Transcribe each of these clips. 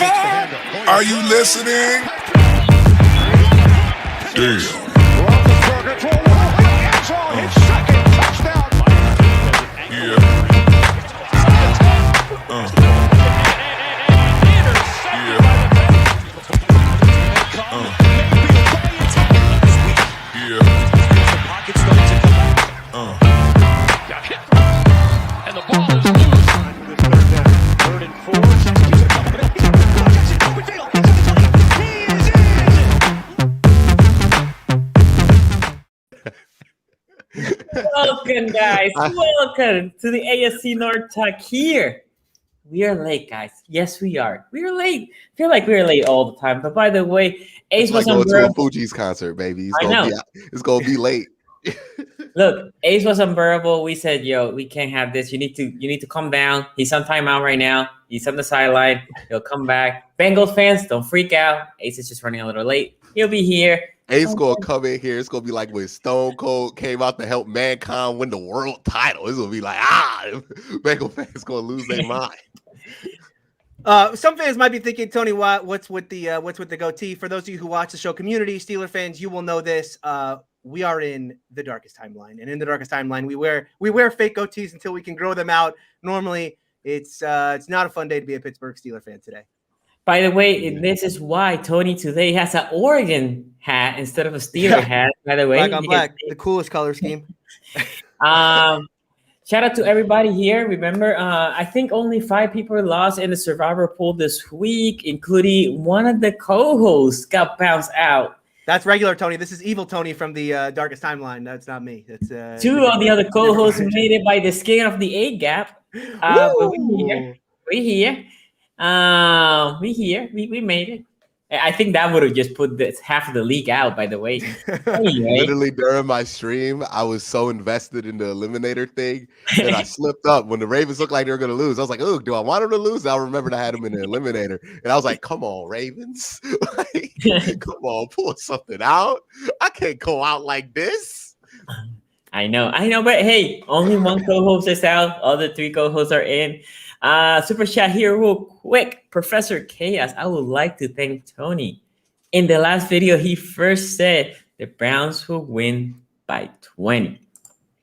Are you listening? Damn. Welcome, guys. Welcome to the AFC North Talk here. We are late, guys. Yes, we are. We are late. I feel like we're late all the time. But by the way, Ace was going unbearable. to a Fuji's concert, baby. It's gonna be late. Look, Ace was unbearable. We said, "Yo, we can't have this. You need to calm down." He's on timeout right now. He's on the sideline. He'll come back. Bengals fans, don't freak out. Ace is just running a little late. He'll be here. Ace gonna come in here. It's gonna be like when Stone Cold came out to help Mankind win the world title. It's gonna be like, Bengal fans gonna lose their mind. Some fans might be thinking, Tony, what's with the goatee? For those of you who watch the show, community Steeler fans, you will know this. We are in the darkest timeline, and in the darkest timeline, we wear fake goatees until we can grow them out. Normally, it's not a fun day to be a Pittsburgh Steeler fan today. By the way, this is why Tony today has an Oregon hat instead of a Steeler hat. By the way, black on black, the coolest color scheme. Shout out to everybody here. Remember, I think only 5 people lost in the Survivor pool this week, including one of the co-hosts got bounced out. That's regular Tony. This is evil Tony from the darkest timeline. That's not me. That's 2 of the other co-hosts made it by the skin of the A gap. But we here. We made it. I think that would have just put half of the league out, by the way. Anyway. Literally during my stream, I was so invested in the eliminator thing that I slipped up when the Ravens looked like they were going to lose. I was like, oh, do I want them to lose? I remembered I had them in the eliminator. And I was like, come on, Ravens. Come on, pull something out. I can't go out like this. I know. But hey, only one co-host is out. Other 3 co-hosts are in. Super chat here real quick. Professor Chaos, I would like to thank Tony. In the last video, he first said the Browns will win by 20.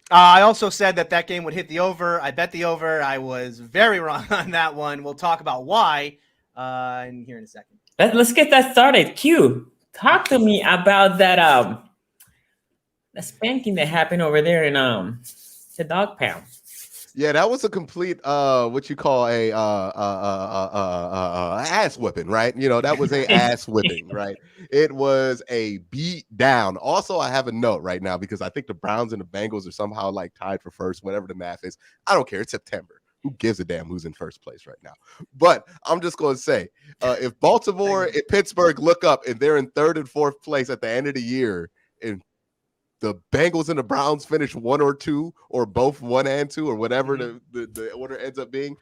I also said that game would hit the over. I bet the over. I was very wrong on that one. We'll talk about why here in a second. Let's get that started. Q, talk to me about that spanking that happened over there in the dog pound. Yeah, that was a complete what you call a ass whipping, right? You know, that was a ass whipping, right? It was a beat down. Also, I have a note right now because I think the Browns and the Bengals are somehow like tied for first, whatever the math is. I don't care. It's September. Who gives a damn who's in first place right now? But I'm just going to say, if Baltimore and Pittsburgh look up and they're in 3rd and 4th place at the end of the year, and the Bengals and the Browns finish 1 or 2, or both 1 and 2, or whatever the order ends up being,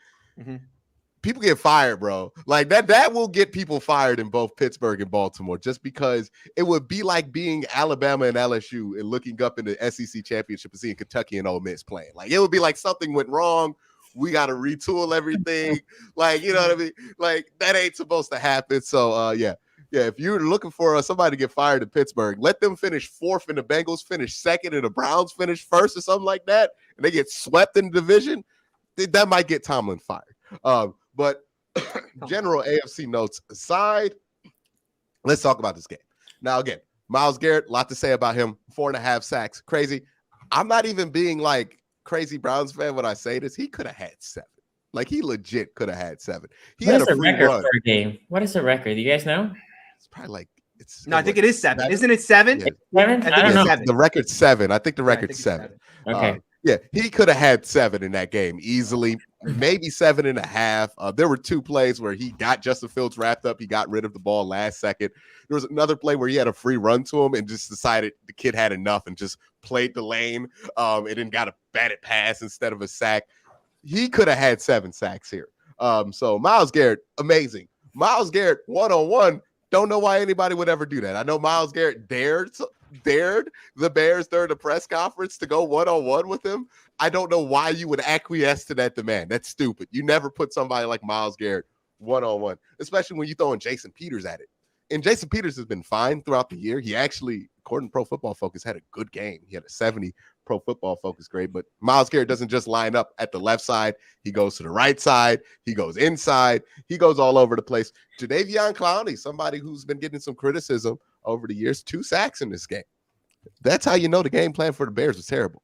people get fired, bro. Like that will get people fired in both Pittsburgh and Baltimore, just because it would be like being Alabama and LSU and looking up in the SEC championship and seeing Kentucky and Ole Miss playing. Like it would be like something went wrong. We got to retool everything. Like, you know what I mean? Like that ain't supposed to happen. So yeah, if you're looking for somebody to get fired in Pittsburgh, let them finish 4th and the Bengals finish 2nd and the Browns finish 1st or something like that, and they get swept in the division, that might get Tomlin fired. But general AFC notes aside, let's talk about this game. Now, again, Myles Garrett, a lot to say about him, 4.5 sacks, crazy. I'm not even being like crazy Browns fan when I say this. He could have had 7. Like, he legit could have had 7. He had a free run. Per game? What is the record? Do you guys know? It's probably like I think it is 7. Isn't it 7? Yeah. 7? I don't know. 7. The record's 7. I think the record's 7. Okay. Yeah, he could have had 7 in that game easily, maybe 7.5. There were 2 plays where he got Justin Fields wrapped up. He got rid of the ball last second. There was another play where he had a free run to him and just decided the kid had enough and just played the lane and then got a batted pass instead of a sack. He could have had 7 sacks here. So Myles Garrett, amazing. Myles Garrett, one-on-one, don't know why anybody would ever do that. I know Myles Garrett dared the Bears during the press conference to go one-on-one with him. I don't know why you would acquiesce to that demand. That's stupid. You never put somebody like Myles Garrett one-on-one, especially when you throw in Jason Peters at it. And Jason Peters has been fine throughout the year. He actually, according to Pro Football Focus, had a good game. He had a 70 Pro Football Focus grade, but Myles Garrett doesn't just line up at the left side. He goes to the right side. He goes inside. He goes all over the place. Jadeveon Clowney, somebody who's been getting some criticism over the years, 2 sacks in this game. That's how you know the game plan for the Bears was terrible,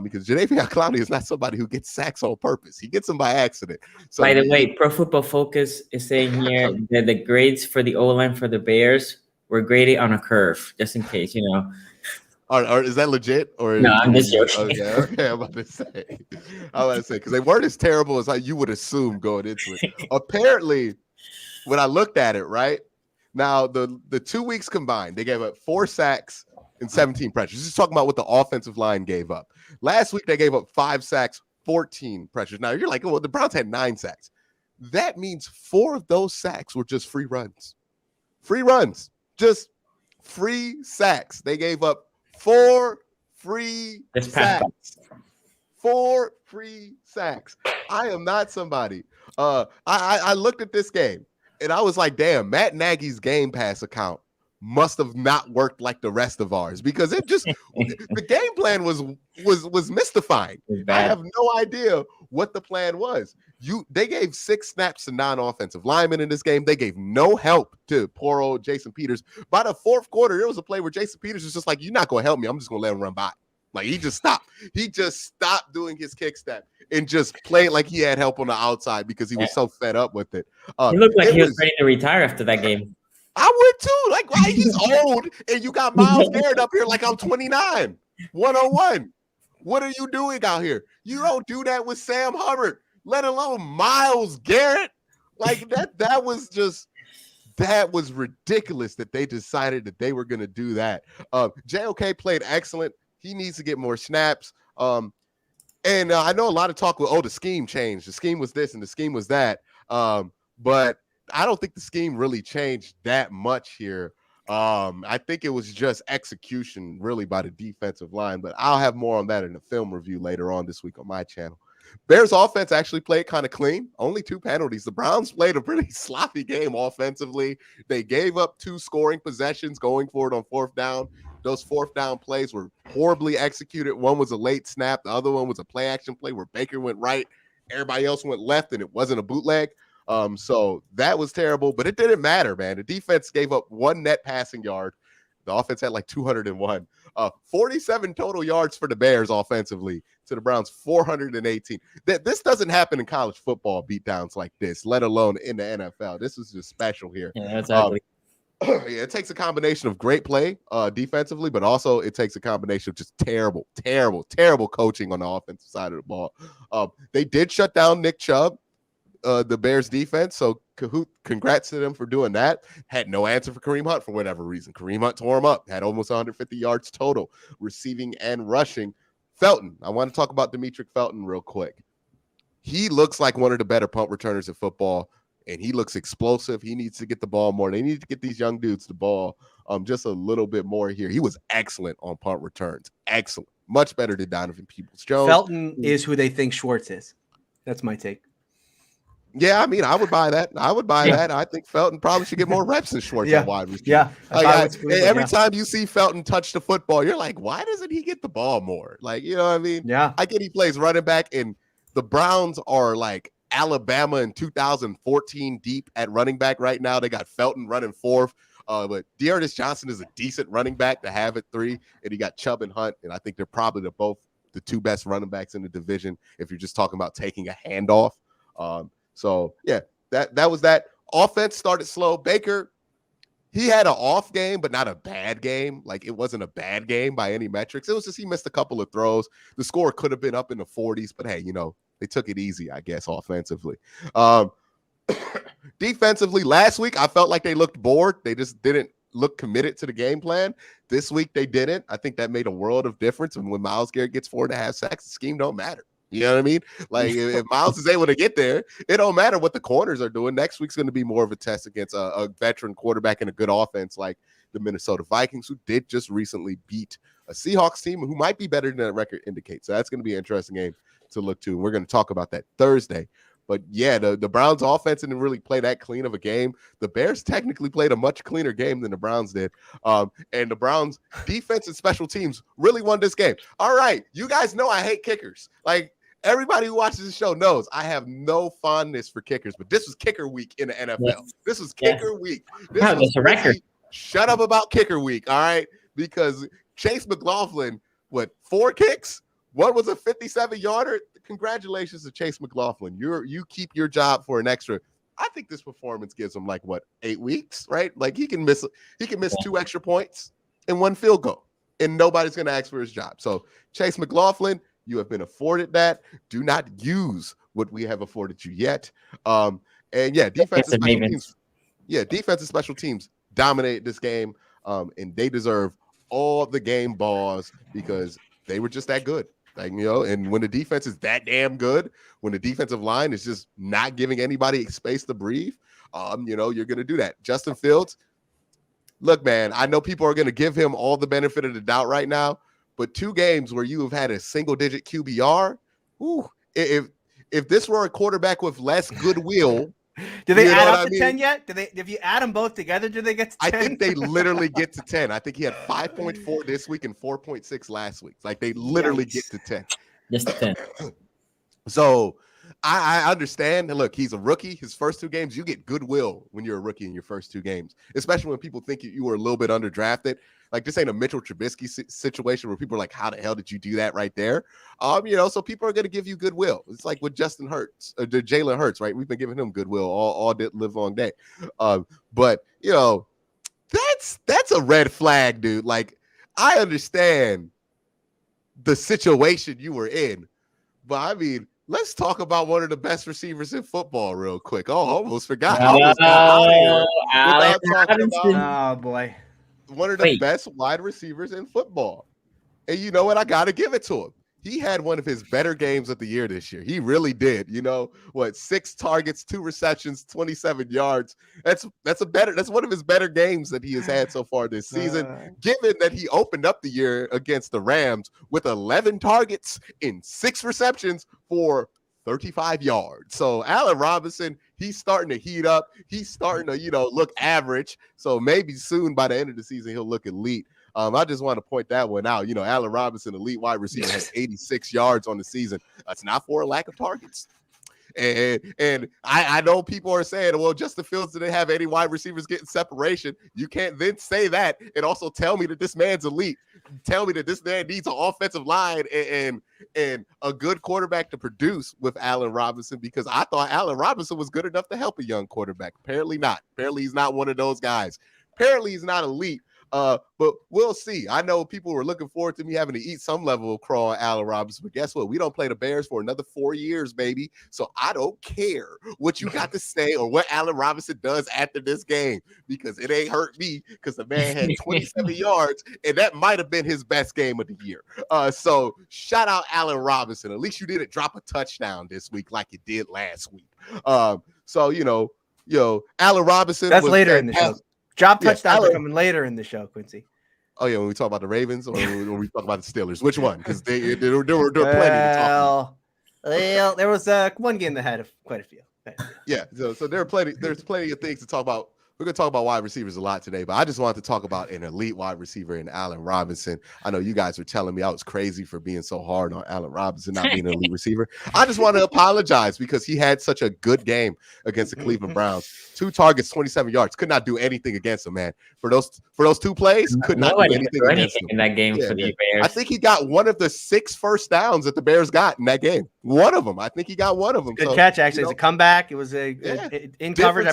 because Jadeveon Clowney is not somebody who gets sacks on purpose. He gets them by accident. So, by the way, Pro Football Focus is saying here that the grades for the O-line for the Bears were graded on a curve, just in case, you know. Or is that legit? Or no, I'm just joking. Okay, I'm about to say, because they weren't as terrible as how you would assume going into it. Apparently, when I looked at it, right now, the 2 weeks combined, they gave up 4 sacks and 17 pressures. Just talking about what the offensive line gave up. Last week, they gave up 5 sacks, 14 pressures. Now you're like, well, the Browns had 9 sacks. That means 4 of those sacks were just free runs. Free runs, just free sacks. They gave up 4 free sacks. 4 free sacks. I am not somebody. I looked at this game and I was like, damn, Matt Nagy's Game Pass account must have not worked like the rest of ours, because it just the game plan was mystifying. I have no idea what the plan was. They gave 6 snaps to non-offensive linemen in this game. They gave no help to poor old Jason Peters. By the 4th quarter, there was a play where Jason Peters was just like, you're not going to help me. I'm just going to let him run by. Like, he just stopped. He just stopped doing his kick step and just played like he had help on the outside because he was so fed up with it. He looked like he was ready to retire after that game. I would too. Like, why he's old and you got Myles Garrett up here like I'm 29. 101. What are you doing out here? You don't do that with Sam Hubbard, let alone Myles Garrett. Like that was ridiculous that they decided that they were going to do that. JOK played excellent. He needs to get more snaps. And I know a lot of talk with, the scheme changed. The scheme was this and the scheme was that. But I don't think the scheme really changed that much here. I think it was just execution really by the defensive line, but I'll have more on that in the film review later on this week on my channel. Bears offense actually played kind of clean. Only 2 penalties. The Browns played a pretty sloppy game offensively. They gave up 2 scoring possessions going for it on 4th down. Those 4th down plays were horribly executed. One was a late snap. The other one was a play action play where Baker went right. Everybody else went left, and it wasn't a bootleg. So that was terrible, but it didn't matter, man. The defense gave up 1 net passing yard. The offense had like 201. 47 total yards for the Bears offensively to the Browns 418. This doesn't happen in college football beatdowns like this, let alone in the NFL. This is just special here. Yeah, that's ugly. It takes a combination of great play defensively, but also it takes a combination of just terrible coaching on the offensive side of the ball. They did shut down Nick Chubb, the Bears defense. So congrats to them for doing that. Had no answer for Kareem Hunt for whatever reason. Kareem Hunt tore him up, had almost 150 yards total, receiving and rushing. Felton, I want to talk about Demetric Felton real quick. He looks like one of the better punt returners in football, and he looks explosive. He needs to get the ball more. They need to get these young dudes the ball just a little bit more here. He was excellent on punt returns. Excellent. Much better than Donovan Peoples-Jones. Felton is who they think Schwartz is. That's my take. Yeah, I mean, I would buy that. That. I think Felton probably should get more reps than Schwartz at wide receiver. Yeah. Every time you see Felton touch the football, you're like, why doesn't he get the ball more? Like, you know what I mean? Yeah. I get he plays running back, and the Browns are like Alabama in 2014 deep at running back right now. They got Felton running 4th. But Dearness Johnson is a decent running back to have at 3, and he got Chubb and Hunt, and I think they're probably the 2 best running backs in the division if you're just talking about taking a handoff. So yeah, that was that. Offense started slow. Baker, he had an off game, but not a bad game. Like, it wasn't a bad game by any metrics. It was just he missed a couple of throws. The score could have been up in the 40s, but hey, they took it easy, I guess, offensively. Defensively, last week I felt like they looked bored. They just didn't look committed to the game plan. This week they didn't. I think that made a world of difference. And when Myles Garrett gets 4.5 sacks, the scheme don't matter. You know what I mean? Like, if Myles is able to get there, it don't matter what the corners are doing. Next week's going to be more of a test against a veteran quarterback and a good offense like the Minnesota Vikings, who did just recently beat a Seahawks team who might be better than that record indicates. So that's going to be an interesting game to look to. And we're going to talk about that Thursday. But yeah, the Browns offense didn't really play that clean of a game. The Bears technically played a much cleaner game than the Browns did. And the Browns defense and special teams really won this game. All right, you guys know I hate kickers. Like, everybody who watches the show knows I have no fondness for kickers, but this was kicker week in the NFL. Yes. This was kicker week. This Wow, was that's a record. Shut up about kicker week, all right? Because Chase McLaughlin, 4 kicks? One was a 57-yarder. Congratulations to Chase McLaughlin. You keep your job for an extra. I think this performance gives him 8 weeks, right? Like he can miss 2 extra points and 1 field goal, and nobody's going to ask for his job. So Chase McLaughlin, you have been afforded that. Do not use what we have afforded you yet. And yeah, defensive special teams. Yeah, defensive special teams dominated this game, and they deserve all the game balls because they were just that good. And when the defense is that damn good, when the defensive line is just not giving anybody space to breathe, you're going to do that. Justin Fields, look, man, I know people are going to give him all the benefit of the doubt right now, but 2 games where you have had a single-digit QBR, if this were a quarterback with less goodwill, do they add up to 10 yet? If you add them both together, do they get to 10? I think they literally get to 10. I think he had 5.4 this week and 4.6 last week. Like they literally get to 10. Just 10. So I understand. Look, he's a rookie. His first 2 games, you get goodwill when you're a rookie in your first 2 games, especially when people think you were a little bit underdrafted. Like this ain't a Mitchell Trubisky situation where people are like, how the hell did you do that right there? So people are going to give you goodwill. It's like with Justin Hurts, or Jalen Hurts, right? We've been giving him goodwill all live long day. But that's a red flag, dude. Like I understand the situation you were in, but I mean, let's talk about one of the best receivers in football real quick. Oh, almost forgot. Oh boy. One of the best wide receivers in football. And you know what? I got to give it to him. He had one of his better games of the year this year. He really did. 6 targets, 2 receptions, 27 yards. That's one of his better games that he has had so far this season, given that he opened up the year against the Rams with 11 targets and 6 receptions for 35 yards. So Allen Robinson, he's starting to heat up. He's starting to, look average. So maybe soon by the end of the season, he'll look elite. I just want to point that one out. Allen Robinson, elite wide receiver, has 86 yards on the season. That's not for a lack of targets. And I know people are saying, well, Justin Fields didn't have any wide receivers getting separation. You can't then say that and also tell me that this man's elite. Tell me that this man needs an offensive line and a good quarterback to produce with Allen Robinson, because I thought Allen Robinson was good enough to help a young quarterback. Apparently not. Apparently he's not one of those guys. Apparently he's not elite. But we'll see. I know people were looking forward to me having to eat some level of crawl at Allen Robinson, but guess what? We don't play the Bears for another 4 years, baby. So I don't care what you got to say or what Allen Robinson does after this game, because it ain't hurt me, because the man had 27 yards, and that might have been his best game of the year. So shout out Allen Robinson. At least you didn't drop a touchdown this week like you did last week. So Allen Robinson. That's later in the show. Drop touchdowns are coming later in the show, Quincy. Oh yeah, when we talk about the Ravens or when we talk about the Steelers, which one? Because there were plenty to talk about. Well, there was one game that had quite a few. Yeah, so there's plenty of things to talk about. We're going to talk about wide receivers a lot today, but I just wanted to talk about an elite wide receiver in Allen Robinson. I know you guys were telling me I was crazy for being so hard on Allen Robinson not being an elite receiver. I just want to apologize because he had such a good game against the Cleveland Browns. 2 targets, 27 yards. Could not do anything against him, man. For those 2 plays, could not do anything against him in that game for the Bears. I think he got one of the 6 first downs that the Bears got in that game. One of them. I think he got one of them. Good catch, actually. It's a comeback. It was in coverage. I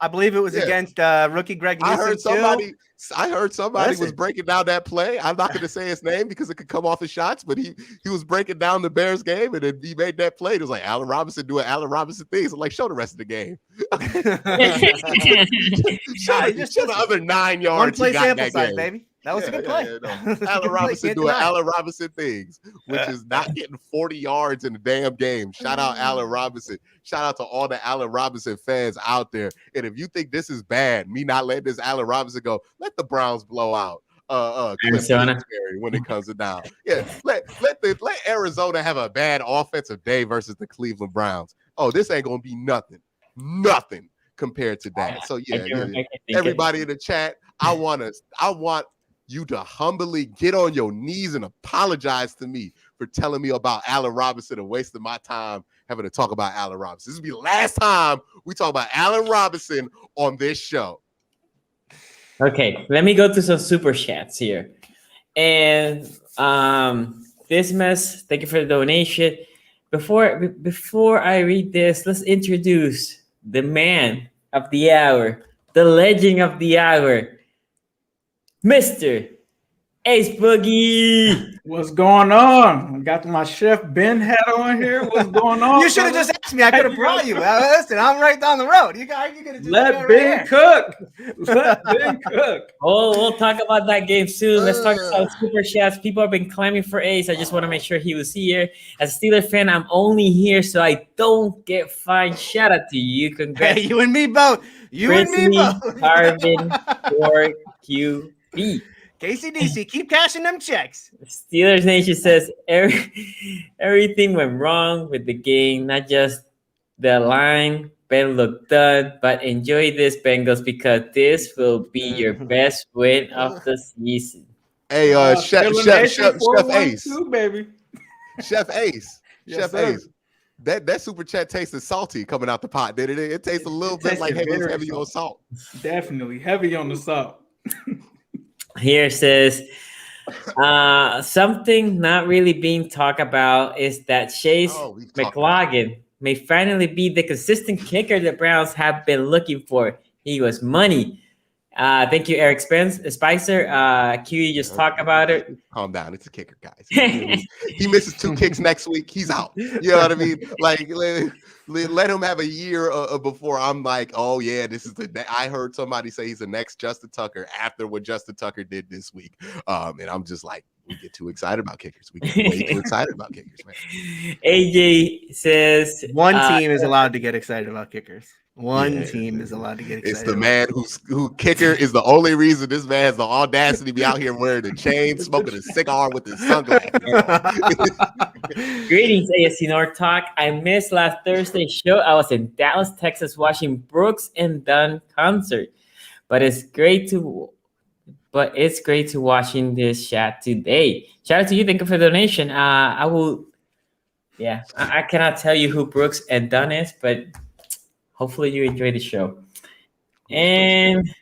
believe it was against rookie Greg Newsome. I heard somebody was breaking down that play. I'm not going to say his name because it could come off his shots, but he was breaking down the Bears game, and then he made that play. It was like Allen Robinson doing Allen Robinson things. I'm like, show the rest of the game. show the other 9 yards. One play sample size, baby. That was a good play. Allen Robinson doing Allen Robinson things, which is not getting 40 yards in the damn game. Shout out Allen Robinson. Shout out to all the Allen Robinson fans out there. And if you think this is bad, me not letting this Allen Robinson go, let the Browns blow out Arizona when it comes down. Yeah, let Arizona have a bad offensive day versus the Cleveland Browns. oh, this ain't gonna be nothing compared to that. So yeah. Everybody in the chat, I want you to humbly get on your knees and apologize to me for telling me about Allen Robinson and wasting my time having to talk about Allen Robinson. This will be the last time we talk about Allen Robinson on this show. Okay, let me go to some super chats here. And this mess, thank you for the donation. Before I read this, let's introduce the man of the hour, the legend of the hour, Mr. Ace Boogie. What's going on? I got my Chef Ben hat on here. What's going on? You should have just asked me. I could have brought you. Listen, I'm right down the road. You could have just let Ben cook. Let Ben cook. Oh, we'll talk about that game soon. Let's talk about super chats. People have been claiming for Ace. I just want to make sure he was here. As a Steelers fan, I'm only here so I don't get fined. Shout out to you. Congrats. Hey, you and me both. And me both. Harvin for QB. KCDC, keep cashing them checks. Steelers Nation says everything went wrong with the game, not just the line. Ben looked done, but enjoy this, Bengals, because this will be your best win of the season. Hey, Chef Ace, baby. Chef Ace, Yes, Chef sir. Ace. That super chat tasted salty coming out the pot, didn't it? It tastes a little bit like heavy on salt. Definitely heavy on the salt. Here says something not really being talked about is that Chase McLaughlin may finally be the consistent kicker the Browns have been looking for. He was money. Thank you, Eric Spicer. Q, just talk about it. Calm down. It's a kicker, guys. He misses 2 kicks next week. He's out. You know what I mean? Like, let him have a year before I'm like, oh, yeah, this is I heard somebody say he's the next Justin Tucker after what Justin Tucker did this week. And I'm just like, we get too excited about kickers. We get way too excited about kickers, man. AJ says one team is allowed to get excited about kickers. One team is allowed to get excited. It's the man who kicker is the only reason this man has the audacity to be out here wearing a chain, smoking a cigar with his sunglasses. Greetings, AFC North Talk. I missed last Thursday's show. I was in Dallas, Texas, watching Brooks and Dunn concert. But it's great to watching this chat today. Shout out to you. Thank you for the donation. I cannot tell you who Brooks and Dunn is, but hopefully you enjoy the show. And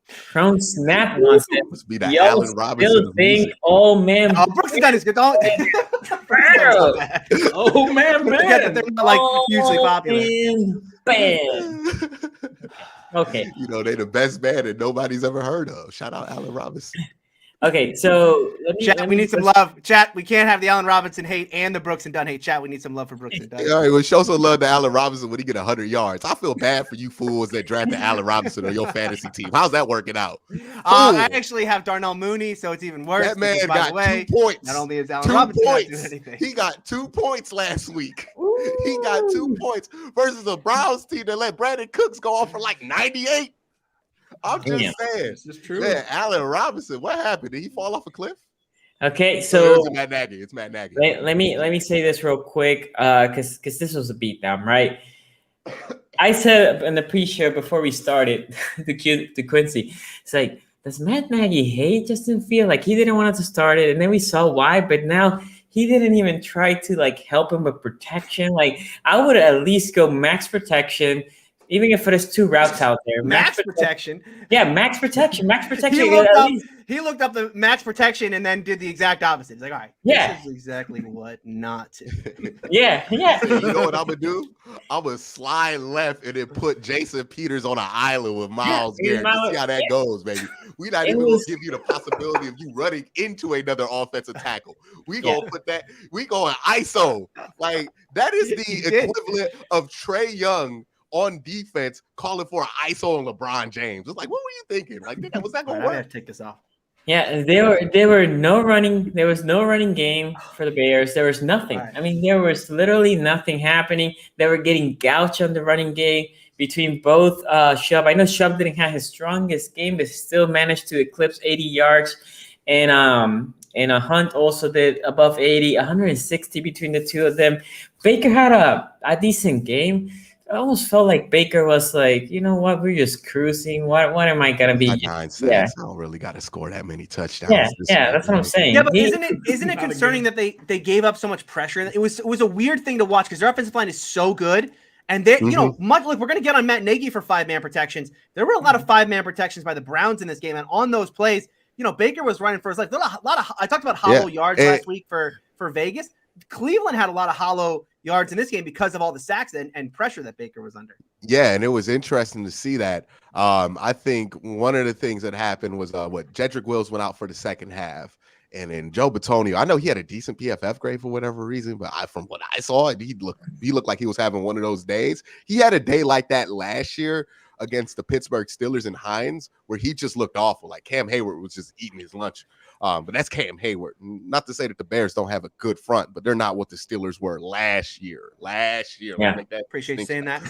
from Snap wants it. Must be the Allen Robinson. Still think, oh man, Brooks and Dunn is good. Oh man, They're not like hugely popular. Okay. You know, they're the best band that nobody's ever heard of. Shout out Allen Robinson. Okay, so we need some love. Chat, we can't have the Allen Robinson hate and the Brooks and Dunn hate. Chat, we need some love for Brooks and Dunn. All right, well, show some love to Allen Robinson when he get 100 yards. I feel bad for you fools that drafted Allen Robinson on your fantasy team. How's that working out? I actually have Darnell Mooney, so it's even worse. That man got 2 points. Not only is Allen Robinson not doing anything. He got 2 points last week. He got 2 points versus a Browns team that let Brandon Cooks go off for like 98. I'm just saying. This is true. Man, Allen Robinson, what happened? Did he fall off a cliff? Okay, so it's Matt Nagy. It's Matt Nagy. Let me say this real quick, because this was a beatdown, right? I said in the pre-show before we started to Quincy, it's like, does Matt Nagy hate Justin Field? Like, he didn't want us to start it, and then we saw why, but now he didn't even try to like help him with protection. Like, I would at least go max protection. Even if there's 2 routes out there. Max protection. Yeah, max protection. Max protection. He looked up the max protection and then did the exact opposite. He's like, all right, this is exactly what not to do. Yeah. You know what I'm going to do? I'm going to slide left and then put Jason Peters on an island with Myles Garrett. See how that goes, baby. We're not even going to give you the possibility of you running into another offensive tackle. We're going to put that. We're going ISO. Like, that is the equivalent of Trae Young on defense calling for an ISO on LeBron James. It's like, what were you thinking? Like, was that going to work? I have to take this off. Yeah, there was no running game for the Bears. There was nothing. Right. I mean, there was literally nothing happening. They were getting gouged on the running game between both Chubb. I know Chubb didn't have his strongest game, but still managed to eclipse 80 yards. And and Hunt also did above 80, 160 between the two of them. Baker had a decent game. I almost felt like Baker was like, you know what, we're just cruising. What am I gonna be? 9 sacks. Yeah. I don't really got to score that many touchdowns. Yeah, this yeah, week, that's what I'm right? saying. Yeah, but He- isn't it Not a concerning game. that they gave up so much pressure? It was a weird thing to watch because their offensive line is so good, and they much like we're gonna get on Matt Nagy for 5-man protections. There were a lot of 5-man protections by the Browns in this game, and on those plays, Baker was running for his life. A lot of I talked about hollow yards last week for Vegas. Cleveland had a lot of hollow yards in this game because of all the sacks and pressure that Baker was under. Yeah, and it was interesting to see that. I think one of the things that happened was Jedrick Wills went out for the second half, and then Joe Bitonio. I know he had a decent PFF grade for whatever reason, but from what I saw, he looked like he was having one of those days. He had a day like that last year against the Pittsburgh Steelers in Hines, where he just looked awful. Like Cam Hayward was just eating his lunch. But that's Cam Hayward. Not to say that the Bears don't have a good front, but they're not what the Steelers were last year. Yeah. Appreciate you saying that.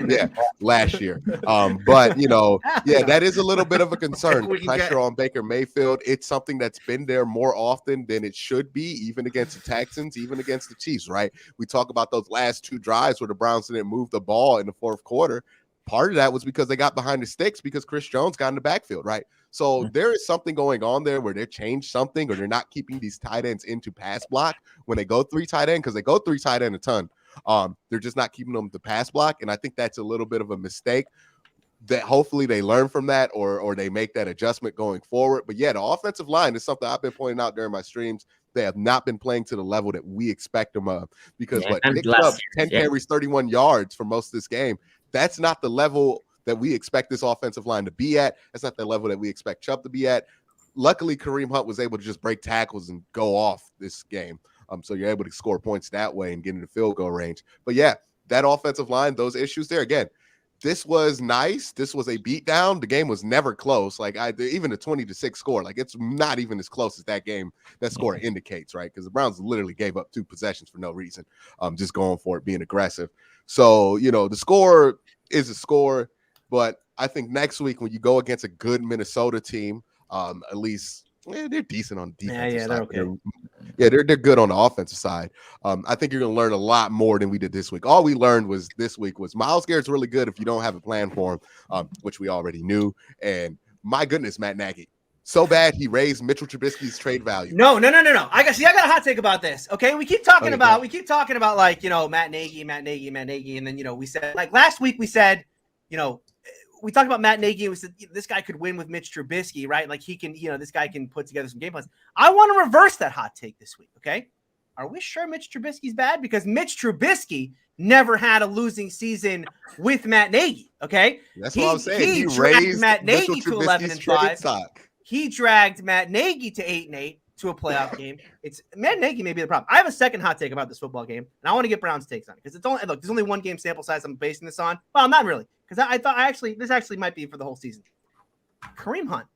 Yeah, last year. But that is a little bit of a concern. The pressure on Baker Mayfield, it's something that's been there more often than it should be, even against the Texans, even against the Chiefs, right? We talk about those last 2 drives where the Browns didn't move the ball in the fourth quarter. Part of that was because they got behind the sticks because Chris Jones got in the backfield, right? So there is something going on there where they changed something, or they're not keeping these tight ends into pass block when they go 3 tight end, because they go 3 tight end a ton. They're just not keeping them to pass block, and I think that's a little bit of a mistake. That hopefully they learn from that, or they make that adjustment going forward. But yeah, the offensive line is something I've been pointing out during my streams. They have not been playing to the level that we expect them of, because Nick Chubb, 10 carries, 31 yards for most of this game. That's not the level that we expect this offensive line to be at. That's not the level that we expect Chubb to be at. Luckily, Kareem Hunt was able to just break tackles and go off this game. So you're able to score points that way and get into field goal range. But yeah, that offensive line, those issues there. Again, this was nice. This was a beatdown. The game was never close. Like even a 20-6 score, like it's not even as close as that score indicates, right? Because the Browns literally gave up 2 possessions for no reason, just going for it, being aggressive. So, the score is a score, but I think next week when you go against a good Minnesota team, at least they're decent on the defensive side. They're okay. They're good on the offensive side. I think you're going to learn a lot more than we did this week. All we learned this week was Myles Garrett's really good if you don't have a plan for him, which we already knew. And my goodness, Matt Nagy. So bad he raised Mitchell Trubisky's trade value. No. I got a hot take about this. Okay, we keep talking about like Matt Nagy, and then we said like last week we said we talked about Matt Nagy and we said this guy could win with Mitch Trubisky, right? Like he can this guy can put together some game plans. I want to reverse that hot take this week. Okay, are we sure Mitch Trubisky's bad? Because Mitch Trubisky never had a losing season with Matt Nagy. Okay, that's what I'm saying. He raised Matt Nagy to 11-5. He dragged Matt Nagy to 8-8 to a playoff game. It's Matt Nagy may be the problem. I have a second hot take about this football game, and I want to get Brown's takes on it because there's only 1 game sample size I'm basing this on. Well, not really, because I thought this actually might be for the whole season. Kareem Hunt,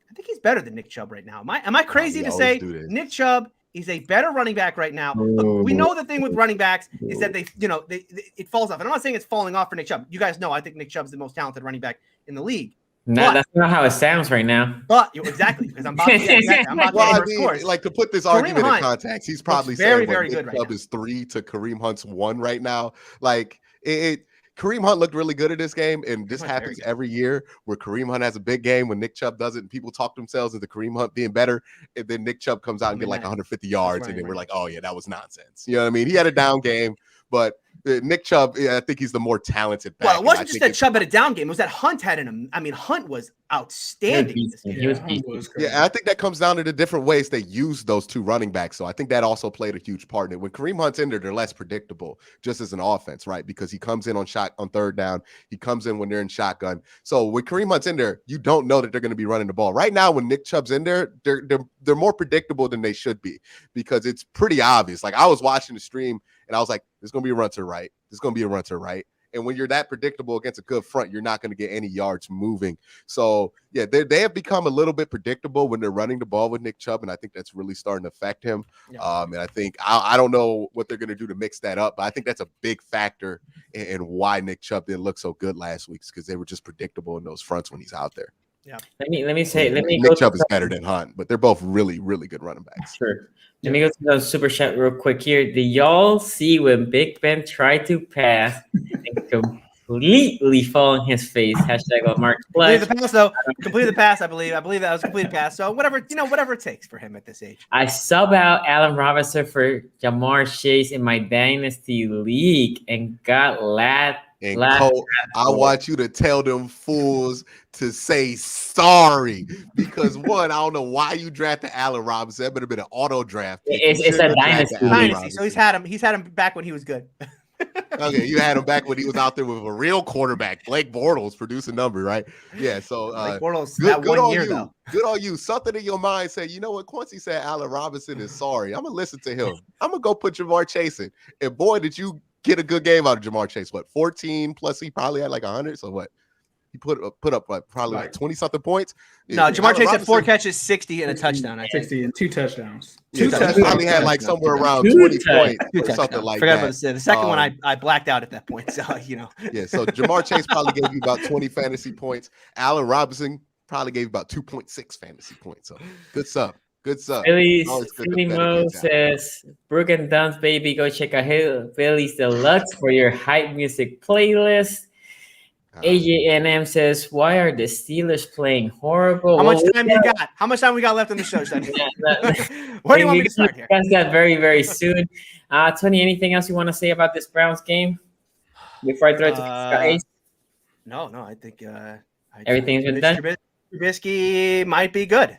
I think he's better than Nick Chubb right now. Am I crazy to say Nick Chubb is a better running back right now? Look, we know the thing with running backs is that it falls off. And I'm not saying it's falling off for Nick Chubb. You guys know I think Nick Chubb's the most talented running back in the league. No, that's not how it sounds right now. But exactly, because I'm about to like to put this argument in context, he's probably very, saying very good right Chubb now. is 3 to Kareem Hunt's 1 right now. Like Kareem Hunt looked really good at this game, and this happens every year where Kareem Hunt has a big game when Nick Chubb doesn't, and people talk themselves into Kareem Hunt being better, and then Nick Chubb comes out and get like 150 yards, and then we're like, oh yeah, that was nonsense. You know what I mean? He had a down game, but Nick Chubb, I think he's the more talented back. Well, it wasn't just that Chubb had a down game. It was that Hunt had Hunt was outstanding. He was I think that comes down to the different ways they use those 2 running backs. So I think that also played a huge part in it. When Kareem Hunt's in there, they're less predictable just as an offense, right? Because he comes in on 3rd down. He comes in when they're in shotgun. So when Kareem Hunt's in there, you don't know that they're going to be running the ball. Right now, when Nick Chubb's in there, they're more predictable than they should be because it's pretty obvious. Like I was watching the stream and I was like, there's going to be a run to the right. There's going to be a run to the right. And when you're that predictable against a good front, you're not going to get any yards moving. So, yeah, they have become a little bit predictable when they're running the ball with Nick Chubb, and I think that's really starting to affect him. Yeah. And I think I don't know what they're going to do to mix that up, but I think that's a big factor in why Nick Chubb didn't look so good last week because they were just predictable in those fronts when he's out there. Let me Nick go Chubb to is better than Hunt, but they're both really, really good running backs. sure. Let me go to the super chat real quick here. Did y'all see when Big Ben tried to pass and completely fall on his face? Hashtag Mark Complete Clutch. the pass though. Complete the pass. I believe that was a complete pass. So whatever it takes for him at this age. I sub out Allen Robinson for Jamar Chase in my dynasty league and got laughed. And Cole, I want you to tell them fools to say sorry because one, I don't know why you drafted Allen Robinson. That would have been an auto draft pick. It's a dynasty. Dynasty. So he's had him back when he was good. Okay, you had him back when he was out there with a real quarterback. Blake Bortles produced a number, right? Yeah. So Blake Bortles good, that 1 year you. though. Good on you. Something in your mind said, you know what? Quincy said Allen Robinson is sorry. I'm gonna listen to him. I'm gonna go put Jamar Chase in. And boy, did you get a good game out of Jamar Chase. What, 14 plus he probably had like 100. So what? He put up what, probably like 20 something points. No, Yeah, Jamar Chase Robinson, had 4 catches, 60 and a touchdown. I think. 60 and 2 touchdowns. Yeah, so he probably had like somewhere around Two 20 touchdowns. points or something like Forgot that. about the second one. I blacked out at that point. So Yeah, so Jamar Chase probably gave you about 20 fantasy points. Allen Robinson probably gave you about 2.6 fantasy points. So good stuff. Good stuff. Philly bet Mo against says, Brooke and Duns, baby, go check out Philly's Deluxe for your hype music playlist. AJNM says, why are the Steelers playing horrible? How much time you got? How much time we got left in the show, Sonny? Where do you want me to start here? Discuss that very, very soon. Tony, anything else you want to say about this Browns game before I throw it to Scott? No, I think Everything's been done. Trubisky might be good.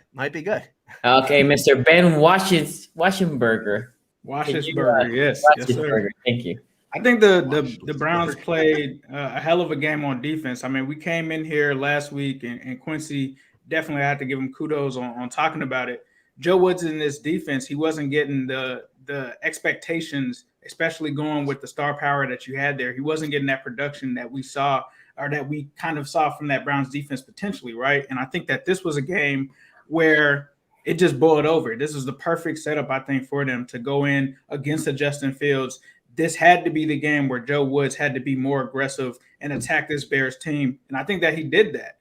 Okay, Mr. Ben Washingberger. Washington, yes, sir. Thank you. I think the Browns played a hell of a game on defense. I mean, we came in here last week, and Quincy definitely had to give him kudos on talking about it. Joe Woods in this defense, he wasn't getting the expectations, especially going with the star power that you had there. He wasn't getting that production that we saw, or that we kind of saw from that Browns defense potentially, right? And I think that this was a game where it just boiled over. This was the perfect setup, I think, for them to go in against a Justin Fields. This had to be the game where Joe Woods had to be more aggressive and attack this Bears team. And I think that he did that.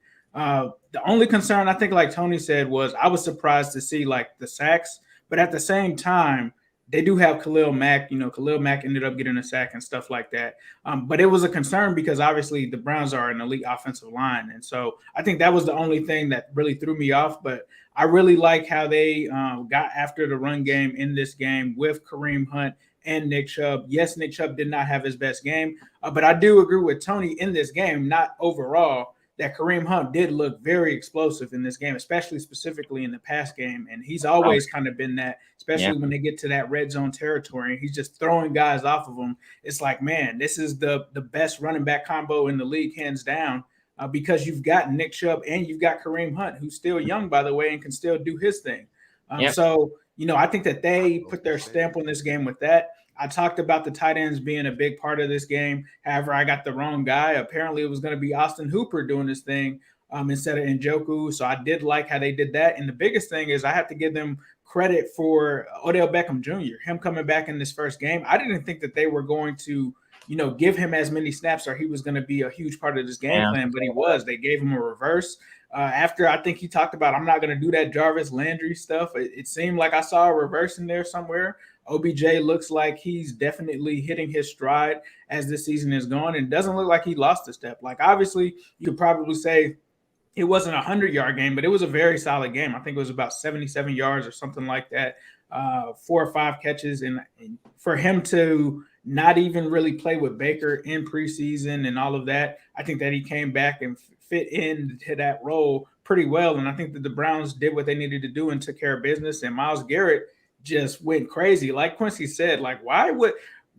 The only concern, I think, like Tony said, was I was surprised to see like the sacks, but at the same time, they do have Khalil Mack. Khalil Mack ended up getting a sack and stuff like that. But it was a concern because obviously the Browns are an elite offensive line. And so I think that was the only thing that really threw me off. But I really like how they got after the run game in this game with Kareem Hunt and Nick Chubb. Yes, Nick Chubb did not have his best game, but I do agree with Tony in this game, not overall, that Kareem Hunt did look very explosive in this game, specifically in the pass game. And he's always kind of been that, especially when they get to that red zone territory and he's just throwing guys off of them. It's like, man, this is the best running back combo in the league, hands down, because you've got Nick Chubb and you've got Kareem Hunt, who's still young, by the way, and can still do his thing. So, I think that they put their stamp on this game with that. I talked about the tight ends being a big part of this game. However, I got the wrong guy. Apparently, it was going to be Austin Hooper doing this thing instead of Njoku. So I did like how they did that. And the biggest thing is I have to give them credit for Odell Beckham Jr., him coming back in this first game. I didn't think that they were going to, give him as many snaps or he was going to be a huge part of this game plan, but he was. They gave him a reverse. After I think he talked about, I'm not going to do that Jarvis Landry stuff. It seemed like I saw a reverse in there somewhere. OBJ looks like he's definitely hitting his stride as this season is going, and doesn't look like he lost a step. Like, obviously, you could probably say it wasn't a 100-yard game, but it was a very solid game. I think it was about 77 yards or something like that, 4 or 5 catches. And for him to not even really play with Baker in preseason and all of that, I think that he came back and fit into that role pretty well. And I think that the Browns did what they needed to do and took care of business. And Myles Garrett just went crazy. Like Quincy said, like,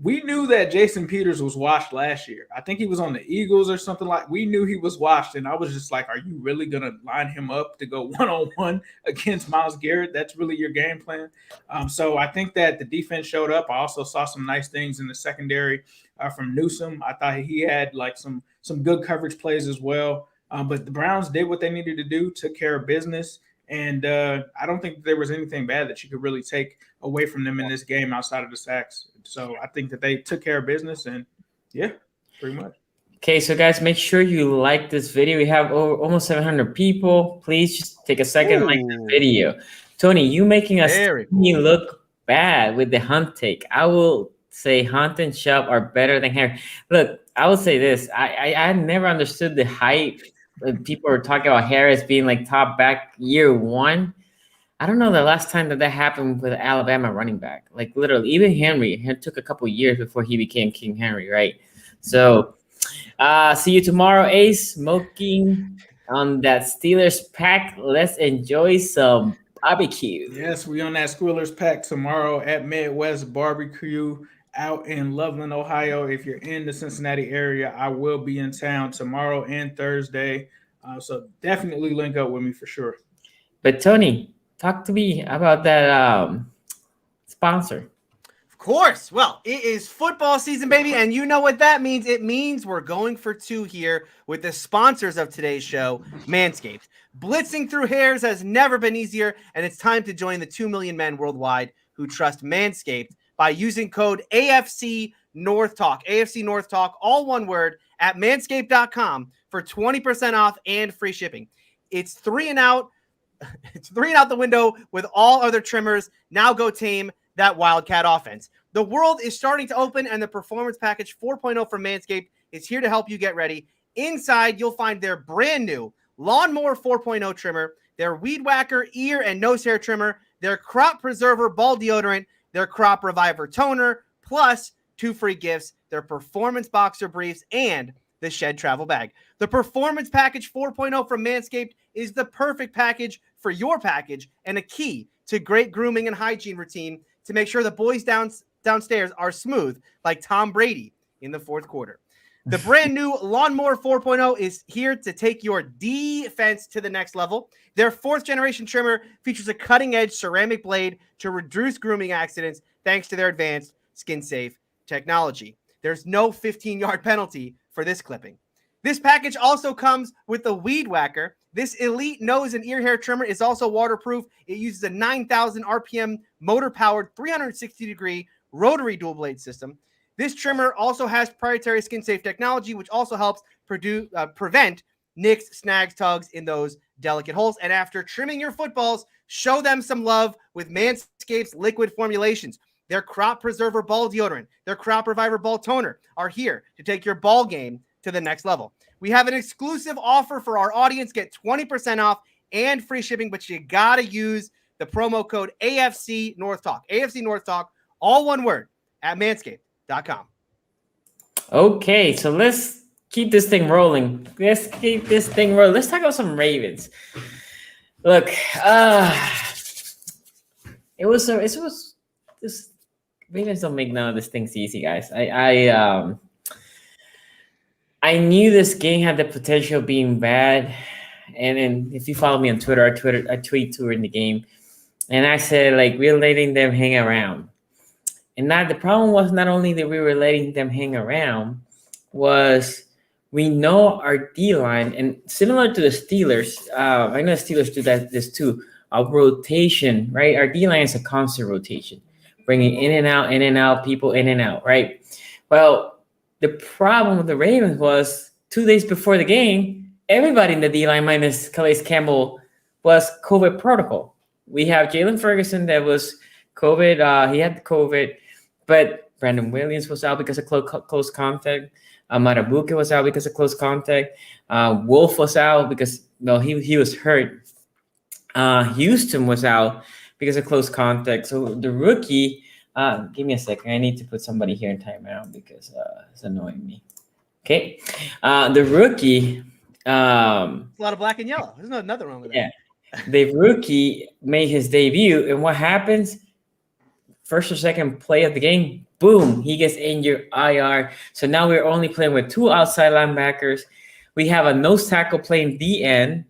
we knew that Jason Peters was washed last year. I think he was on the Eagles or something like. We knew he was washed, and I was just like, are you really going to line him up to go one-on-one against Myles Garrett? That's really your game plan? So I think that the defense showed up. I also saw some nice things in the secondary from Newsome. I thought he had like some good coverage plays as well. But the Browns did what they needed to do, took care of business. And I don't think there was anything bad that you could really take away from them in this game outside of the sacks. So I think that they took care of business, and yeah, pretty much. Okay, so guys, make sure you like this video. We have almost 700 people. Please just take a second, like the video. Tony, you making us look bad with the Hunt take. I will say Hunt and Chubb are better than Harry. Look, I will say this. I never understood the hype. People are talking about Harris being like top back year one. I don't know the last time that happened with Alabama running back. Like literally, even Henry, it took a couple years before he became King Henry, right? So see you tomorrow, Ace. Smoking on that Steelers pack. Let's enjoy some barbecue. Yes, we on that Steelers pack tomorrow at Midwest Barbecue out in Loveland, Ohio. If you're in the Cincinnati area, I will be in town tomorrow and Thursday. So definitely link up with me for sure. But Tony, talk to me about that sponsor. Of course. Well, it is football season, baby. And you know what that means. It means we're going for two here with the sponsors of today's show, Manscaped. Blitzing through hairs has never been easier, and it's time to join the 2 million men worldwide who trust Manscaped by using code AFC North Talk, AFC North Talk, all one word, at manscaped.com for 20% off and free shipping. It's 3 and out. It's 3 and out the window with all other trimmers. Now go tame that Wildcat offense. The world is starting to open, and the Performance Package 4.0 from Manscaped is here to help you get ready. Inside, you'll find their brand new Lawnmower 4.0 trimmer, their Weed Whacker ear and nose hair trimmer, their Crop Preserver ball deodorant, their Crop Reviver toner, plus 2 free gifts, their Performance Boxer briefs, and the Shed travel bag. The Performance Package 4.0 from Manscaped is the perfect package for your package and a key to great grooming and hygiene routine to make sure the boys downstairs are smooth like Tom Brady in the fourth quarter. The brand new Lawnmower 4.0 is here to take your defense to the next level. Their 4th generation trimmer features a cutting-edge ceramic blade to reduce grooming accidents thanks to their advanced skin-safe technology. There's no 15-yard penalty for this clipping. This package also comes with the Weed Whacker. This elite nose and ear hair trimmer is also waterproof. It uses a 9,000 RPM motor-powered 360-degree rotary dual blade system. This trimmer also has proprietary skin-safe technology, which also helps prevent nicks, snags, tugs in those delicate holes. And after trimming your footballs, show them some love with Manscaped's liquid formulations. Their Crop Preserver ball deodorant, their Crop Reviver ball toner are here to take your ball game to the next level. We have an exclusive offer for our audience. Get 20% off and free shipping, but you got to use the promo code AFC North Talk. AFC North Talk, all one word, at manscaped.com. Okay, so let's keep this thing rolling. Let's talk about some Ravens. Look, this Ravens don't make none of these things easy, guys. I knew this game had the potential of being bad, and then if you follow me on Twitter, I tweet during the game, and I said like we're letting them hang around, and now the problem was not only that we were letting them hang around, was we know our D-line, and similar to the Steelers, I know the Steelers do this too, a rotation, right? Our D-line is a constant rotation, bringing in and out, people in and out, right? Well, the problem with the Ravens was 2 days before the game, everybody in the D-line minus Calais Campbell was COVID protocol. We have Jalen Ferguson that was COVID. He had COVID, but Brandon Williams was out because of close contact. Matabuke was out because of close contact. Wolf was out because he was hurt. Houston was out because of close contact. So the rookie, give me a second. I need to put somebody here in timeout because it's annoying me. Okay. The rookie. It's a lot of black and yellow. There's nothing wrong with that. Yeah. The rookie made his debut. And what happens? First or second play of the game, boom, he gets injured, IR. So now we're only playing with 2 outside linebackers. We have a nose tackle playing DN.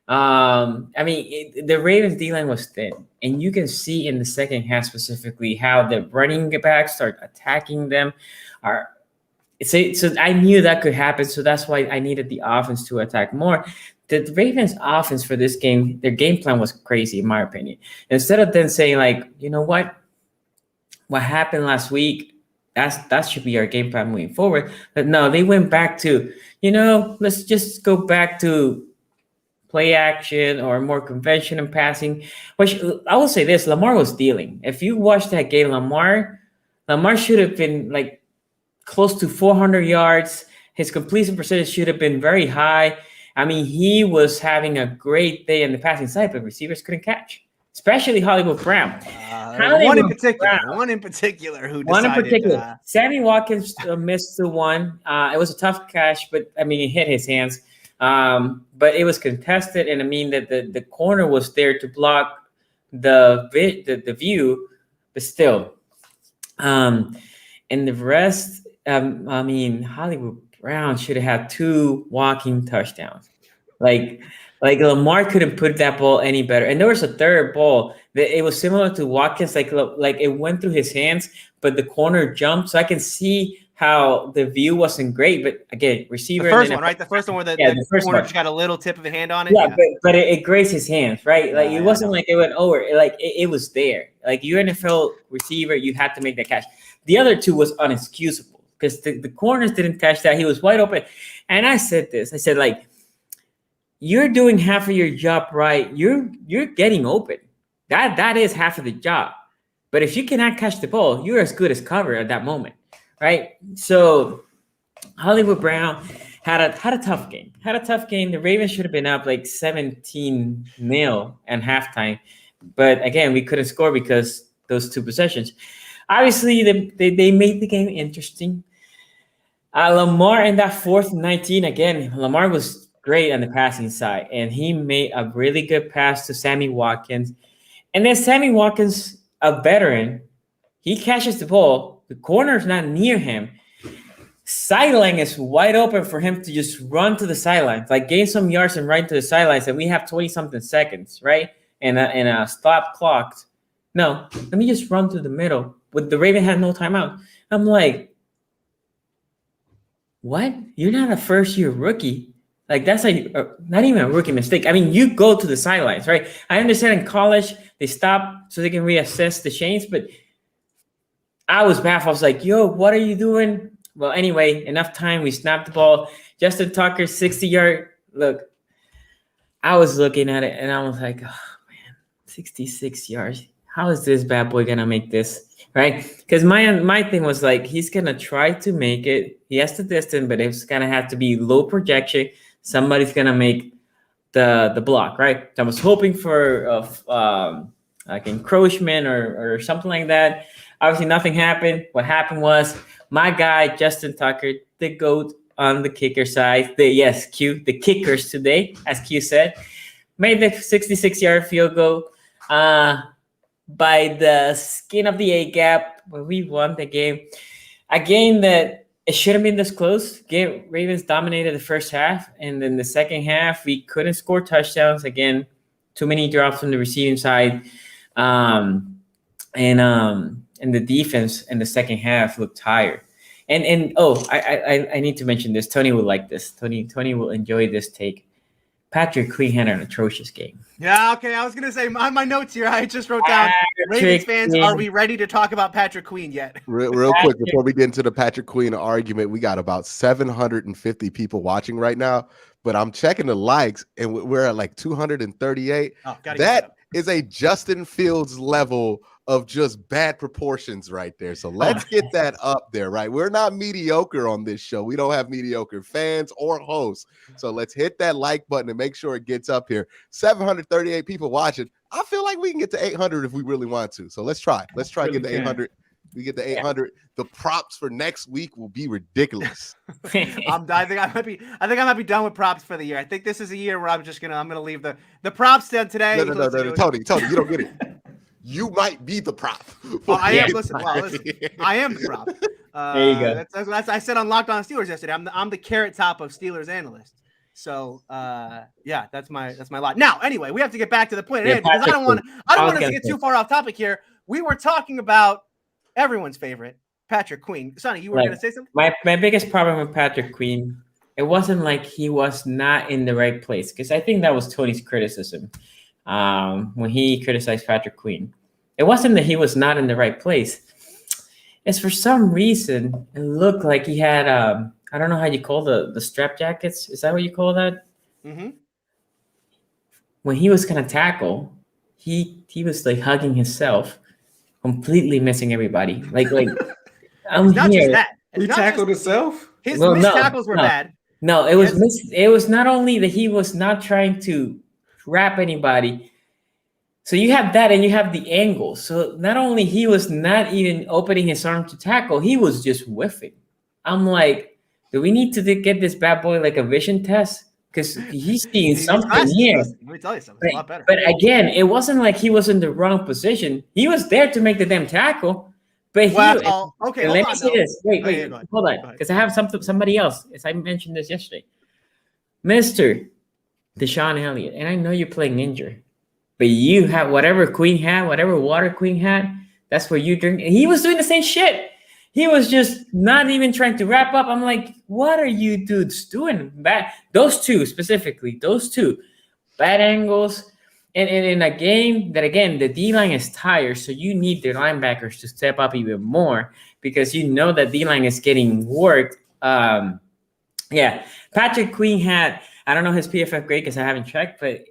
The Ravens D-line was thin, and you can see in the second half specifically how the running backs start attacking them. So I knew that could happen, so that's why I needed the offense to attack more. The Ravens offense for this game, their game plan was crazy, in my opinion. Instead of then saying like, you know what happened last week, that should be our game plan moving forward. But no, they went back to, let's just go back to play action or more conventional passing. Which I will say this: Lamar was dealing. If you watch that game, Lamar should have been like close to 400 yards. His completion percentage should have been very high. I mean, he was having a great day in the passing side, but receivers couldn't catch, especially Hollywood Brown. One in particular who decided. Sammy Watkins missed the one. It was a tough catch, but I mean, it hit his hands. But it was contested, and I mean that the corner was there to block the view, but still. And the rest, I mean, Hollywood Brown should have had 2 walking touchdowns. Like Lamar couldn't put that ball any better. And there was a third ball that it was similar to Watkins, like it went through his hands, but the corner jumped. So I can see how the view wasn't great, but again, receiver. The first one, right? The first one where the corner just got a little tip of a hand on it. Yeah, but it grazed his hands, right? Like it wasn't like it went over. It was there. Like you're an NFL receiver, you had to make that catch. The other 2 was unexcusable because the corners didn't catch that. He was wide open. And I said this. I said, like, you're doing half of your job right. You're getting open. That is half of the job. But if you cannot catch the ball, you're as good as cover at that moment, right? So Hollywood Brown had a tough game. The Ravens should have been up like 17-0 at halftime. But again, we couldn't score because those 2 possessions. Obviously, they made the game interesting. Lamar in that 4th and 19, again, Lamar was great on the passing side, and he made a really good pass to Sammy Watkins. And then Sammy Watkins, a veteran, he catches the ball. The corner's not near him. Sideline is wide open for him to just run to the sidelines, like gain some yards and run to the sidelines, and we have 20-something seconds, right? And a stop clock. No, let me just run through the middle. With the Raven had no timeout. I'm like, what? You're not a first-year rookie. Like, that's not even a rookie mistake. I mean, you go to the sidelines, right? I understand in college, they stop so they can reassess the chains, but I was baffled. I was like, yo, what are you doing? Well, anyway, enough time. We snapped the ball. Justin Tucker, 60-yard. Look, I was looking at it, and I was like, oh, man, 66 yards. How is this bad boy going to make this? Right? Because my thing was like, he's going to try to make it. He has the distance, but it's going to have to be low projection. Somebody's going to make the block, right? So I was hoping for like encroachment or something like that. Obviously, nothing happened. What happened was my guy, Justin Tucker, the GOAT on the kicker side. The kickers today, as Q said, made the 66-yard field goal. By the skin of the A-gap, but we won the game. A game that it shouldn't have been this close. Ravens dominated the first half, and then the second half, we couldn't score touchdowns. Again, too many drops on the receiving side. And the defense in the second half looked tired. And I need to mention this. Tony will like this. Tony will enjoy this take. Patrick Queen had an atrocious game. Yeah, okay. I was going to say, on my notes here, I just wrote down, Ravens fans, are we ready to talk about Patrick Queen yet? Real quick, before we get into the Patrick Queen argument, we got about 750 people watching right now, but I'm checking the likes, and we're at like 238. That is a Justin Fields level of just bad proportions right there. So let's get that up there, right? We're not mediocre on this show. We don't have mediocre fans or hosts. So let's hit that like button and make sure it gets up here. 738 people watching. I feel like we can get to 800 if we really want to. So let's try. Let's try to get to 800. We get to 800. The props for next week will be ridiculous. I think I might be done with props for the year. I think this is a year where I'm gonna leave the props done today. No, Tony, you don't get it. You might be the prop. I am. Listen, I am the prop. There you go. That's I said on Locked On Steelers yesterday. I'm the carrot top of Steelers analyst. So yeah, that's my lot. Now, anyway, we have to get back to the point at hand because I don't want us to get too far off topic here. We were talking about everyone's favorite, Patrick Queen. Sonny, you were going to say something? My biggest problem with Patrick Queen, it wasn't like he was not in the right place, because I think that was Tony's criticism when he criticized Patrick Queen. It wasn't that he was not in the right place. is for some reason it looked like he had I don't know how you call the strap jackets. Is that what you call that? Mm-hmm. When he was gonna tackle, he was like hugging himself, completely missing everybody. Like I'm It's not just here. that. It's He not tackled just, himself. his Well, missed no, tackles were no. bad. No, it was Yes. it was not only that he was not trying to trap anybody. So you have that, and you have the angle. So not only he was not even opening his arm to tackle, he was just whiffing. I'm like, do we need to get this bad boy like a vision test? Because he's seeing His something glasses, here. listen, let me tell you something. It's a lot better. But again, it wasn't like he was in the wrong position. He was there to make the damn tackle. But Well, okay, and hold let me on, say though. this. Wait, Oh, yeah, go ahead. hold on, Go ahead. because I have somebody else. As I mentioned this yesterday, Mister Deshaun Elliott, and I know you're playing injured, but you have whatever Queen had, whatever water Queen had. That's what you drink. And he was doing the same shit. He was just not even trying to wrap up. I'm like, what are you dudes doing? Bad. Those two specifically, those two bad angles. And in a game that, again, the D-line is tired, so you need the linebackers to step up even more because you know that D-line is getting worked. Yeah, Patrick Queen had, I don't know his PFF grade because I haven't checked, but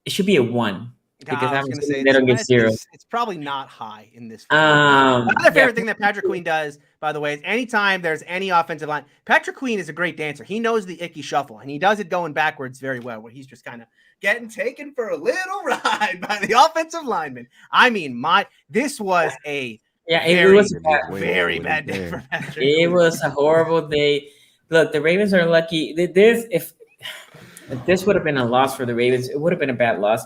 it should be a 1. Because I was going to say they don't get 0. It's probably not high in this. Another favorite thing that Patrick Queen does, by the way, is anytime there's any offensive line, Patrick Queen is a great dancer. He knows the icky shuffle, and he does it going backwards very well, where he's just kind of getting taken for a little ride by the offensive lineman. I mean, this was a it was a very bad day for Patrick. It was a horrible day. Look, the Ravens are lucky. If this would have been a loss for the Ravens, it would have been a bad loss.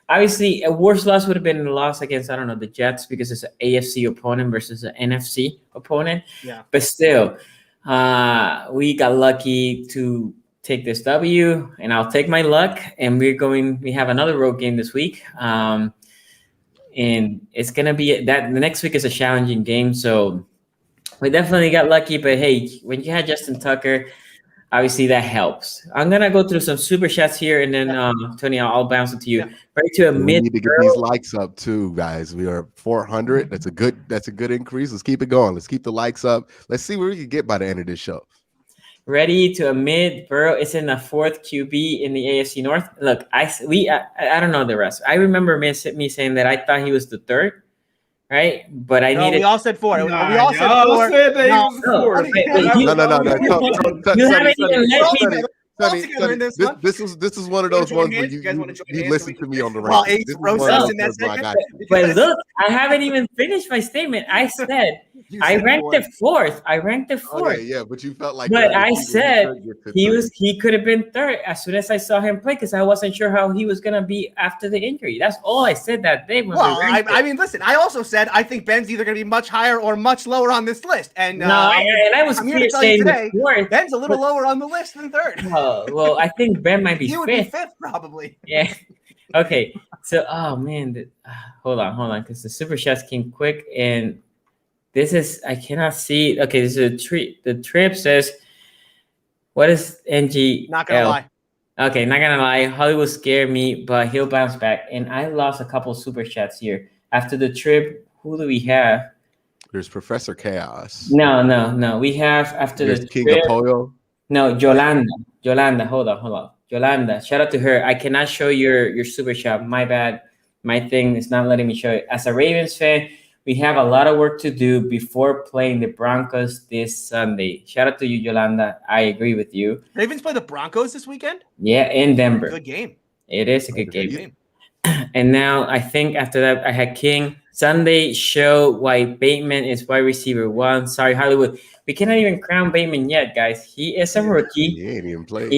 Obviously, a worse loss would have been a loss against, I don't know, the Jets because it's an AFC opponent versus an NFC opponent. Yeah. But still, we got lucky to take this W, and I'll take my luck. And we have another road game this week. And it's going to be that the next week is a challenging game. So we definitely got lucky. But hey, when you had Justin Tucker, obviously that helps. I'm gonna go through some super chats here, and then Tony, I'll bounce it to you. Yeah. Right to a We mid. need to get these likes up too, guys. We are 400. That's a good increase. Let's keep it going. Let's keep the likes up. Let's see where we can get by the end of this show. Ready to a mid. Burrow is in the 4th QB in the AFC North. Look, I don't know the rest. I remember me saying that I thought he was the 3rd. Right, but I needed. We all said 4. Nah, we all said 4. Said that No, he was 4. No. You haven't even let me. This is one of those ones where you listen to me on the Well, radio. Ace roast us in that segment. But look, I haven't even finished my statement. I said I ranked the 4th. I ranked the 4th. Okay, yeah, but you felt like. But I said he could have been 3rd as soon as I saw him play because I wasn't sure how he was gonna be after the injury. That's all I said that day. Well, I mean, listen. I also said I think Ben's either going to be much higher or much lower on this list. And I was here to tell saying you today, 4th. Ben's a little lower on the list than 3rd. Well, I think Ben might be You would 5th. be 5th probably. Yeah. Okay. So, oh man, hold on, because the super chats came quick, and this is I cannot see. Okay, this is a treat. The trip says, "What is NG?" Not gonna lie. Okay, not gonna lie. Hollywood scared me, but he'll bounce back. And I lost a couple super chats here after the trip. Who do we have? There's Professor Chaos. No. We have after There's the King trip. Apollo. No, Yolanda. Hold on. Yolanda, shout out to her. I cannot show your super chat. My bad. My thing is not letting me show it. As a Ravens fan, we have a lot of work to do before playing the Broncos this Sunday. Shout out to you, Yolanda. I agree with you. Ravens play the Broncos this weekend? Yeah, in Denver. Good game. It is a good game. And now I think after that, I had King. Sunday show why Bateman is wide receiver 1. Sorry, Hollywood. We cannot even crown Bateman yet, guys. He is a rookie. He ain't even played.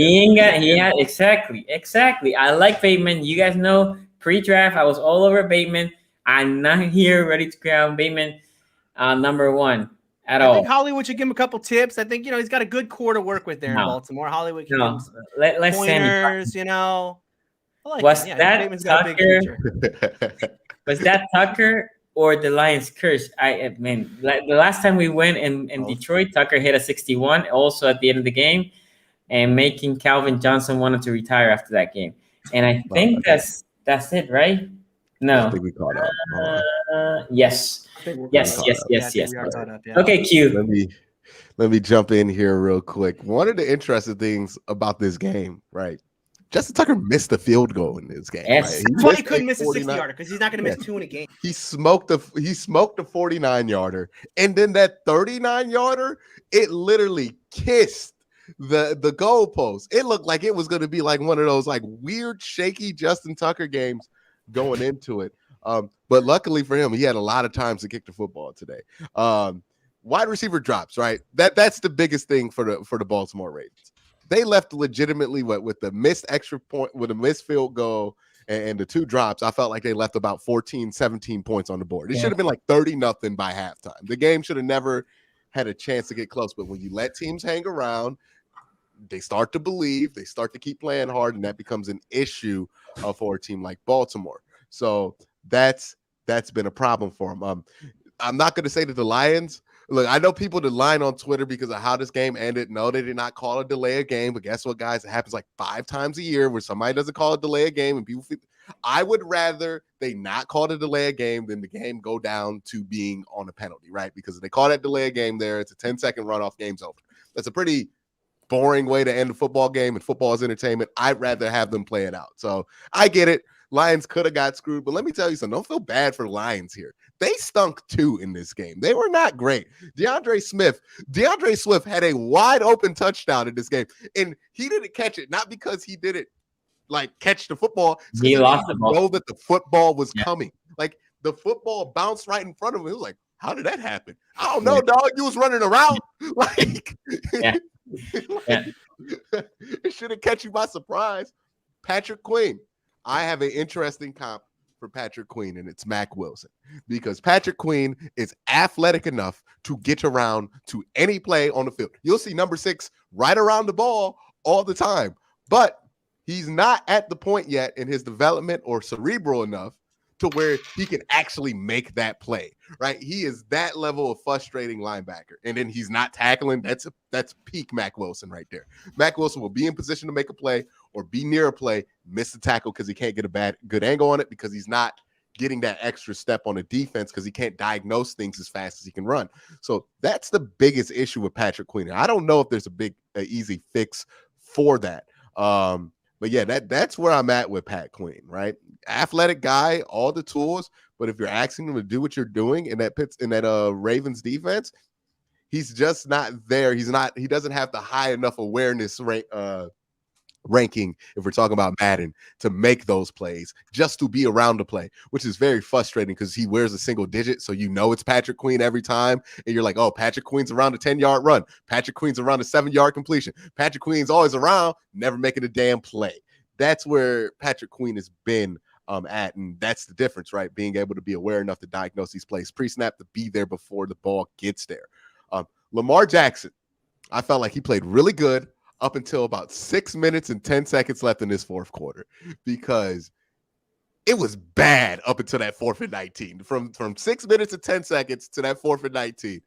Exactly. I like Bateman. You guys know pre-draft, I was all over Bateman. I'm not here ready to crown Bateman number 1 at all. I think Hollywood should give him a couple tips. I think, he's got a good core to work with there in Baltimore. Hollywood can give him let's pointers, Was that Tucker or the Lions curse? I mean, the last time we went in Detroit, Tucker hit a 61 also at the end of the game, and making Calvin Johnson wanted to retire after that game. And I think that's it, right? No, I think we caught up. Yes. think we're Yes, caught yes, up. Yeah, I yes, think yes. we are caught up. Yeah. Okay, Q. Let me jump in here real quick. One of the interesting things about this game, right? Justin Tucker missed the field goal in this game. Yes. Right? That's why he missed couldn't miss a 49 60-yarder, because he's not going to miss two in a game. He smoked the 49-yarder, and then that 39-yarder, it literally kissed the goalpost. It looked like it was going to be like one of those like weird, shaky Justin Tucker games going into it. But luckily for him, he had a lot of times to kick the football today. Wide receiver drops, right? That's the biggest thing for the Baltimore Ravens. They left legitimately with the missed extra point, with a missed field goal and the two drops. I felt like they left about 14, 17 points on the board. It should have been like 30-0 by halftime. The game should have never had a chance to get close. But when you let teams hang around, they start to believe, they start to keep playing hard, and that becomes an issue for a team like Baltimore. So that's been a problem for them. I'm not going to say that the Lions. Look, I know people that line on Twitter because of how this game ended. No, they did not call a delay a game. But guess what, guys? It happens like 5 times a year where somebody doesn't call a delay a game. And people feel, I would rather they not call a delay a game than the game go down to being on a penalty, right? Because if they call that delay a game there, it's a 10-second runoff, game's over. That's a pretty boring way to end a football game, and football is entertainment. I'd rather have them play it out. So I get it. Lions could have got screwed, but let me tell you something. Don't feel bad for the Lions here. They stunk too in this game. They were not great. DeAndre Swift had a wide open touchdown in this game, and he didn't catch it, not because he didn't like catch the football. He lost the ball. Know that the football was coming. Like the football bounced right in front of him. It was like, how did that happen? I don't know, dog. You was running around. Like, it shouldn't catch you by surprise. Patrick Queen. I have an interesting comp for Patrick Queen, and it's Mack Wilson, because Patrick Queen is athletic enough to get around to any play on the field. You'll see number 6 right around the ball all the time, but he's not at the point yet in his development or cerebral enough to where he can actually make that play, right? He is that level of frustrating linebacker. And then he's not tackling. That's peak Mack Wilson right there. Mack Wilson will be in position to make a play or be near a play, miss the tackle because he can't get a good angle on it, because he's not getting that extra step on the defense, because he can't diagnose things as fast as he can run. So that's the biggest issue with Patrick Queen. I don't know if there's a easy fix for that. But yeah, that's where I'm at with Pat Queen, right? Athletic guy, all the tools, but if you're asking him to do what you're doing in that Ravens defense, he's just not there. He doesn't have the high enough awareness ranking, if we're talking about Madden, to make those plays, just to be around the play, which is very frustrating because he wears a single digit. So you know it's Patrick Queen every time. And you're like, oh, Patrick Queen's around a 10-yard run. Patrick Queen's around a 7-yard completion. Patrick Queen's always around, never making a damn play. That's where Patrick Queen has been at. And that's the difference, right? Being able to be aware enough to diagnose these plays pre-snap, to be there before the ball gets there. Lamar Jackson, I felt like he played really good up until about 6 minutes and 10 seconds left in this fourth quarter, because it was bad up until that 4th and 19. From 6 minutes and 10 seconds to that 4th and 19,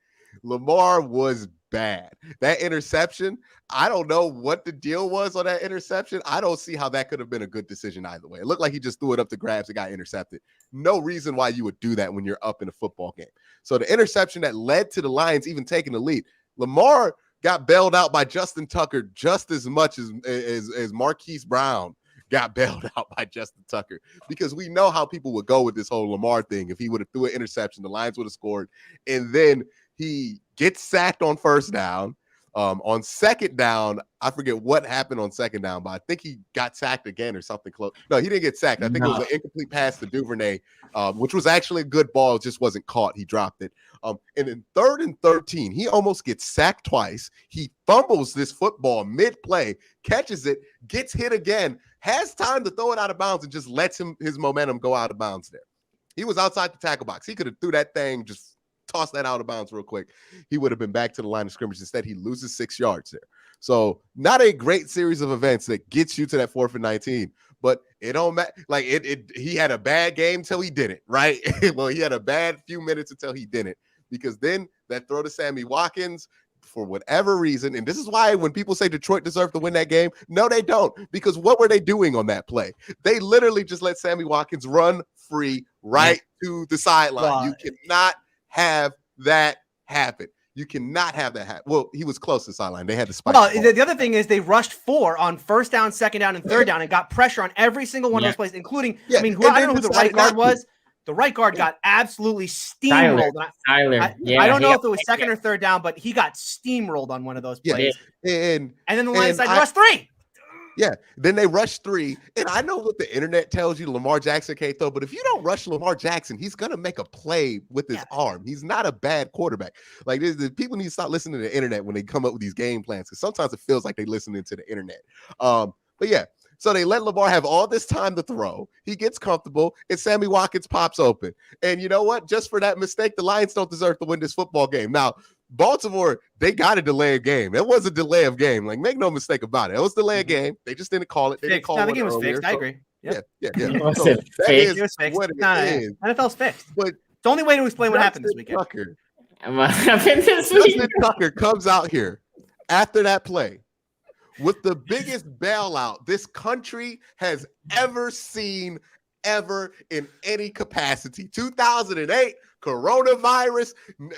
Lamar was bad. That interception, I don't know what the deal was on that interception. I don't see how that could have been a good decision either way. It looked like he just threw it up to grabs and got intercepted. No reason why you would do that when you're up in a football game. So the interception that led to the Lions even taking the lead, Lamar got bailed out by Justin Tucker just as much as Marquise Brown got bailed out by Justin Tucker, because we know how people would go with this whole Lamar thing. If he would have threw an interception, the Lions would have scored, and then he gets sacked on first down. On second down, I forget what happened on second down, but I think he got sacked again or something close. No, he didn't get sacked. I think it was an incomplete pass to Duvernay, which was actually a good ball. It just wasn't caught. He dropped it. And in 3rd and 13, he almost gets sacked twice. He fumbles this football mid-play, catches it, gets hit again, has time to throw it out of bounds, and just lets his momentum go out of bounds there. He was outside the tackle box. He could have threw that thing, just toss that out of bounds real quick. He would have been back to the line of scrimmage. Instead, he loses 6 yards there. So not a great series of events that gets you to that 4th and 19, but it don't matter. Like he had a bad game till he didn't, right? Well, he had a bad few minutes until he didn't, because then that throw to Sammy Watkins, for whatever reason, and this is why when people say Detroit deserved to win that game, no, they don't, because what were they doing on that play? They literally just let Sammy Watkins run free right to the sideline. You cannot have that happen. You cannot have that happen. Well, he was close to the sideline. They had to spike. Well, the other thing is they rushed 4 on first down, second down, and third down and got pressure on every single one of those plays, including, I mean, I don't know who the right guard was. The right guard got absolutely steamrolled. Tyler. I don't know if it was second or third down, but he got steamrolled on one of those plays. And then the Lions side rushed 3. Yeah, then they rush 3. And I know what the internet tells you, Lamar Jackson can't throw, but if you don't rush Lamar Jackson, he's going to make a play with his arm. He's not a bad quarterback. Like, people need to stop listening to the internet when they come up with these game plans, because sometimes it feels like they're listening to the internet. But yeah, so they let Lamar have all this time to throw. He gets comfortable, and Sammy Watkins pops open. And you know what? Just for that mistake, the Lions don't deserve to win this football game. Now, Baltimore, they got a delay of game. That was a delay of game. Like, make no mistake about it. It was a delay of game. They just didn't call it. They didn't call it. I think it was fixed. I agree. Yeah. It So was fixed. What it is. NFL's fixed. But it's the only way to explain what happened this weekend. Justin Tucker comes out here after that play with the biggest bailout this country has ever seen, ever in any capacity. 2008. Coronavirus,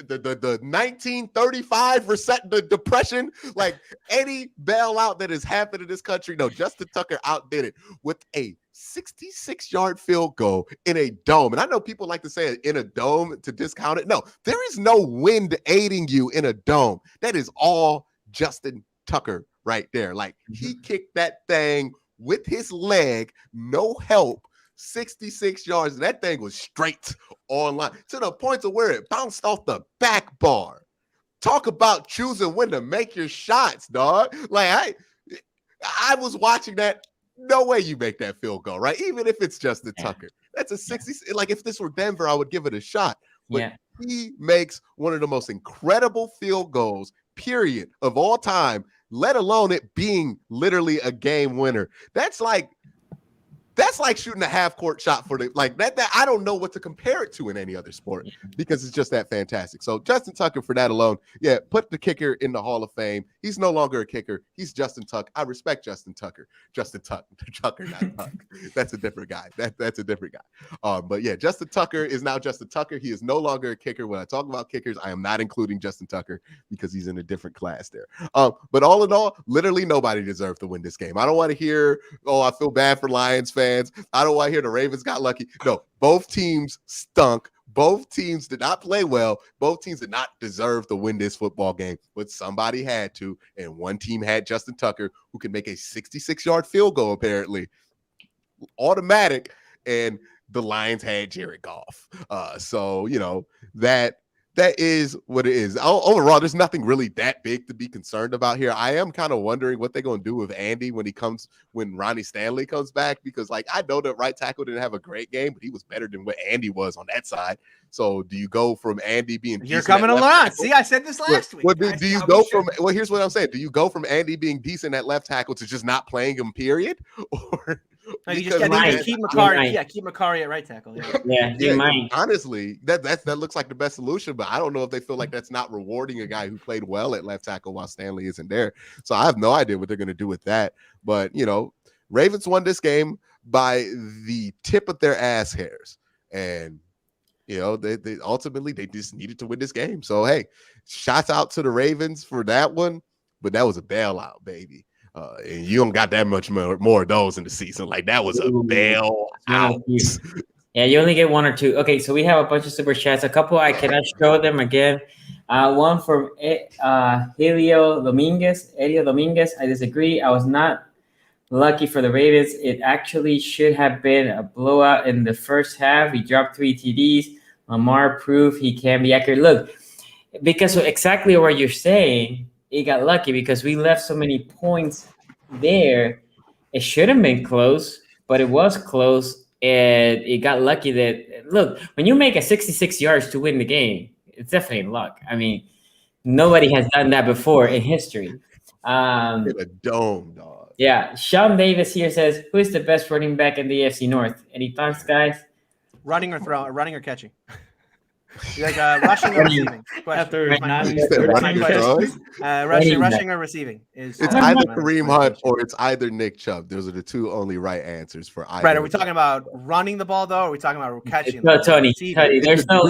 the 1935 the depression, like any bailout that has happened in this country. No, Justin Tucker outdid it with a 66-yard field goal in a dome. And I know people like to say in a dome to discount it. No, there is no wind aiding you in a dome. That is all Justin Tucker right there. Like, he kicked that thing with his leg, no help, 66 yards. And that thing was straight online to the point to where it bounced off the back bar. Talk about choosing when to make your shots, dog. Like, I was watching that. No way you make that field goal, right? Even if it's Justin Tucker. That's a 60. Like, if this were Denver, I would give it a shot. But he makes one of the most incredible field goals, period, of all time, let alone it being literally a game winner. That's like shooting a half-court shot for the that. I don't know what to compare it to in any other sport, because it's just that fantastic. So Justin Tucker, for that alone, put the kicker in the Hall of Fame. He's no longer a kicker. He's Justin Tuck. I respect Justin Tucker. Tucker, not Tuck. That's a different guy. That's a different guy. But yeah, Justin Tucker is now Justin Tucker. He is no longer a kicker. When I talk about kickers, I am not including Justin Tucker because he's in a different class there. But all in all, literally nobody deserved to win this game. I don't want to hear, I feel bad for Lions fans. I don't want to hear the Ravens got lucky. No, both teams stunk. Both teams did not play well. Both teams did not deserve to win this football game, but somebody had to. And one team had Justin Tucker, who can make a 66-yard field goal, apparently, automatic. And the Lions had Jared Goff. So, that is what it is. Overall, there's nothing really that big to be concerned about here. I am kind of wondering what they're going to do with Andy when Ronnie Stanley comes back, because I know that right tackle didn't have a great game, but he was better than what Andy was on that side. So do you go from Andy being You're coming along. See, I said this last week. Do you go from here's what I'm saying. Do you go from Andy being decent at left tackle to just not playing him, period? Or no, you just keep Makari. Yeah, keep Makari at right tackle. Honestly, that looks like the best solution, but I don't know if they feel like that's not rewarding a guy who played well at left tackle while Stanley isn't there. So I have no idea what they're going to do with that. But Ravens won this game by the tip of their ass hairs, and they ultimately they just needed to win this game. So hey, shouts out to the Ravens for that one, but that was a bailout, baby. And you don't got that much more of those in the season. Like, that was a bailout. Yeah, you only get one or two. Okay, so we have a bunch of super chats. A couple I cannot show them again. One from Helio Dominguez. I disagree. I was not lucky for the Ravens. It actually should have been a blowout in the first half. He dropped 3 TDs. Lamar proved he can be accurate. Look, because exactly what you're saying, he got lucky because we left so many points there. It should have been close, but it was close, and it got lucky that, look, when you make a 66 yards to win the game, it's definitely luck. I mean, nobody has done that before in history. In a dome, dog. Yeah. Sean Davis here says, who is the best running back in the AFC North? Any thoughts, guys? Running or catching? You like rushing or receiving? After Question. not You said my rushing, question. Rushing or receiving? It's either Kareem Hunt or it's either Nick Chubb. Those are the two only right answers for either. Right. Are we talking about running the ball though? Or are we talking about catching? No, Tony. There's no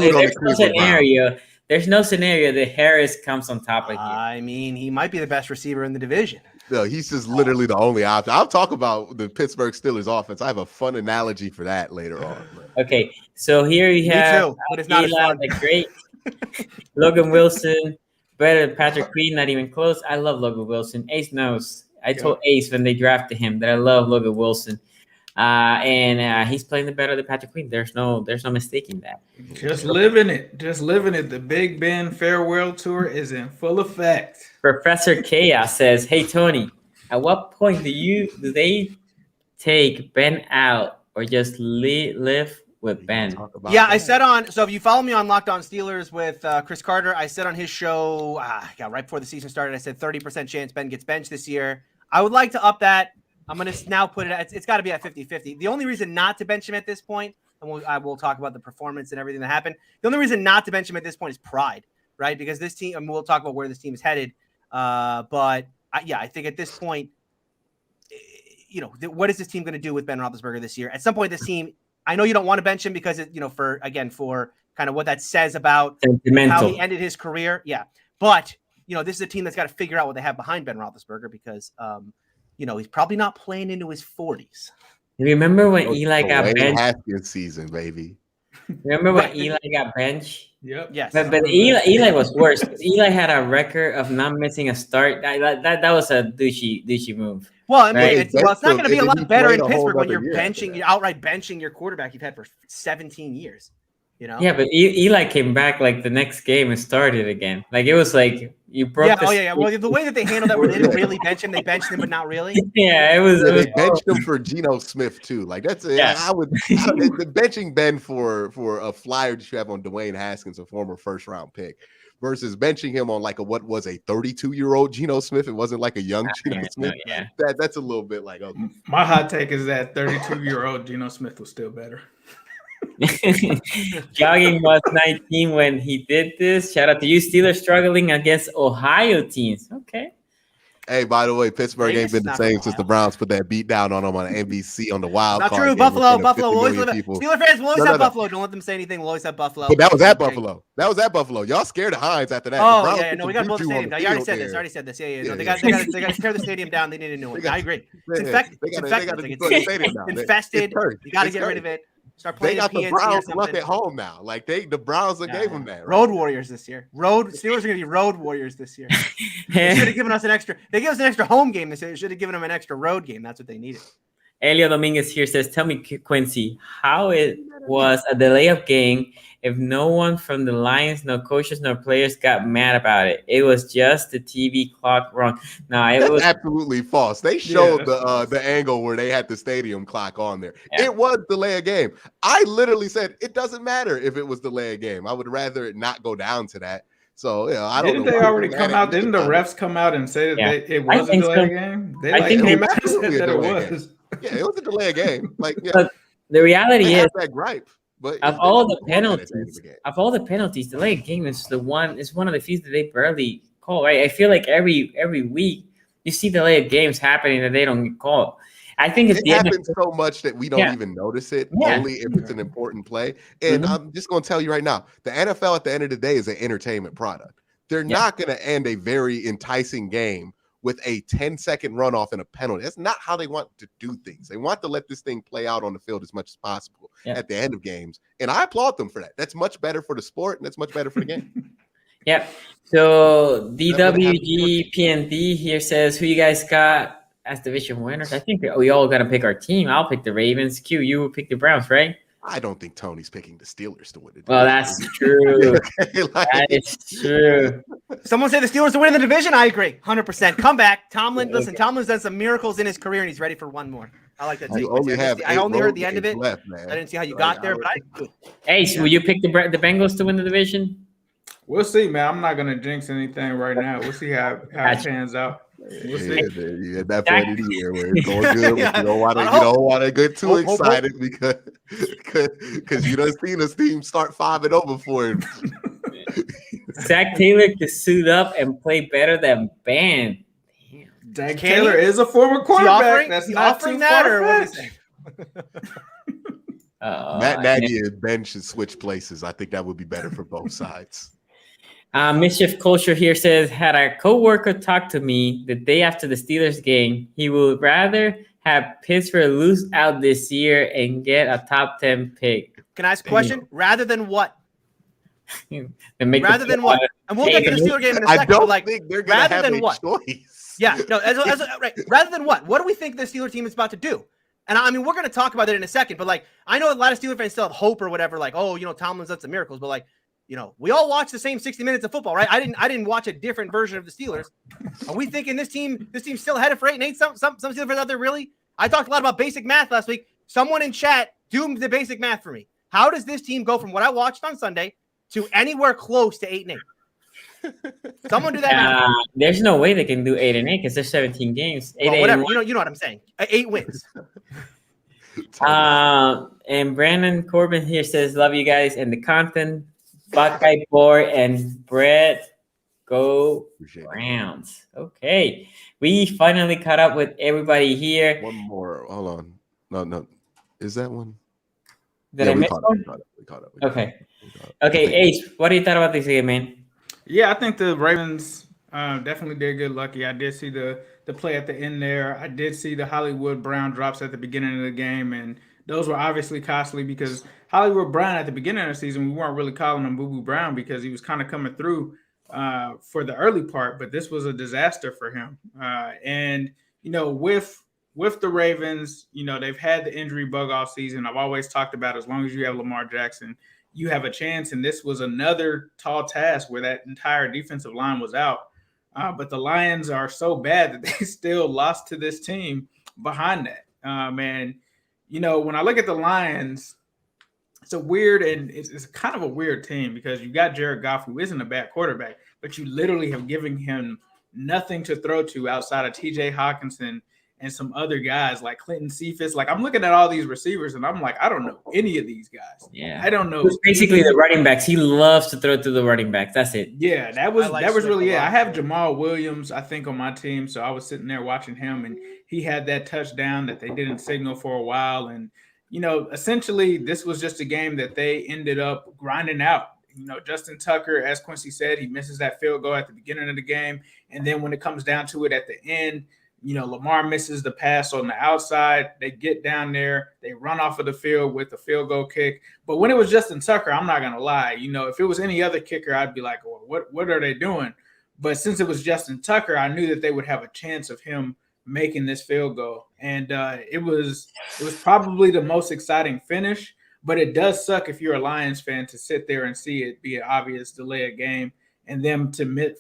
scenario. There's no scenario that Harris comes on top of you. I mean, he might be the best receiver in the division. No, he's just literally the only option. I'll talk about the Pittsburgh Steelers offense. I have a fun analogy for that later on. Okay, so here you have but it's not as fun. The great Logan Wilson, better than Patrick Queen, not even close. I love Logan Wilson. Ace knows. I told Ace when they drafted him that I love Logan Wilson. And he's playing the better than Patrick Queen. There's no mistaking that. Just living it. The Big Ben farewell tour is in full effect. Professor Chaos says, "Hey Tony, at what point do they take Ben out or just live with Ben?" Yeah, I said on. So if you follow me on Locked On Steelers with Chris Carter, I said on his show, right before the season started, I said 30% chance Ben gets benched this year. I would like to up that. I'm going to now put it at, it's got to be at 50-50. The only reason not to bench him at this point, and I will talk about the performance and everything that happened. The only reason not to bench him at this point is pride, right? Because this team, and we'll talk about where this team is headed. I think at this point, what is this team going to do with Ben Roethlisberger this year? At some point, this team, I know you don't want to bench him because for kind of what that says about how he ended his career. Yeah. But, this is a team that's got to figure out what they have behind Ben Roethlisberger because, he's probably not playing into his 40s. Remember when Eli got benched? Haskins season, baby. Remember when Eli got benched? Yep. Yes. But Eli was worse. Eli had a record of not missing a start. That was a douchey move. Well, I mean, right? it's not going to be a lot better in Pittsburgh when you're outright benching your quarterback you've had for 17 years. Yeah, but Eli came back like the next game and started again. Like it was like you broke. Yeah. Well, the way that they handled that, where they didn't really bench him, they benched him, but not really. Yeah, it was. They benched him for Geno Smith too. Like that's I would benching Ben for a flyer that you have on Dwayne Haskins, a former first-round pick, versus benching him on like what was a 32-year-old Geno Smith. It wasn't like a young Geno Smith. Yeah, that's a little bit like okay. My hot take is that 32-year-old Geno Smith was still better. Jogging was 19 when he did this. Shout out to you, Steelers struggling against Ohio teams. Okay. Hey, by the way, Pittsburgh ain't been the same since the Browns put that beat down on them on NBC on the wild card. Not true. Buffalo will always live. Steelers fans will always have Buffalo. Don't let them say anything. We'll always have Buffalo. But that was at Buffalo. Y'all scared of Hines after that. Oh, no, we got to build the stadium. You already said this. Yeah. No, they got to tear the stadium down. They need a new one. I agree. It's infected. It's infested. You got to get rid of it. Start playing. They got the Browns luck at home now. Like the Browns gave them that. Right? Road Warriors this year. Steelers are going to be Road Warriors this year. They should have given us an extra. They gave us an extra home game this year. They should have given them an extra road game. That's what they needed. Elio Dominguez here says, "Tell me, Quincy, how it was a delay of game if no one from the Lions, no coaches, no players got mad about it? It was just the TV clock wrong." No, it was absolutely false. They showed the angle where they had the stadium clock on there. Yeah. It was delay of game. I literally said it doesn't matter if it was delay of game. I would rather it not go down to that. So I don't know. Didn't they already come out? Didn't the refs come out and say that it was a delay of game? I think came out and said that it was. Yeah, it was a delay of game. Like, but the reality is that gripe. But of all the penalties, delay of game is one of the few that they barely call. Right? I feel like every week you see delay of games happening that they don't get called. I think it happens so much that we don't even notice it. Only if it's an important play. And I'm just going to tell you right now, the NFL at the end of the day is an entertainment product. They're not going to end a very enticing game with a 10-second runoff and a penalty. That's not how they want to do things. They want to let this thing play out on the field as much as possible at the end of games. And I applaud them for that. That's much better for the sport, and that's much better for the game. Yep. So DWGPND here says, who you guys got as division winners? I think we all got to pick our team. I'll pick the Ravens. Q, you will pick the Browns, right? I don't think Tony's picking the Steelers to win it. Well, that's true. That is true. Someone say the Steelers to win the division. I agree, 100%. Come back, Tomlin. Listen, Tomlin's done some miracles in his career, and he's ready for one more. I like that. I only heard the end of it. Left, I didn't see how you got there, but Hey, so will you pick the Bengals to win the division? We'll see, man. I'm not gonna jinx anything right now. We'll see how it pans out. We'll see. You at that point of the year where it's going good, Yeah. but you don't want to get too excited because you done seen this team start 5-0 before. Zach Taylor could suit up and play better than Ban. Zach Taylor is a former quarterback. That's not offering too that, far or what are we fetched. saying? Matt Nagy and Ben should switch places. I think that would be better for both sides. Mischief Culture here says, had a coworker talk to me the day after the Steelers game, he would rather have Pittsburgh lose out this year and get a top 10 pick. Can I ask a question? Rather than what? Rather than what? And we'll get to the Steelers game in a second. I don't but think they're going to have a choice. Yeah, no, right. Rather than what? What do we think the Steelers team is about to do? And I mean, we're going to talk about it in a second, but like, I know a lot of Steelers fans still have hope or whatever, like, oh, Tomlin's done some miracles, but like, we all watch the same 60 minutes of football, right? I didn't watch a different version of the Steelers. Are we thinking this team's still headed for 8-8? Some Steelers fans out there really? I talked a lot about basic math last week. Someone in chat doomed the basic math for me. How does this team go from what I watched on Sunday to anywhere close to 8-8? Someone do that math. There's no way they can do 8-8 because there's 17 games. 8-8 whatever. You know what I'm saying. 8 wins. And Brandon Corbin here says, love you guys and the content. Buckeye Boy and Brett, go Browns. Okay. We finally caught up with everybody here. One more. Hold on. No. Is that one? Did I miss one? We caught up. Okay. Okay, Ace, what do you thought about this game, man? Yeah, I think the Ravens definitely did good lucky. I did see the play at the end there. I did see the Hollywood Brown drops at the beginning of the game, and those were obviously costly because Hollywood Brown at the beginning of the season, we weren't really calling him Boo Boo Brown because he was kind of coming through for the early part, but this was a disaster for him. And with the Ravens, they've had the injury bug all season. I've always talked about as long as you have Lamar Jackson, you have a chance. And this was another tall task where that entire defensive line was out. But the Lions are so bad that they still lost to this team behind that. And, when I look at the Lions, it's kind of a weird team because you got Jared Goff, who isn't a bad quarterback, but you literally have given him nothing to throw to outside of TJ Hawkinson and some other guys like Clinton Cephas. Like, I'm looking at all these receivers and I'm like, I don't know any of these guys. Yeah. I don't know. It's basically the running backs. He loves to throw to the running backs. That's it. Yeah, that was really it. I have Jamal Williams, I think, on my team. So I was sitting there watching him and he had that touchdown that they didn't signal for a while. And, essentially this was just a game that they ended up grinding out. Justin Tucker, as Quincy said, he misses that field goal at the beginning of the game. And then when it comes down to it at the end, Lamar misses the pass on the outside. They get down there. They run off of the field with a field goal kick. But when it was Justin Tucker, I'm not going to lie. If it was any other kicker, I'd be like, well, what are they doing? But since it was Justin Tucker, I knew that they would have a chance of him making this field goal. And it was probably the most exciting finish. But it does suck if you're a Lions fan to sit there and see it be an obvious delay of game. And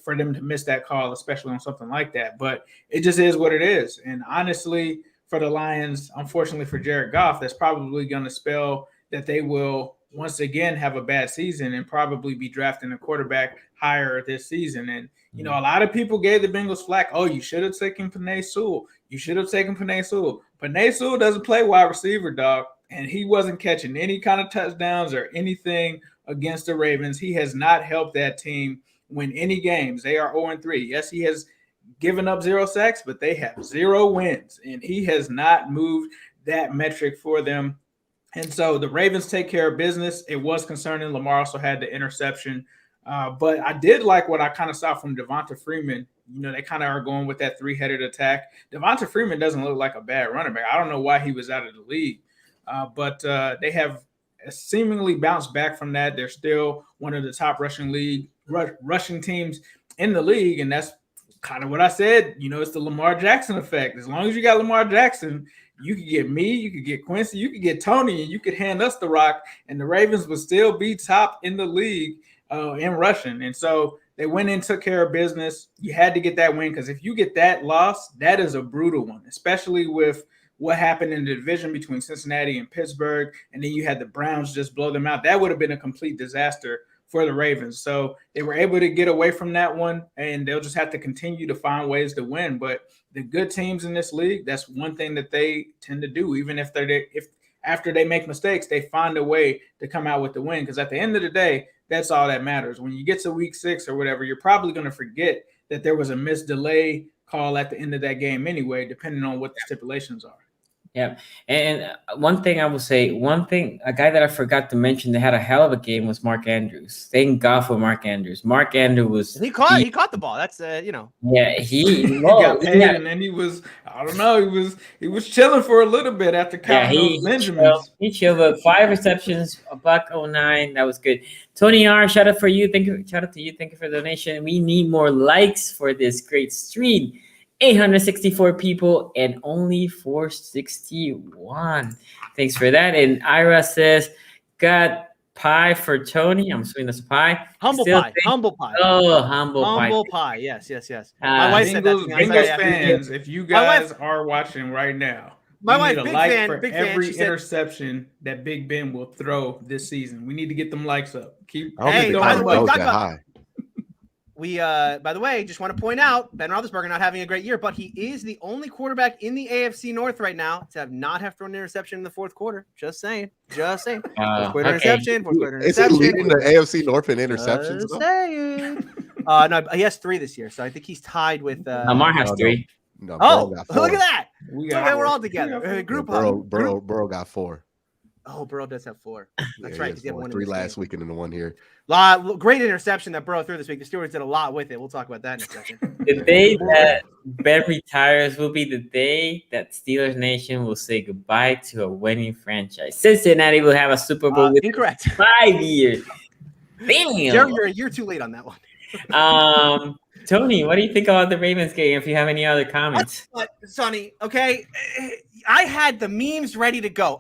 for them to miss that call, especially on something like that. But it just is what it is. And honestly, for the Lions, unfortunately for Jared Goff, that's probably going to spell that they will once again have a bad season and probably be drafting a quarterback higher this season. And, a lot of people gave the Bengals flack. Oh, you should have taken Penei Sewell. Penei Sewell doesn't play wide receiver, dog. And he wasn't catching any kind of touchdowns or anything against the Ravens. He has not helped that team win any games. They are 0-3. Yes, he has given up 0 sacks, but they have 0 wins, and he has not moved that metric for them. And so the Ravens take care of business. It was concerning. Lamar also had the interception. But I did like what I kind of saw from Devonta Freeman. They kind of are going with that 3-headed attack. Devonta Freeman doesn't look like a bad running back. I don't know why he was out of the league. But they have seemingly bounced back from that. They're still one of the top rushing teams in the league. And that's kind of what I said. It's the Lamar Jackson effect. As long as you got Lamar Jackson, you could get me, you could get Quincy, you could get Tony, and you could hand us the rock, and the Ravens would still be top in the league in rushing. And so they went in, took care of business. You had to get that win because if you get that loss, that is a brutal one, especially with what happened in the division between Cincinnati and Pittsburgh, and then you had the Browns just blow them out. That would have been a complete disaster for the Ravens. So they were able to get away from that one, and they'll just have to continue to find ways to win. But the good teams in this league, that's one thing that they tend to do. Even if after they make mistakes, they find a way to come out with the win. Because at the end of the day, that's all that matters. When you get to week 6 or whatever, you're probably going to forget that there was a missed delay call at the end of that game anyway, depending on what the stipulations are. Yeah. And one thing I will say, a guy that I forgot to mention that had a hell of a game was Mark Andrews. Thank God for Mark Andrews. Mark Andrews was he caught the ball. That's Yeah, he got paid, and then he was, I don't know, he was chilling for a little bit after counting those Benjamins. He chilled, but 5 receptions, $109. That was good. Tony R, shout out to you. Thank you for the donation. We need more likes for this great stream. 864 people and only 461. Thanks for that. And Ira says, got pie for Tony. I'm assuming that's a pie. Humble pie. Humble pie. Oh, humble pie. Humble pie. Yes. My wife said that to me. Bengals fans, if you guys are watching right now, my wife, big fan, for every interception that Big Ben will throw this season. We need to get them likes up. By the way, just want to point out, Ben Roethlisberger not having a great year, but he is the only quarterback in the AFC North right now to have thrown an interception in the fourth quarter. Just saying. Fourth quarter interception. Is he leading the AFC North in interceptions? Just saying. No, he has 3 this year, so I think he's tied with. Lamar has 3. No, look at that! We're all together. Burrow got 4. Oh, Burrow does have 4. That's right. Because he had 3 last weekend and the 1 here. Great interception that Burrow threw this week. The Steelers did a lot with it. We'll talk about that in a second. The day that Ben retires will be the day that Steelers Nation will say goodbye to a winning franchise. Cincinnati will have a Super Bowl within incorrect. 5 years. Damn. Jerry, you're a year too late on that one. Tony, what do you think about the Ravens game? If you have any other comments, Sonny. Okay, I had the memes ready to go.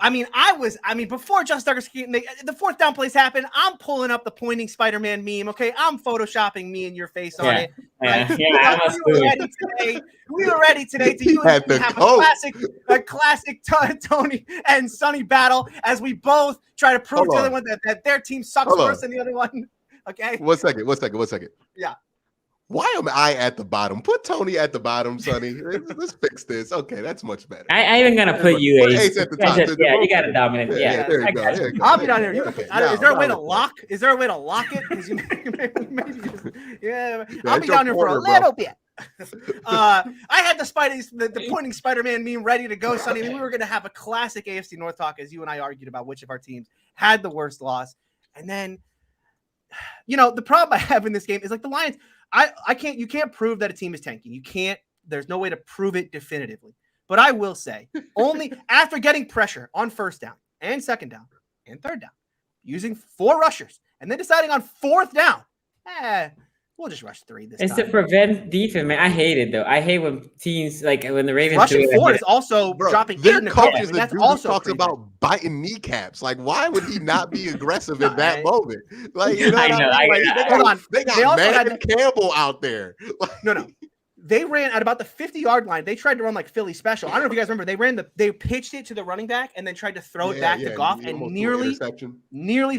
Before Justin Tucker's game, the fourth down plays happen. I'm pulling up the pointing Spider-Man meme. Okay, I'm photoshopping me and your face on it. Right? We were ready today to have a classic Tony and Sonny battle as we both try to prove to the other one that their team sucks worse than the other one. Okay. One second. Yeah. Why am I at the bottom? Put Tony at the bottom, Sonny. Let's fix this. Okay, that's much better. I even gonna put you Ace at the top. You got to dominate. Yeah, there you go. I'll be down here. Is there a way to lock? Is there a way to lock it? I'll be down here for a little bit. I had the pointing Spider-Man meme ready to go, Sonny. We were gonna have a classic AFC North talk as you and I argued about which of our teams had the worst loss, and then. The problem I have in this game is like the Lions. You can't prove that a team is tanking. There's no way to prove it definitively. But I will say, only after getting pressure on first down and second down and third down, using 4 rushers, and then deciding on fourth down, we'll just rush 3 this time. It's to prevent defense, man. I hate it though. I hate when teams when the Ravens rushing 4 is also dropping 8 in the coach. That's also talks about biting kneecaps. Like, why would he not be aggressive in that moment? Like, you know, they got Manning Campbell out there. No. They ran at about the 50-yard line. They tried to run like Philly special. I don't know if you guys remember. They pitched it to the running back and then tried to throw it back to Goff and nearly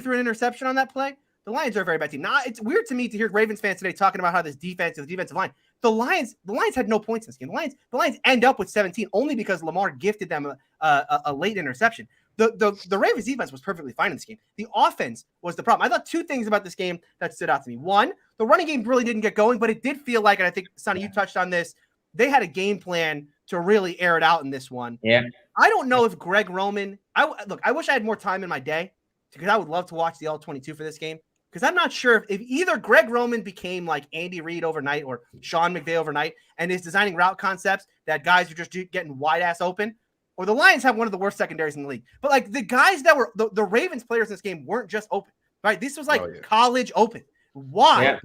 threw an interception on that play. The Lions are a very bad team. Now, it's weird to me to hear Ravens fans today talking about how this defensive line. The Lions had no points in this game. The Lions end up with 17 only because Lamar gifted them a late interception. The Ravens defense was perfectly fine in this game. The offense was the problem. I thought 2 things about this game that stood out to me. One, the running game really didn't get going, but it did feel like, and I think, Sonny, you touched on this, they had a game plan to really air it out in this one. Yeah. I don't know if Greg Roman – I wish I had more time in my day because I would love to watch the All-22 for this game. Because I'm not sure if either Greg Roman became like Andy Reid overnight or Sean McVay overnight and is designing route concepts that guys are just getting wide ass open, or the Lions have one of the worst secondaries in the league. But like the guys that were the Ravens players in this game weren't just open, right? This was like college open, wide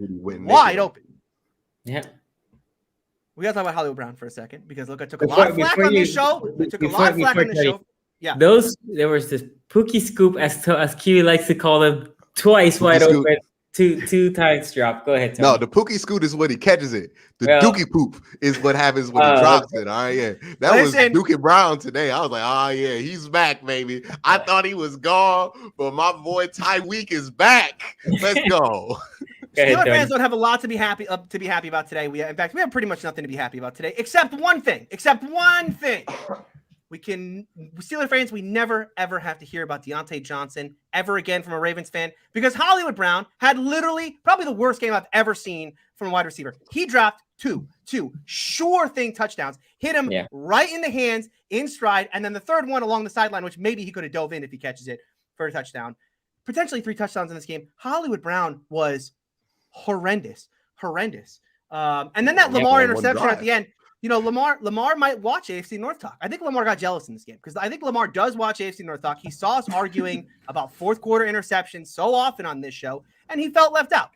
open. Yeah. We got to talk about Hollywood Brown for a second because look, I took a lot of flack on this show. Yeah. There was this Pookie scoop as Q likes to call them. Twice wide open. two times drop. Go ahead, Tony. No, the Pookie Scoot is when he catches it. The Well, Dookie Poop is what happens when he drops it. All right, yeah. That Listen. was Dookie Brown today. I was like, oh, yeah, he's back, baby. I thought he was gone, but my boy Tyreek is back. Let's go. Steelers fans don't have a lot to be happy about today. In fact, we have pretty much nothing to be happy about today, except one thing. Steelers fans, we never, ever have to hear about Deontay Johnson ever again from a Ravens fan, because Hollywood Brown had literally probably the worst game I've ever seen from a wide receiver. He dropped two sure thing touchdowns, hit him right in the hands, in stride, and then the third one along the sideline, which maybe he could have dove in if he catches it for a touchdown. Potentially 3 touchdowns in this game. Hollywood Brown was horrendous. And then that Lamar interception at the end. You know, Lamar might watch AFC North Talk. I think Lamar got jealous in this game because I think Lamar does watch AFC North Talk. He saw us arguing about fourth quarter interceptions so often on this show, and he felt left out.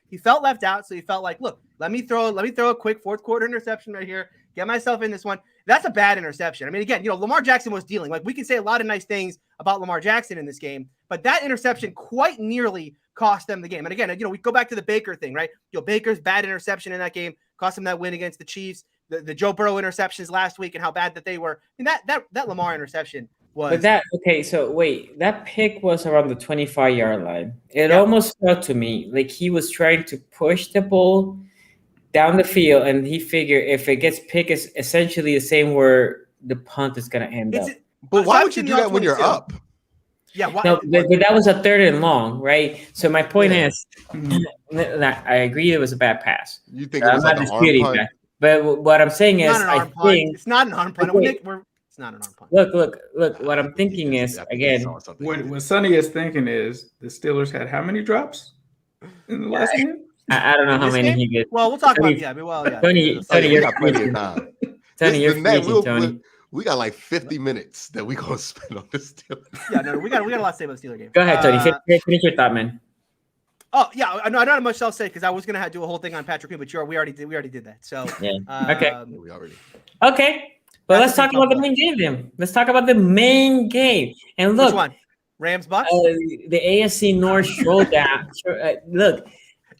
So he felt like, look, let me throw a quick fourth quarter interception right here, get myself in this one. That's a bad interception. I mean, again, you know, Lamar Jackson was dealing. Like, we can say a lot of nice things about Lamar Jackson in this game, but that interception quite nearly cost them the game. And again, you know, we go back to the Baker thing, right? You know, Baker's bad interception in that game cost him that win against the Chiefs. The Joe Burrow interceptions last week and how bad that they were. I mean, that Lamar interception was. But that pick was around the 25-yard line. It almost felt to me like he was trying to push the ball down the field, and he figured if it gets picked, it's essentially the same where the punt is going to end up. But why would you do that when you're up? Yeah, why? No, but that was a 3rd and long, right? So my point is, I agree it was a bad pass. You think it was like an arm punt? But what I'm saying is, I think it's not an arm punt. It's not an arm punt. Look. What I'm thinking is, again, what Sonny is thinking is the Steelers had how many drops in the last game? I don't know how many he did. Well, we'll talk about Tony, we got plenty of time. Tony. We got like 50 minutes that we gonna spend on this Steelers. Yeah, no, we got a lot to say about the Steelers game. Go ahead, Tony. Finish your thought, man. Oh yeah, I don't have much else to say because I was gonna do a whole thing on Patrick Queen, but we already did that. So okay, we already. Okay, but let's talk about the main game then. Let's talk about the main game. And look, which one? Rams Bucks. The AFC North showdown. Look,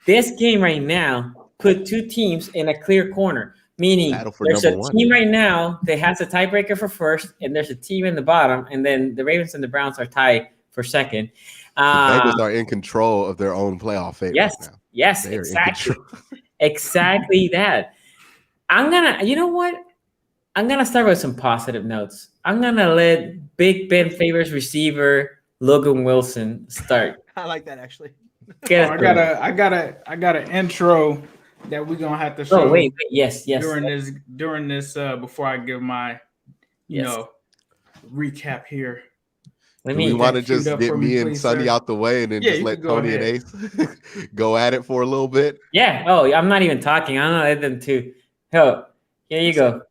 this game right now put 2 teams in a clear corner. Meaning, there's a team right now that has a tiebreaker for first, and there's a team in the bottom, and then the Ravens and the Browns are tied for second. The Bengals are in control of their own playoff fate. Yes, right now. Yes, exactly. Exactly that. You know what? I'm going to start with some positive notes. I'm going to let Big Ben Favors receiver Logan Wilson start. I like that, actually. I got an intro that we're gonna have to show. Oh wait, yes. During this before I give my recap here. Do we want to just get me and Sonny out the way and then just let Tony and Ace go at it for a little bit? Yeah. Oh, I'm not even talking. I'm gonna let them too. Oh, here you go.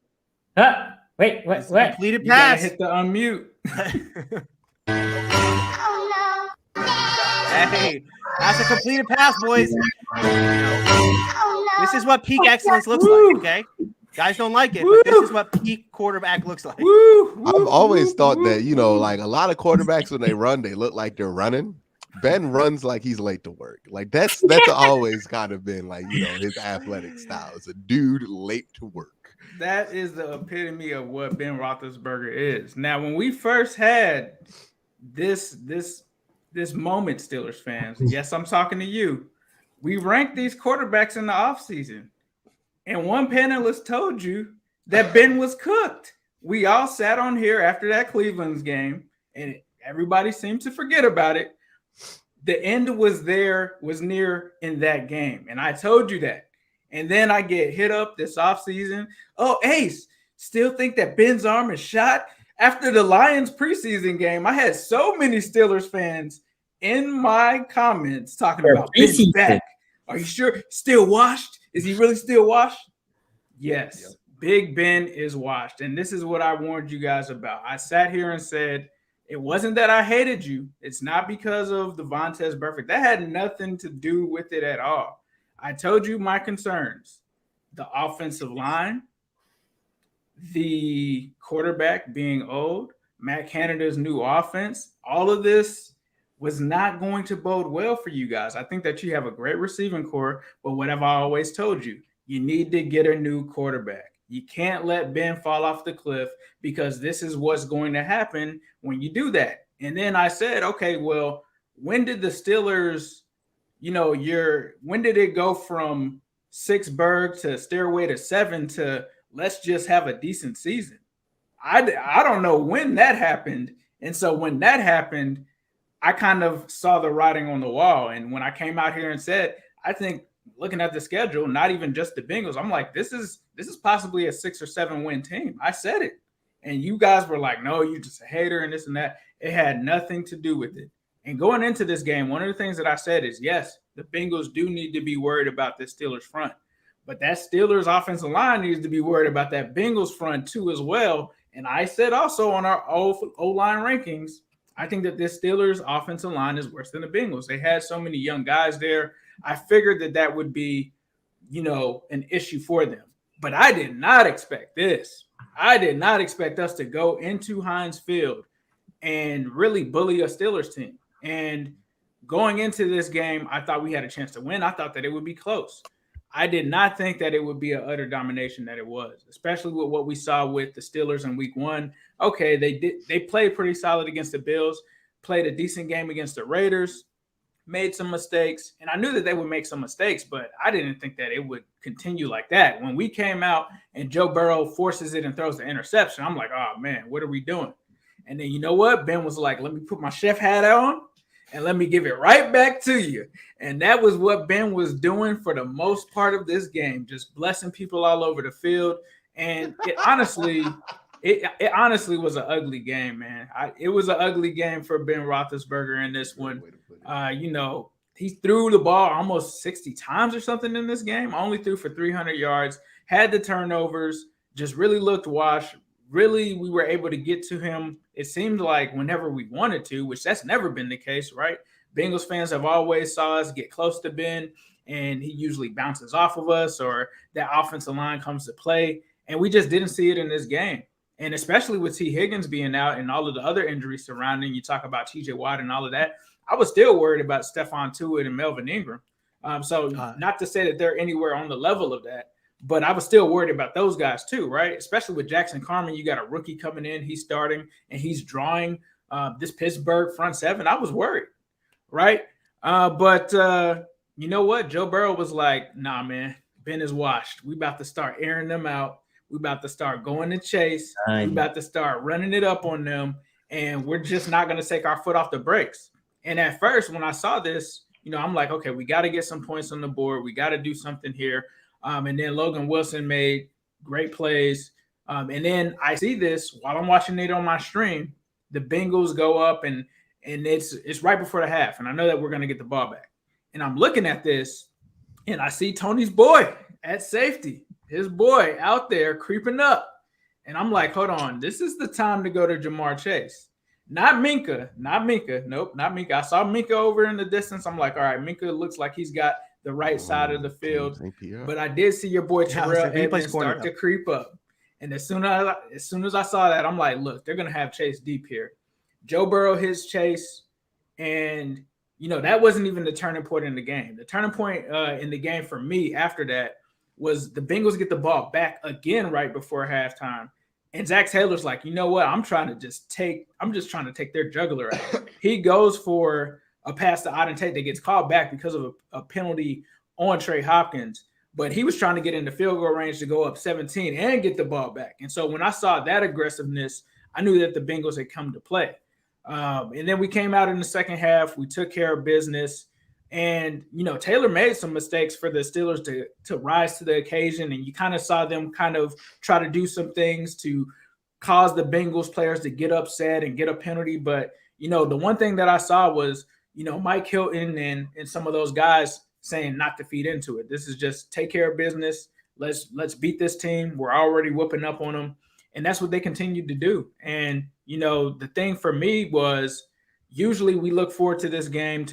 Wait, what? Completed pass. Hit the unmute. Hey, that's a completed pass, boys. This is what peak excellence looks like, okay? Guys don't like it, but this is what peak quarterback looks like. I've always thought that, like a lot of quarterbacks when they run, they look like they're running. Ben runs like he's late to work. Like that's always kind of been like, his athletic style. It's a dude late to work. That is the epitome of what Ben Roethlisberger is. Now, when we first had this moment, Steelers fans, yes, I'm talking to you. We ranked these quarterbacks in the offseason, and one panelist told you that Ben was cooked. We all sat on here after that Cleveland's game, and everybody seemed to forget about it. The end was near in that game, and I told you that. And then I get hit up this offseason. Oh, Ace, still think that Ben's arm is shot? After the Lions preseason game, I had so many Steelers fans in my comments talking about Ben's back. Are you sure? Still washed? Is he really still washed? Yes. Yep. Big Ben is washed. And this is what I warned you guys about. I sat here and said, it wasn't that I hated you. It's not because of the Vontaze Burfict. That had nothing to do with it at all. I told you my concerns. The offensive line, the quarterback being old, Matt Canada's new offense, all of this was not going to bode well for you guys. I think that you have a great receiving core, but what have I always told you? You need to get a new quarterback. You can't let Ben fall off the cliff, because this is what's going to happen when you do that. And then I said, okay, well, when did the Steelers, when did it go from 6 Berg to stairway to 7 to let's just have a decent season? I don't know when that happened. And so when that happened, I kind of saw the writing on the wall. And when I came out here and said, I think looking at the schedule, not even just the Bengals, I'm like, this is possibly a 6 or 7 win team. I said it. And you guys were like, no, you're just a hater and this and that. It had nothing to do with it. And going into this game, one of the things that I said is, yes, the Bengals do need to be worried about this Steelers front. But that Steelers offensive line needs to be worried about that Bengals front too as well. And I said also on our O-line rankings, I think that this Steelers offensive line is worse than the Bengals. They had so many young guys there. I figured that would be, an issue for them. But I did not expect this. I did not expect us to go into Heinz Field and really bully a Steelers team. And going into this game, I thought we had a chance to win. I thought that it would be close. I did not think that it would be an utter domination that it was, especially with what we saw with the Steelers in week 1. Okay, they played pretty solid against the Bills, played a decent game against the Raiders, made some mistakes, and I knew that they would make some mistakes, but I didn't think that it would continue like that. When we came out and Joe Burrow forces it and throws the interception, I'm like, oh man, what are we doing? And then you know what? Ben was like, let me put my chef hat on and let me give it right back to you. And that was what Ben was doing for the most part of this game, just blessing people all over the field. And it honestly was an ugly game, man. It was an ugly game for Ben Roethlisberger in this one. He threw the ball almost 60 times or something in this game. Only threw for 300 yards, had the turnovers, just really looked washed. Really, we were able to get to him, it seemed like, whenever we wanted to, which that's never been the case, right? Bengals fans have always saw us get close to Ben, and he usually bounces off of us, or that offensive line comes to play, and we just didn't see it in this game. And especially with T. Higgins being out and all of the other injuries surrounding, you talk about T.J. Watt and all of that, I was still worried about Stephon Tuitt and Melvin Ingram. Not to say that they're anywhere on the level of that, but I was still worried about those guys too, right? Especially with Jackson Carman, you got a rookie coming in, he's starting, and he's drawing this Pittsburgh front seven. I was worried, right? But you know what? Joe Burrow was like, nah, man, Ben is washed. We about to start airing them out. We about to start going to chase. We about to start running it up on them, and we're just not going to take our foot off the brakes. And at first, when I saw this, I'm like, okay, we got to get some points on the board. We got to do something here. And then Logan Wilson made great plays. And then I see this while I'm watching it on my stream. The Bengals go up, and it's right before the half. And I know that we're going to get the ball back. And I'm looking at this, and I see Tony's boy at safety, his boy out there creeping up. And I'm like, hold on, this is the time to go to Jamar Chase. Not Minkah. Nope, not Minkah. I saw Minkah over in the distance. I'm like, all right, Minkah looks like he's got the right side of the field. But I did see your boy Terrell Edmonds start to creep up. And as soon as I saw that, I'm like, look, they're going to have Chase deep here. Joe Burrow hits Chase, and, that wasn't even the turning point in the game. The turning point in the game for me after that was the Bengals get the ball back again right before halftime. And Zach Taylor's like, you know what? I'm just trying to take their jugular out. He goes for a pass to Auden Tate that gets called back because of a penalty on Trey Hopkins. But he was trying to get into field goal range to go up 17 and get the ball back. And so when I saw that aggressiveness, I knew that the Bengals had come to play. And then we came out in the second half. We took care of business. And, Taylor made some mistakes for the Steelers to rise to the occasion. And you kind of saw them kind of try to do some things to cause the Bengals players to get upset and get a penalty. But, the one thing that I saw was, Mike Hilton and some of those guys saying not to feed into it. This is just take care of business. Let's beat this team. We're already whooping up on them. And that's what they continued to do. And, the thing for me was usually we look forward to this game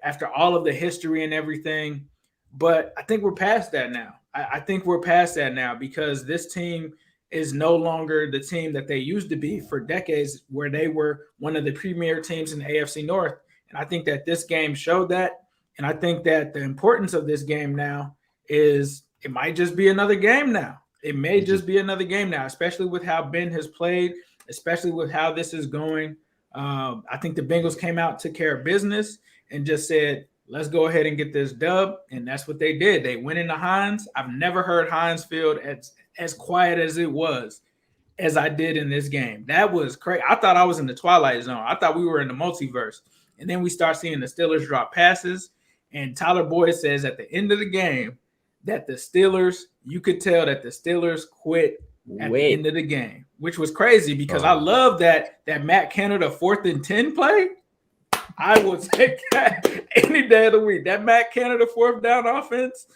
after all of the history and everything. But I think we're past that now. I think we're past that now because this team is no longer the team that they used to be for decades, where they were one of the premier teams in the AFC North. And I think that this game showed that. And I think that the importance of this game now is it might just be another game now. It may just be another game now, especially with how Ben has played, especially with how this is going. I think the Bengals came out, took care of business, and just said, let's go ahead and get this dub. And that's what they did. They went into Heinz. I've never heard Heinz Field as quiet as it was as I did in this game. That was crazy. I thought I was in the Twilight Zone. I thought we were in the multiverse. And then we start seeing the Steelers drop passes. And Tyler Boyd says at the end of the game that the Steelers, you could tell that the Steelers quit at the end of the game, which was crazy because I love that Matt Canada 4th and 10 play. I will take that any day of the week. That Matt Canada 4th down offense,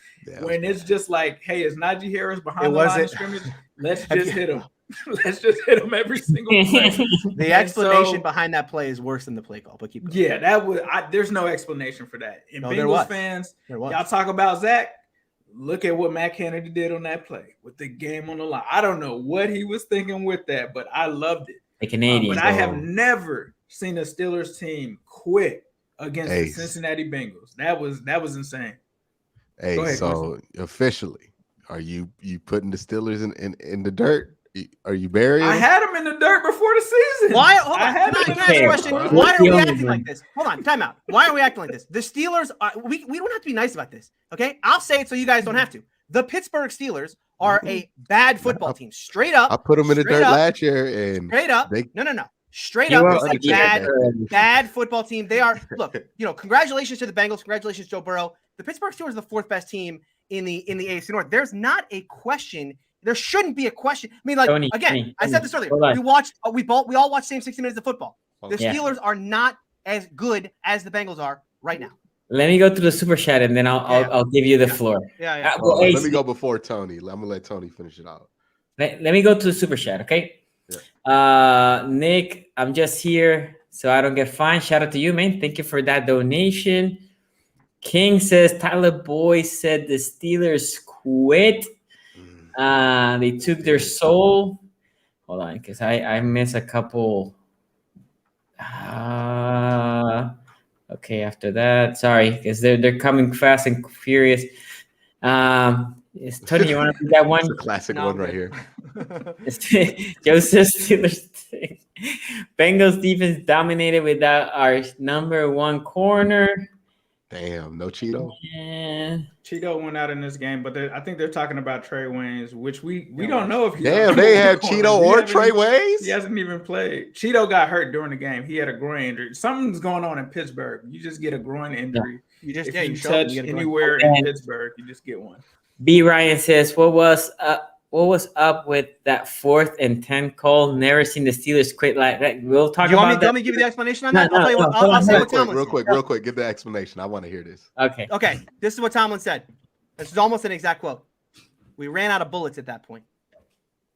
when it's just like, hey, it's Najee Harris behind the line of scrimmage. Let's just hit him. Let's just hit him every single play. The explanation behind that play is worse than the play call, but keep going. Yeah, that was. There's no explanation for that. And Bengals fans, y'all talk about Zach. Look at what Matt Kennedy did on that play with the game on the line. I don't know what he was thinking with that, but I loved it. The Canadians. But I have never seen a Steelers team quit against the Cincinnati Bengals. That was insane. Hey, ahead, so officially, are you putting the Steelers in the dirt? Are you burying? I had them in the dirt before the season. Why? Hold on. Can I ask a question? Why are we acting like this? Hold on. Time out. Why are we acting like this? The Steelers are. We don't have to be nice about this. Okay, I'll say it so you guys don't have to. The Pittsburgh Steelers are a bad football team. Straight up. I put them in the dirt last year, and straight up. No. Straight up, it's a bad football team. They are. Look, congratulations to the Bengals. Congratulations, Joe Burrow. The Pittsburgh Steelers are the 4th best team in the AFC North. There's not a question. There shouldn't be a question. I mean, like, Tony, I said this earlier. We all watch same 60 minutes of football. The Steelers are not as good as the Bengals are right now. Let me go to the super chat and then I'll give you the floor. Let me go before Tony. I'm gonna let Tony finish it out. Let me go to the super chat, okay? Yeah. Nick, I'm just here so I don't get fined. Shout out to you, man. Thank you for that donation. King says Tyler Boyd said the Steelers quit. They took their soul. Hold on, because I miss a couple. Okay, after that, sorry, because they're coming fast and furious. Tony, you want to do that one? It's a classic one right here. Joseph Steelers. Bengals defense dominated without our number 1 corner. Damn, no Cheeto. Yeah. Cheeto went out in this game, but I think they're talking about Trey Waynes, which we don't know if he's they have Cheeto or Trey Waynes. He hasn't even played. Cheeto got hurt during the game. He had a groin injury. Something's going on in Pittsburgh. You just get a groin injury. You touch anywhere in Pittsburgh, you just get one. B. Ryan says, what was up with that 4th and 10 call? Never seen the Steelers quit like that. We'll talk about that. Let me give you the explanation on that? I'll tell you what. I'll say what Tomlin said. Real quick. Give the explanation. I want to hear this. Okay. This is what Tomlin said. This is almost an exact quote. We ran out of bullets at that point.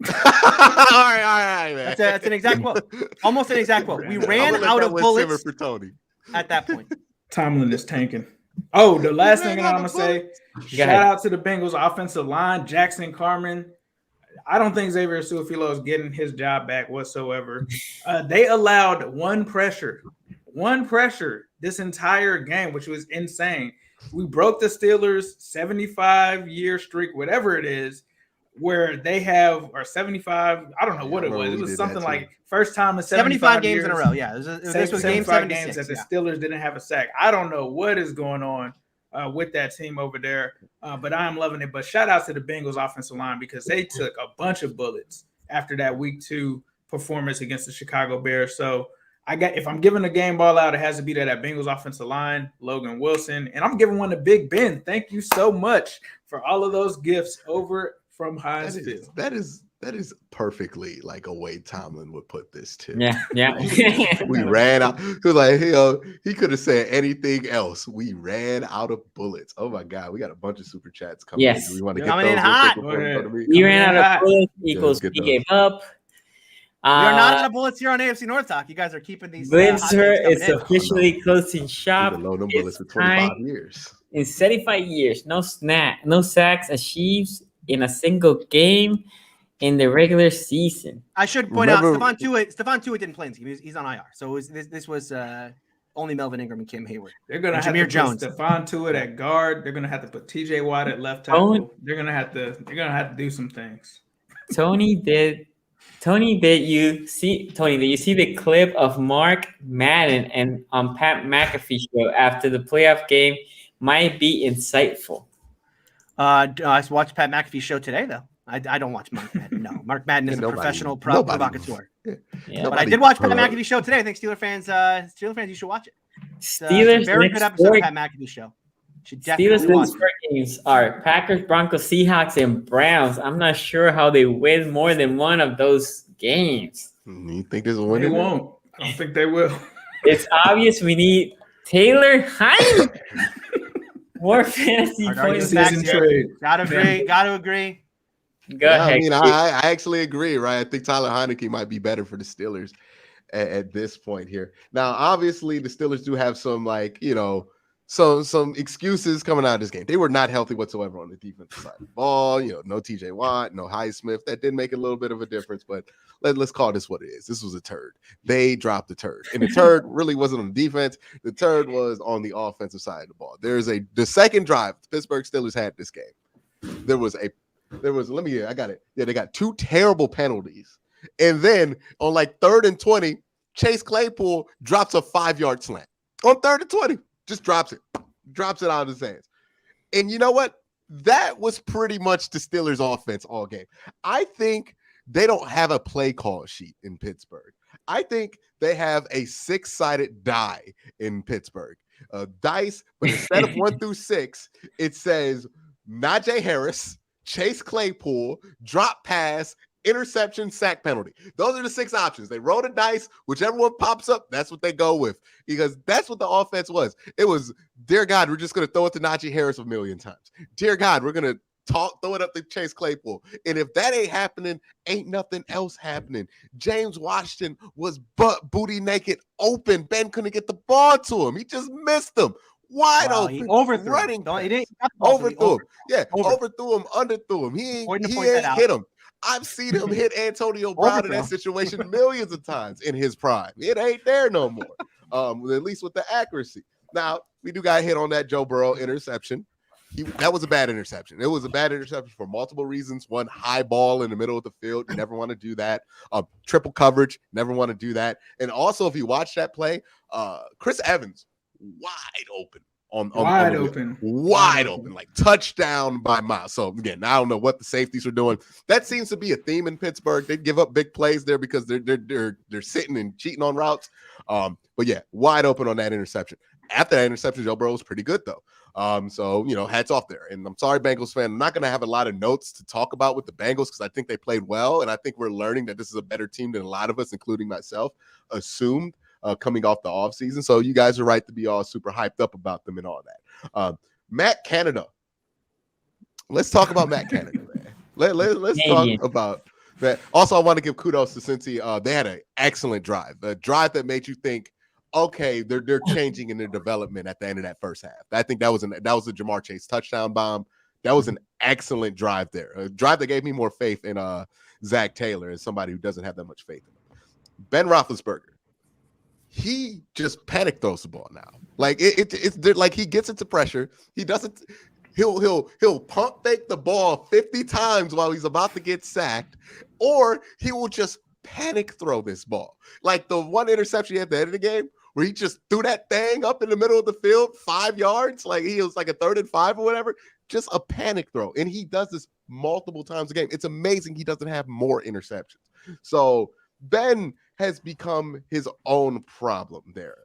all right, man. That's an exact quote. Almost an exact quote. We ran out of bullets for Tony at that point. Tomlin is tanking. Oh, the last thing I'm going to say, shout out to the Bengals offensive line, Jackson Carman. I don't think Xavier Su'a-Filo is getting his job back whatsoever. They allowed one pressure this entire game, which was insane. We broke the Steelers' 75-year streak, whatever it is, where they have, or 75, I don't know what it was. It was something like first time in 75 games years, in a row. Yeah, this was game 76 games that the Steelers didn't have a sack. I don't know what is going on with that team over there, but I am loving it. But shout out to the Bengals offensive line because they took a bunch of bullets after that week 2 performance against the Chicago Bears. So if I'm giving a game ball out, it has to be that Bengals offensive line, Logan Wilson, and I'm giving one to Big Ben. Thank you so much for all of those gifts over from Heinz Field. That is perfectly like a way Tomlin would put this too. Yeah. We ran out. He was like, he could have said anything else. We ran out of bullets. Oh my God, we got a bunch of super chats coming. Yes, in. Do we want to coming get in hot. We ran out of bullets equals we gave up. We are not out of bullets here on AFC North Talk. You guys are keeping these. Blitzer is officially closing shop. Low them bullets for 25 years. In 75 years, no sacks achieved in a single game in the regular season. I should point out Stephon Tuitt didn't play in this game. He's on IR. So this was only Melvin Ingram and Cam Hayward. They're gonna And have Jameer to Jones. put Stephon Tuitt at guard. They're gonna have to put TJ Watt at left tackle. They're gonna have to do some things. Tony, did you see the clip of Mark Madden and on Pat McAfee show after the playoff game? Might be insightful. I watched Pat McAfee's show today, though. I don't watch Mark Madden. No, Mark Madden is a professional provocateur. Yeah. But I did watch Pat McAfee's show today. I think Steelers fans, you should watch it. Steelers very good episode of Pat McAfee's show. Steelers' next 4 games are Packers, Broncos, Seahawks, and Browns. I'm not sure how they win more than one of those games. You think there's a win? They won't. I don't think they will. It's obvious we need Taylor Heineke. More fantasy points. Gotta agree. Go ahead. I mean, I actually agree, right? I think Tyler Heineke might be better for the Steelers at this point here. Now, obviously, the Steelers do have some, some excuses coming out of this game. They were not healthy whatsoever on the defensive side of the ball. No TJ Watt, no Highsmith. That did make a little bit of a difference, but let's call this what it is. This was a turd. They dropped the turd, and the turd really wasn't on the defense. The turd was on the offensive side of the ball. The second drive the Pittsburgh Steelers had this game. I got it. Yeah, they got 2 terrible penalties, and then on 3rd and 20, Chase Claypool drops a 5-yard slant on 3rd and 20. Just drops it out of his hands. And you know what? That was pretty much the Steelers' offense all game. I think they don't have a play call sheet in Pittsburgh. I think they have a 6-sided die in Pittsburgh. Dice, but instead of 1 through 6, it says Najee Harris, Chase Claypool, drop pass, interception, sack, penalty. Those are the 6 options. They roll the dice. Whichever one pops up, that's what they go with, because that's what the offense was. It was, dear God, we're just going to throw it to Najee Harris a million times. Dear God, we're going to throw it up to Chase Claypool. And if that ain't happening, ain't nothing else happening. James Washington was booty naked open. Ben couldn't get the ball to him. He just missed him. Wide open. He overthrew him. Overthrew him. Yeah, overthrew him, underthrew him. He ain't hit him. I've seen him hit Antonio Brown in that situation millions of times in his prime. It ain't there no more, at least with the accuracy. Now, we do got hit on that Joe Burrow interception. That was a bad interception. It was a bad interception for multiple reasons. One, high ball in the middle of the field. You never want to do that. Triple coverage. Never want to do that. And also, if you watch that play, Chris Evans, wide open. Wide open, like touchdown by Miles. So again, I don't know what the safeties are doing. That seems to be a theme in Pittsburgh. They give up big plays there because they're sitting and cheating on routes. But yeah, wide open on that interception. After that interception, Joe Burrow was pretty good though. So hats off there. And I'm sorry, Bengals fan. I'm not going to have a lot of notes to talk about with the Bengals because I think they played well, and I think we're learning that this is a better team than a lot of us, including myself, assumed. Coming off the offseason. So you guys are right to be all super hyped up about them and all that. Matt Canada. Let's talk about Matt Canada, man. Let's talk about that. Also, I want to give kudos to Cincy. They had an excellent drive. A drive that made you think, okay, they're changing in their development at the end of that first half. I think that was a Jamar Chase touchdown bomb. That was an excellent drive there. A drive that gave me more faith in Zach Taylor as somebody who doesn't have that much faith in him. Ben Roethlisberger. He just panic throws the ball now. Like it's like he gets into pressure. He doesn't. He'll pump fake the ball 50 times while he's about to get sacked, or he will just panic throw this ball. Like the one interception at the end of the game where he just threw that thing up in the middle of the field 5 yards, like he was like a 3rd and 5 or whatever. Just a panic throw, and he does this multiple times a game. It's amazing he doesn't have more interceptions. So Ben has become his own problem there.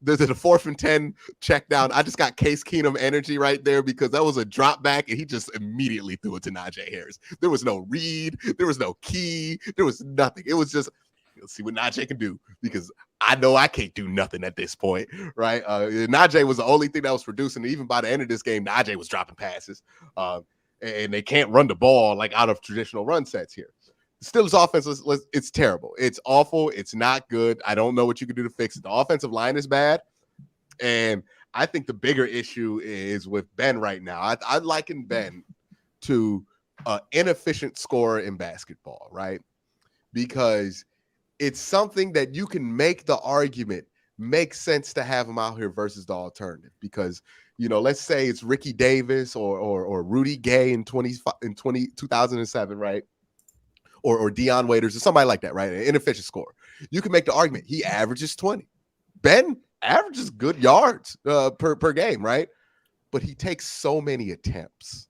There's a 4th and 10 check down. I just got Case Keenum energy right there because that was a drop back and he just immediately threw it to Najee Harris. There was no read. There was no key. There was nothing. It was just, let's see what Najee can do because I know I can't do nothing at this point, right? Najee was the only thing that was producing. Even by the end of this game, Najee was dropping passes. And they can't run the ball like out of traditional run sets here. The Steelers offense, it's terrible. It's awful. It's not good. I don't know what you can do to fix it. The offensive line is bad. And I think the bigger issue is with Ben right now. I liken Ben to an inefficient scorer in basketball, right? Because it's something that you can make the argument makes sense to have him out here versus the alternative because, let's say it's Ricky Davis or Rudy Gay in 2007, right? Or Deion Waiters or somebody like that, right? An inefficient scorer. You can make the argument he averages 20. Ben averages good yards per game, right? But he takes so many attempts.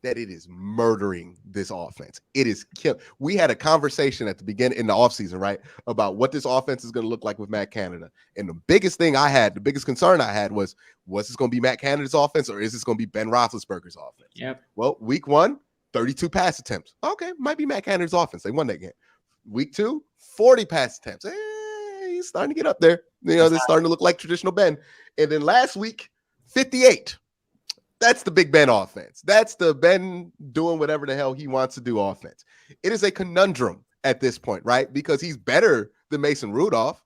That it is murdering this offense. It is killing. We had a conversation at the beginning in the offseason, right, about what this offense is going to look like with Matt Canada. And the biggest concern I had was this going to be Matt Canada's offense or is this going to be Ben Roethlisberger's offense? Yep. Well, week 1, 32 pass attempts. Okay, might be Matt Canada's offense. They won that game. Week 2, 40 pass attempts. He's starting to get up there. They're starting to look like traditional Ben. And then last week, 58. That's the Big Ben offense. That's the Ben doing whatever the hell he wants to do offense. It is a conundrum at this point, right? Because he's better than Mason Rudolph,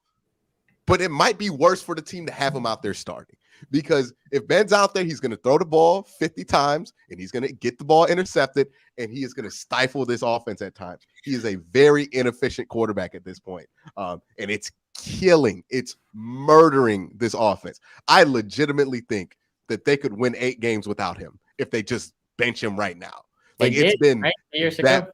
but it might be worse for the team to have him out there starting. Because if Ben's out there, he's going to throw the ball 50 times, and he's going to get the ball intercepted, and he is going to stifle this offense at times. He is a very inefficient quarterback at this point, and it's murdering this offense. I legitimately think that they could win 8 games without him if they just bench him right now. Like it's been right? Years that, ago.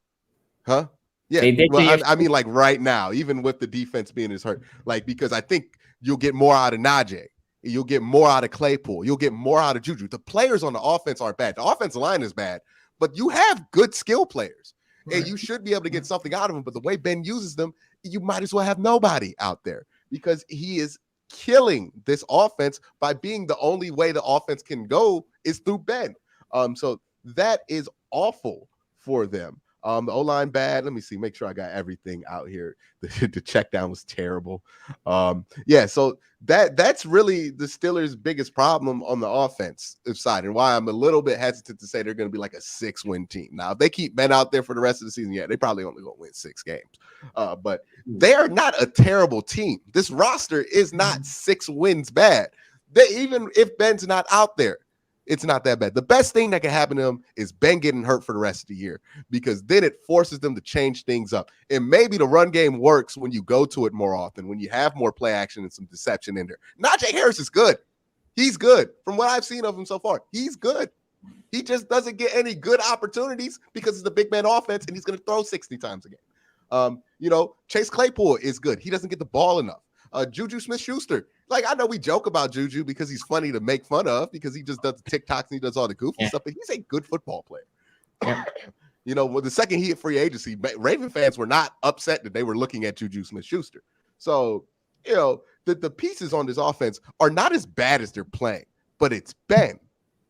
huh? Yeah. Well, I mean, like right now, even with the defense being as hurt, like because I think you'll get more out of Najee, you'll get more out of Claypool, you'll get more out of Juju. The players on the offense aren't bad. The offensive line is bad, but you have good skill players, and you should be able to get something out of them. But the way Ben uses them, you might as well have nobody out there because he is killing this offense by being the only way the offense can go is through Ben. So that is awful for them. The O-line bad. Let me see. Make sure I got everything out here. The check down was terrible. So that's really the Steelers' biggest problem on the offensive side, and why I'm a little bit hesitant to say they're going to be like a 6-win team. Now, if they keep Ben out there for the rest of the season, yeah, they probably only going to win 6 games. But they are not a terrible team. This roster is not 6 wins bad. Even if Ben's not out there, it's not that bad. The best thing that can happen to them is Ben getting hurt for the rest of the year because then it forces them to change things up. And maybe the run game works when you go to it more often, when you have more play action and some deception in there. Najee Harris is good. He's good. From what I've seen of him so far, he's good. He just doesn't get any good opportunities because it's the Big Ben offense and he's going to throw 60 times a game. Chase Claypool is good. He doesn't get the ball enough. Juju Smith-Schuster. Like, I know we joke about Juju because he's funny to make fun of because he just does the TikToks and he does all the goofy stuff, but he's a good football player. Well, the second he hit free agency, Raven fans were not upset that they were looking at Juju Smith-Schuster. So, the pieces on this offense are not as bad as they're playing, but it's Ben.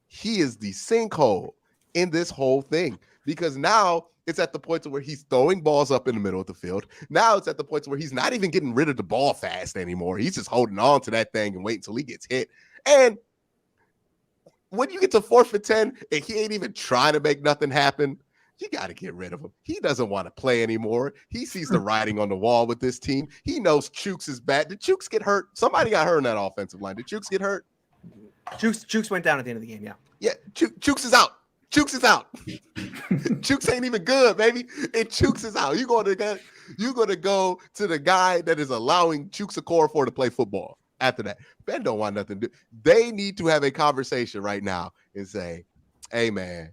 He is the sinkhole in this whole thing because now it's at the point where he's throwing balls up in the middle of the field. Now it's at the point where he's not even getting rid of the ball fast anymore. He's just holding on to that thing and waiting until he gets hit. And when you get to 4th and 10 and he ain't even trying to make nothing happen, you got to get rid of him. He doesn't want to play anymore. He sees the writing on the wall with this team. He knows Chooks is bad. Did Chooks get hurt? Somebody got hurt in that offensive line. Did Chooks get hurt? Chooks went down at the end of the game, yeah. Yeah, Chooks is out. Chooks is out. Chooks ain't even good, baby. And Chooks is out. You're gonna go to the guy that is allowing Chooks Okorafor to play football. After that, Ben don't want nothing to do. They need to have a conversation right now and say, "Hey, man,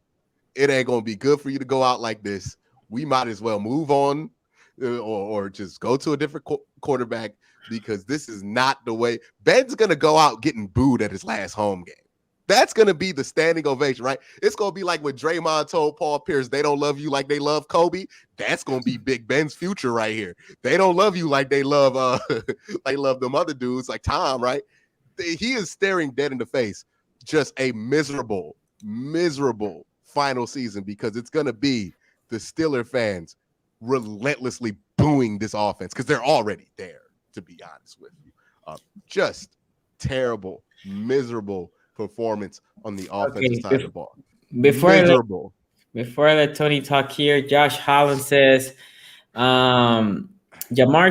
it ain't gonna be good for you to go out like this. We might as well move on, or just go to a different quarterback because this is not the way." Ben's gonna go out getting booed at his last home game. That's going to be the standing ovation, right? It's going to be like when Draymond told Paul Pierce, they don't love you like they love Kobe. That's going to be Big Ben's future right here. They don't love you like they love them other dudes like Tom, right? He is staring dead in the face. Just a miserable final season because it's going to be the Steeler fans relentlessly booing this offense because they're already there, to be honest with you. Just terrible, miserable performance on the offensive side of the ball. Before I let Tony talk here, Josh Holland says, Jamar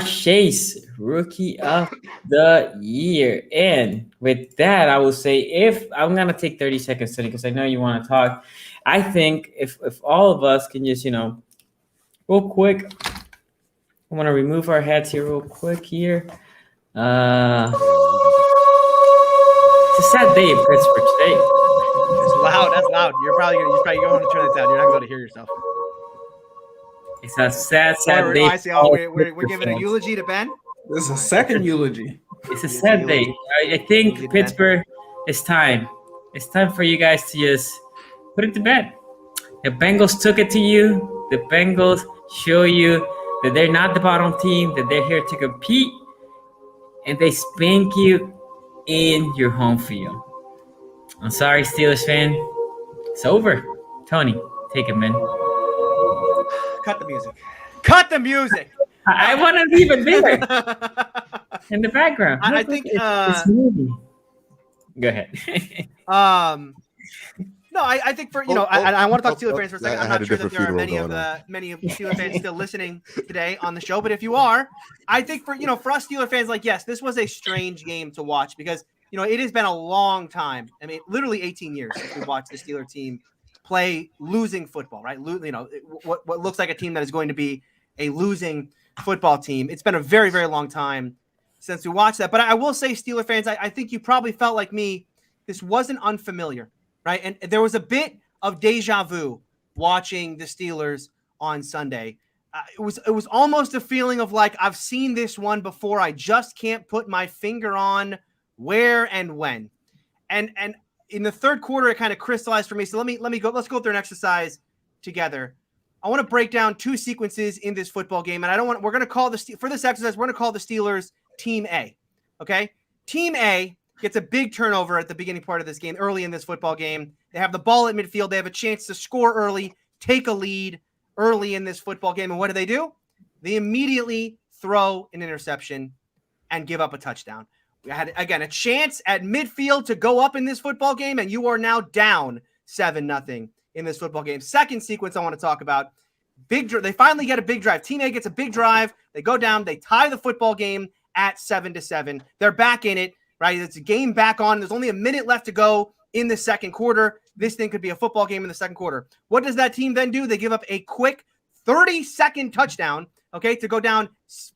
Chase, Rookie of the Year. And with that, I will say, if I'm going to take 30 seconds, Tony, because I know you want to talk. I think if all of us can just, real quick, I want to remove our hats here real quick here. It's a sad day in Pittsburgh today. It's loud. That's loud. You're probably going to turn it down. You're not going to hear yourself. It's a sad day. I see. Oh, we're giving a eulogy to Ben. This is a second eulogy. It's a sad day. I think Pittsburgh, it's time. It's time for you guys to just put it to bed. The Bengals took it to you. The Bengals show you that they're not the bottom team, that they're here to compete, and they spank you in your home field. I'm sorry, Steelers fan. It's over. Tony, take it, man. Cut the music. Cut the music. I want to leave it there in the background. I think it's movie. Go ahead. No, I think for I want to talk Steelers fans for a second. I'm not sure that there are many of Steelers fans still listening today on the show, but if you are, I think for us Steelers fans, like, yes, this was a strange game to watch because it has been a long time. I mean, literally 18 years since we watched the Steelers team play losing football, right? What looks like a team that is going to be a losing football team. It's been a very, very long time since we watched that. But I will say, Steelers fans, I think you probably felt like me. This wasn't unfamiliar, right? And there was a bit of deja vu watching the Steelers on Sunday. It was almost a feeling of like, I've seen this one before. I just can't put my finger on where and when. And in the third quarter, it kind of crystallized for me. So let me go. Let's go through an exercise together. I want to break down two sequences in this football game, and we're going to call for this exercise, we're going to call the Steelers Team A. Okay, Team A gets a big turnover at the beginning part of this game, early in this football game. They have the ball at midfield. They have a chance to score early, take a lead early in this football game, and what do? They immediately throw an interception and give up a touchdown. We had, again, a chance at midfield to go up in this football game, and you are now down 7-0 in this football game. Second sequence I want to talk about, they finally get a big drive. Team A gets a big drive. They go down. They tie the football game at 7-7. They're back in it, right? It's a game back on. There's only a minute left to go in the second quarter. This thing could be a football game in the second quarter. What does that team then do? They give up a quick 30-second touchdown, okay, to go down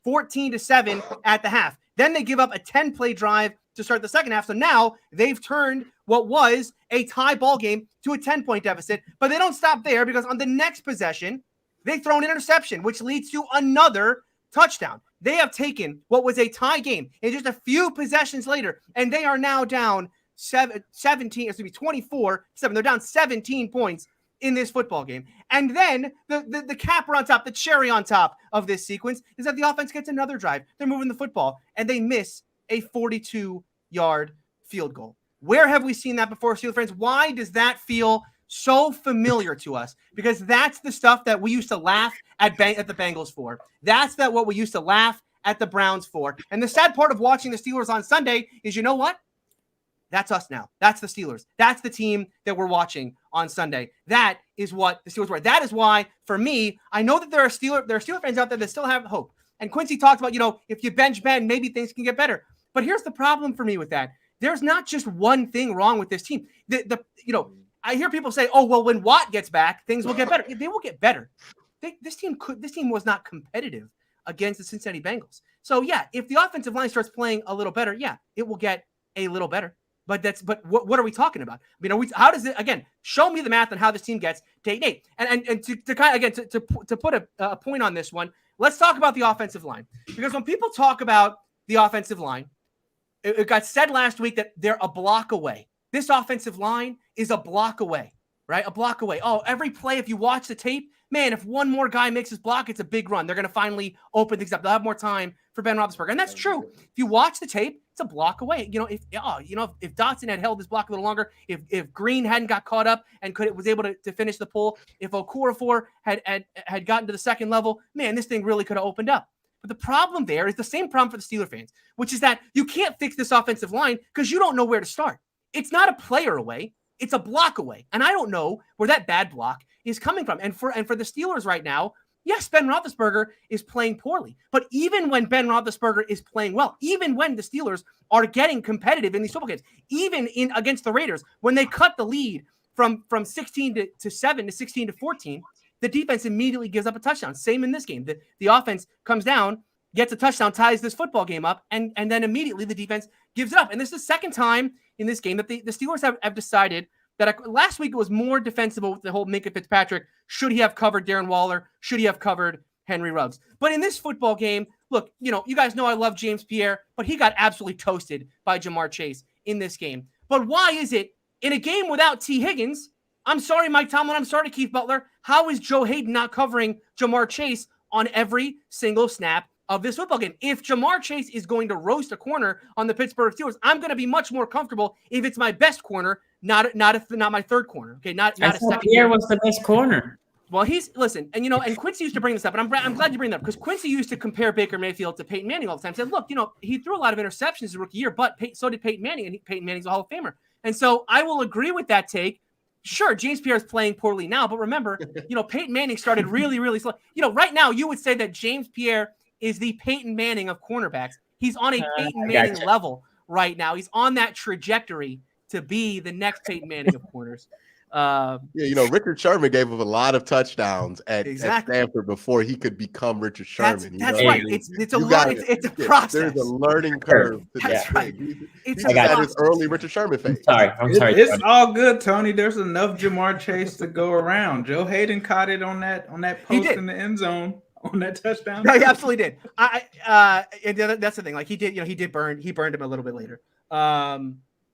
14-7 at the half. Then they give up a 10-play drive to start the second half. So now they've turned what was a tie ball game to a 10-point deficit. But they don't stop there because on the next possession, they throw an interception, which leads to another touchdown. They have taken what was a tie game and just a few possessions later, and they are now down 24-7. They're down 17 points in this football game. And then the capper on top, the cherry on top of this sequence is that the offense gets another drive. They're moving the football, and they miss a 42-yard field goal. Where have we seen that before, Steelers fans? Why does that feel so familiar to us? Because that's the stuff that we used to laugh at the Bengals for. That's what we used to laugh at the Browns for. And the sad part of watching the Steelers on Sunday is, you know what? That's us now. That's the Steelers. That's the team that we're watching on Sunday. That is what the Steelers were. That is why, for me, I know that there are Steelers fans out there that still have hope. And Quincy talked about, if you bench Ben, maybe things can get better. But here's the problem for me with that. There's not just one thing wrong with this team. I hear people say, "Oh, well, when Watt gets back, things will get better." They will get better. This team was not competitive against the Cincinnati Bengals. So yeah, if the offensive line starts playing a little better, yeah, it will get a little better. But what are we talking about? I mean, how does it, again, show me the math on how this team gets to 8-8. And to kind of, again, to put a point on this one, let's talk about the offensive line. Because when people talk about the offensive line, it got said last week that they're a block away. This offensive line is a block away, right? A block away. Oh, every play, if you watch the tape, man, if one more guy makes his block, it's a big run. They're going to finally open things up. They'll have more time for Ben Roethlisberger. And that's true. If you watch the tape, it's a block away. If Dotson had held his block a little longer, if Green hadn't got caught up and was able to finish the pull, if Okorafor had gotten to the second level, man, this thing really could have opened up. But the problem there is the same problem for the Steelers fans, which is that you can't fix this offensive line because you don't know where to start. It's not a player away. It's a block away. And I don't know where that bad block is coming from. And for the Steelers right now, yes, Ben Roethlisberger is playing poorly. But even when Ben Roethlisberger is playing well, even when the Steelers are getting competitive in these football games, even against the Raiders, when they cut the lead from 16 to 7 to 16 to 14, the defense immediately gives up a touchdown. Same in this game. The offense comes down, gets a touchdown, ties this football game up, and then immediately the defense gives it up. And this is the second time in this game that the Steelers have decided that last week it was more defensible with the whole Minkah Fitzpatrick. Should he have covered Darren Waller? Should he have covered Henry Ruggs? But in this football game, look, you guys know I love James Pierre, but he got absolutely toasted by Jamar Chase in this game. But why is it in a game without T. Higgins? I'm sorry, Mike Tomlin. I'm sorry, Keith Butler. How is Joe Hayden not covering Jamar Chase on every single snap of this football game? If Jamar Chase is going to roast a corner on the Pittsburgh Steelers, I'm going to be much more comfortable if it's my best corner, not my third corner. Okay, not a second. Pierre was the best corner. Well, and Quincy used to bring this up, and I'm glad you bring that up because Quincy used to compare Baker Mayfield to Peyton Manning all the time. Said, look, he threw a lot of interceptions his rookie year, but so did Peyton Manning, and Peyton Manning's a Hall of Famer. And so I will agree with that take. Sure, James Pierre is playing poorly now, but remember, Peyton Manning started really, really slow. Right now, you would say that James Pierre is the Peyton Manning of cornerbacks. He's on a Peyton Manning level right now. He's on that trajectory to be the next Peyton Manning of corners. Richard Sherman gave him a lot of touchdowns at Stanford before he could become Richard Sherman. That's right. It's a process. There's a learning curve. That's right. He's at his early Richard Sherman phase. I'm sorry. It's all good, Tony. There's enough Jamar Chase to go around. Joe Hayden caught it on that post in the end zone on that touchdown. No, he absolutely did. That's the thing. Like he burned him a little bit later.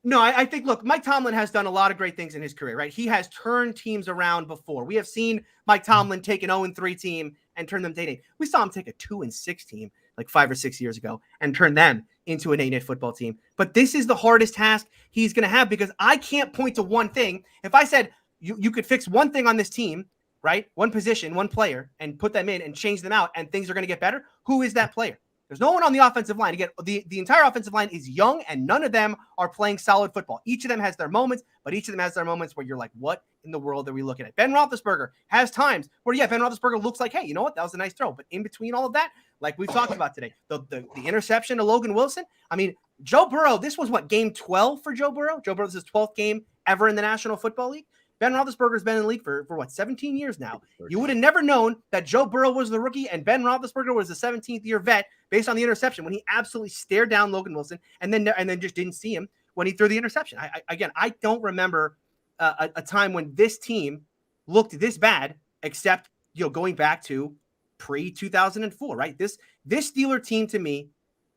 No, I think, look, Mike Tomlin has done a lot of great things in his career, right? He has turned teams around before. We have seen Mike Tomlin take an 0-3 team and turn them to 8-8. We saw him take a 2-6 team like 5 or 6 years ago and turn them into an 8-8 football team. But this is the hardest task he's going to have because I can't point to one thing. If I said you could fix one thing on this team, right? One position, one player, and put them in and change them out and things are going to get better, who is that player? There's no one on the offensive line. Again, the entire offensive line is young, and none of them are playing solid football. Each of them has their moments, but each of them has their moments where you're like, what in the world are we looking at? Ben Roethlisberger has times where, Ben Roethlisberger looks like, hey, you know what? That was a nice throw. But in between all of that, like we've talked about today, the interception to Logan Wilson. I mean, Joe Burrow, this was game 12 for Joe Burrow? Joe Burrow's his 12th game ever in the National Football League. Ben Roethlisberger's been in the league for 17 years now. You would have never known that Joe Burrow was the rookie and Ben Roethlisberger was the 17th year vet based on the interception when he absolutely stared down Logan Wilson and then just didn't see him when he threw the interception. I don't remember a time when this team looked this bad, except going back to pre-2004. Right? This Steeler team to me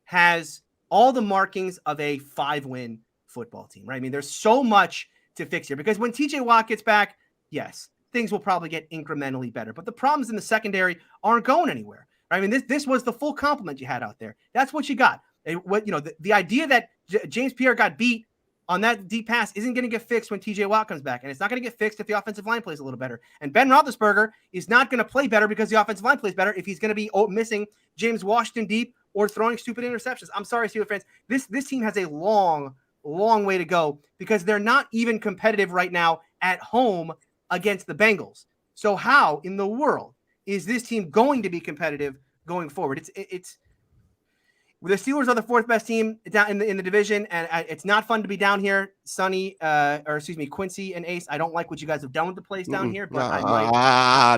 has all the markings of a 5-win football team. Right? I mean, there's so much to fix here because when TJ Watt gets back, yes, things will probably get incrementally better, but the problems in the secondary aren't going anywhere. Right? I mean, this was the full complement you had out there. That's what you got. The idea that James Pierre got beat on that deep pass isn't going to get fixed when TJ Watt comes back, and it's not going to get fixed if the offensive line plays a little better. And Ben Roethlisberger is not going to play better because the offensive line plays better if he's going to be missing James Washington deep or throwing stupid interceptions. I'm sorry, Steelers fans. This team has a long way to go because they're not even competitive right now at home against the Bengals. So how in the world is this team going to be competitive going forward? It's the Steelers are the 4th best team down in the division, and it's not fun to be down here. Quincy and Ace. I don't like what you guys have done with the place down here, but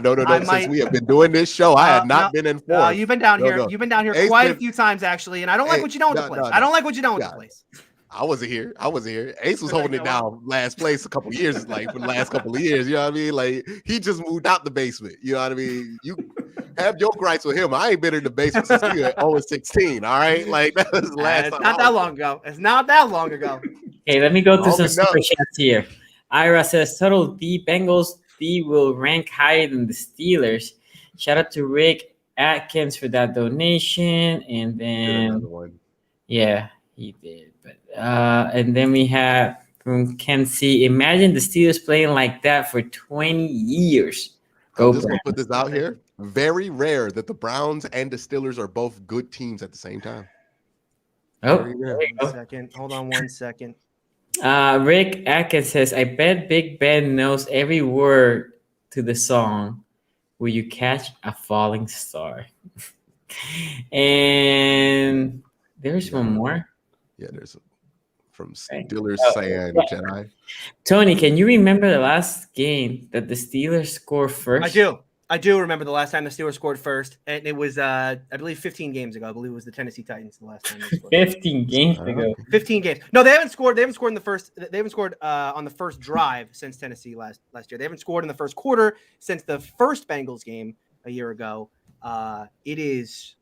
no. Since we have been doing this show, I have not been informed. You've been down here. You've been down here quite a few times actually, and I don't like what you done with the place. I don't like what you done with the place. I wasn't here. Ace was holding it down last place a couple of years, for the last couple of years. You know what I mean? Like he just moved out the basement. You know what I mean? You have your gripes with him. I ain't been in the basement since we were 0-16. All right, like that was the last. It's not that long ago. It's not that long ago. Okay, let me go through some super chats here. Ira says, "Total the Bengals will rank higher than the Steelers." Shout out to Rick Atkins for that donation, and then he did. But and then we have from Ken C. Imagine the Steelers playing like that for 20 years. I'm just gonna put this out here. Very rare that the Browns and the Steelers are both good teams at the same time. Oh, hold on one second. Rick Atkins says, "I bet Big Ben knows every word to the song. Will you catch a falling star?" And there's one more. Yeah, there's from Steelers saying Jedi. Tony, can you remember the last game that the Steelers scored first? I do. I do remember the last time the Steelers scored first, and it was, I believe, 15 games ago. I believe it was the Tennessee Titans the last time they scored. 15 games ago. 15 games. No, they haven't scored. They haven't scored in the first. They haven't scored on the first drive since Tennessee last year. They haven't scored in the first quarter since the first Bengals game a year ago. It is.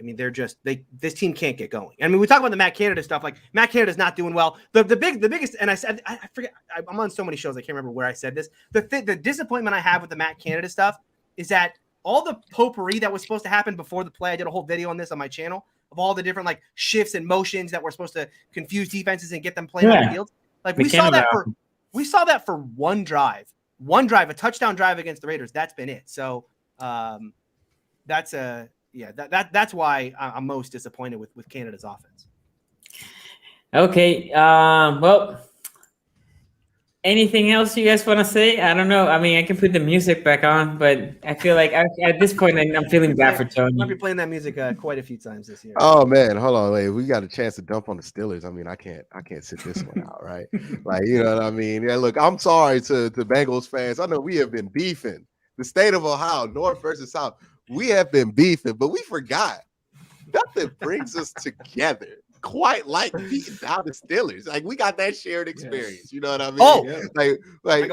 I mean, this team can't get going. I mean, we talk about the Matt Canada stuff. Like Matt Canada's not doing well. The biggest, and I said, I forget. I'm on so many shows. I can't remember where I said this. The disappointment I have with the Matt Canada stuff is that all the potpourri that was supposed to happen before the play. I did a whole video on this on my channel of all the different like shifts and motions that were supposed to confuse defenses and get them playing on the field. Like we saw that for one drive, a touchdown drive against the Raiders. That's been it. So that's why I'm most disappointed with Canada's offense. Okay. Well, anything else you guys want to say? I don't know. I mean, I can put the music back on, but I feel like at this point, I'm feeling bad for Tony. I'll be playing that music quite a few times this year. Oh man, hold on, wait. We got a chance to dump on the Steelers. I mean, I can't sit this one out, right? Like, you know what I mean? Yeah, look, I'm sorry to Bengals fans. I know we have been beefing. The state of Ohio, North versus South, we have been beefing, but we forgot nothing brings us together quite like beating down the Steelers. Like we got that shared experience. Yes. You know what I mean? Oh, like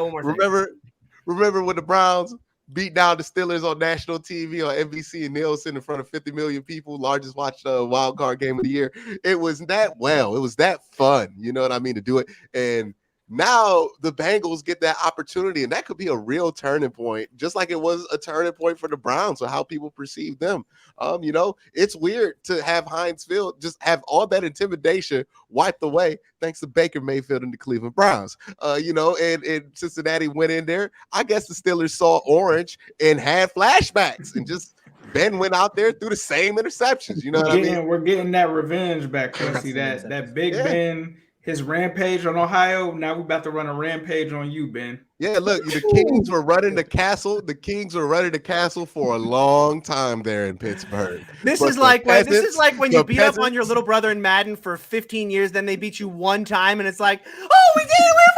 remember when the Browns beat down the Steelers on national TV on NBC and Nielsen in front of 50 million people, largest watched wild card game of the year. It was that fun. You know what I mean, to do it. And now the Bengals get that opportunity, and that could be a real turning point, just like it was a turning point for the Browns or how people perceive them. You know, it's weird to have Heinz Field just have all that intimidation wiped away thanks to Baker Mayfield and the Cleveland Browns. You know, and Cincinnati went in there. I guess the Steelers saw orange and had flashbacks and just Ben went out there through the same interceptions. You know what I mean? We're getting that revenge back, Quincy. that Big Ben. His rampage on Ohio. Now we're about to run a rampage on you, Ben. Yeah, look, the Kings were running the castle. The Kings were running the castle for a long time there in Pittsburgh. This is like when you beat up on your little brother in Madden for 15 years, then they beat you one time, and it's like, oh, we did it, we're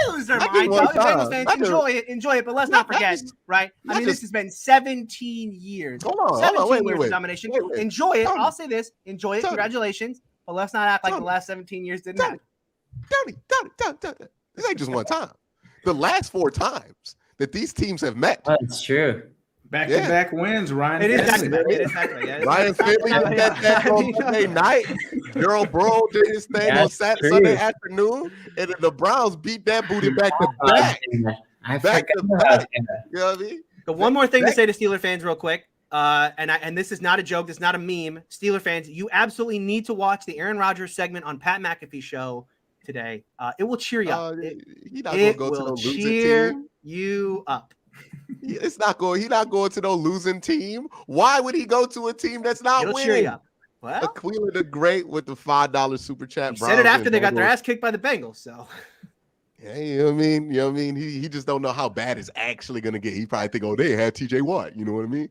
finally lose their mind. Enjoy it, but let's not forget, right? I mean, this has been 17 years. Hold on, wait. Domination. Enjoy it. I'll say this. Enjoy it. Congratulations. But let's not act like the last 17 years didn't happen. Tony. This ain't just one time. The last 4 times that these teams have met. That's true. Back-to-back wins, Ryan. It is back-to-back. Ryan Finley did that on Monday night. Gerald Burrow did his thing on Sunday afternoon. And then the Browns beat that booty back-to-back. Back-to-back. You know what I mean? So one more thing to say to Steeler fans real quick. And this is not a joke. This is not a meme. Steeler fans, you absolutely need to watch the Aaron Rodgers segment on Pat McAfee show today. It will cheer you up. It will cheer you up. He's not going to no losing team. Why would he go to a team that's not winning? Cheer you up. Well, Aquila the Great with the $5 super chat. He said it after they got their ass kicked by the Bengals. So. Yeah, you know what I mean? He just don't know how bad it's actually gonna get. He probably think, oh, they had TJ Watt. You know what I mean?